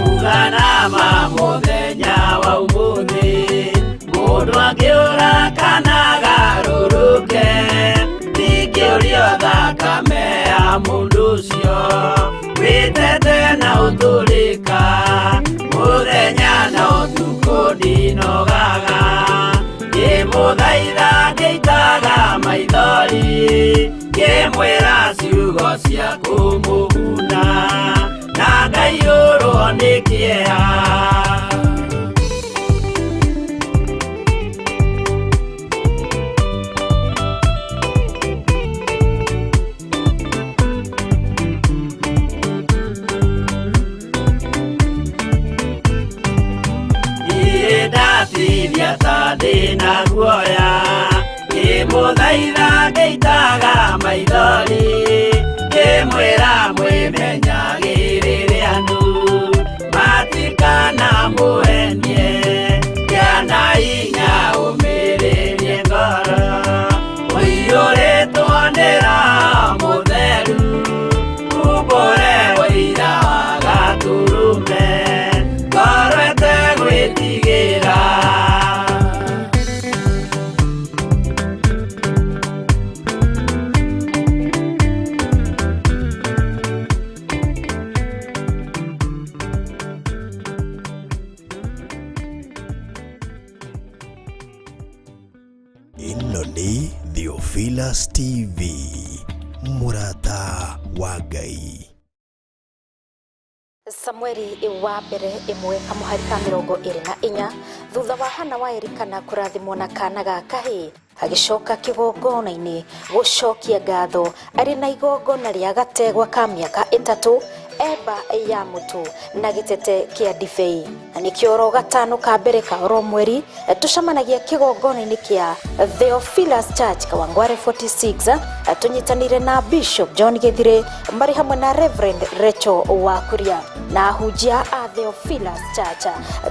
Uganama mũthenya wa ũmũthĩ mũndũ angĩũra kana garũrũke ndingĩũrio thakame ya mũndũ ũcio wĩtete na ũtũrĩka mũthenya na ũtukũ ndinogaga ngĩmũthaitha ngĩitaga maithori ngĩmwĩra ciugo cia kũmũguna na ngaiyũrwo nĩ kĩeha. Ndatithia ta ndĩna guoya ngĩmũthaitha ngĩitaga maithori ngĩmwĩra mwĩmenyagĩrĩre andũ matikana mũhenie. Giana inya ũmĩrĩrie ngoro ũiyũrĩtwo nĩra mũtheru umbũre ũira wa gaturume ngorwete gwĩtigĩra. Ĩno nĩ Theophilus TV, mũrata wa Ngai. Samueli wa mbere ĩmwe kamũhari ka 24 thutha wa Hana wa Elikana kũrathimwo na kana ga kahĩĩ agĩcoka kĩgongona-inĩ gũcokia ngatho arĩ na igongona rĩa gategwa ka mĩaka 3 eba ya mũtu na gĩtete kĩa ndibei. Na nĩkĩo oro gatano ka mbere ka oro mweri tũcemanagia kĩgongona-inĩ kĩa Theophilus Church Kawangware 46 tũnyitanire na Bishop John Gĩthire marĩ hamwe na Reverend Rachel Wakuria na ahunjia a Theophilus Church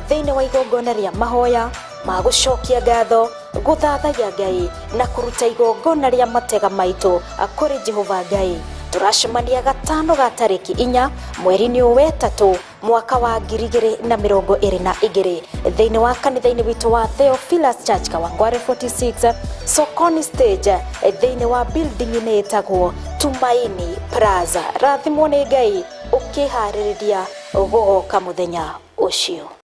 thĩinĩ wa igongona rĩa mahoya ma gũcokia ngatho gũthathaiya Ngai na kũruta igongona rĩa matega maitũ kũrĩ Jehova Ngai. Turacemania gatano ga tarĩki 4 mweri-inĩ wa 3 mwaka wa 2022 thĩinĩ wa kanitha-inĩ witũ wa Theophilus Church Kawangware 46 Sokoni Stage thĩinĩ wa building-inĩ ĩtagwo Tumaini Plaza. Rathimwo nĩ Ngai ũkĩharĩrĩria gũgoka mũthenya ũcio.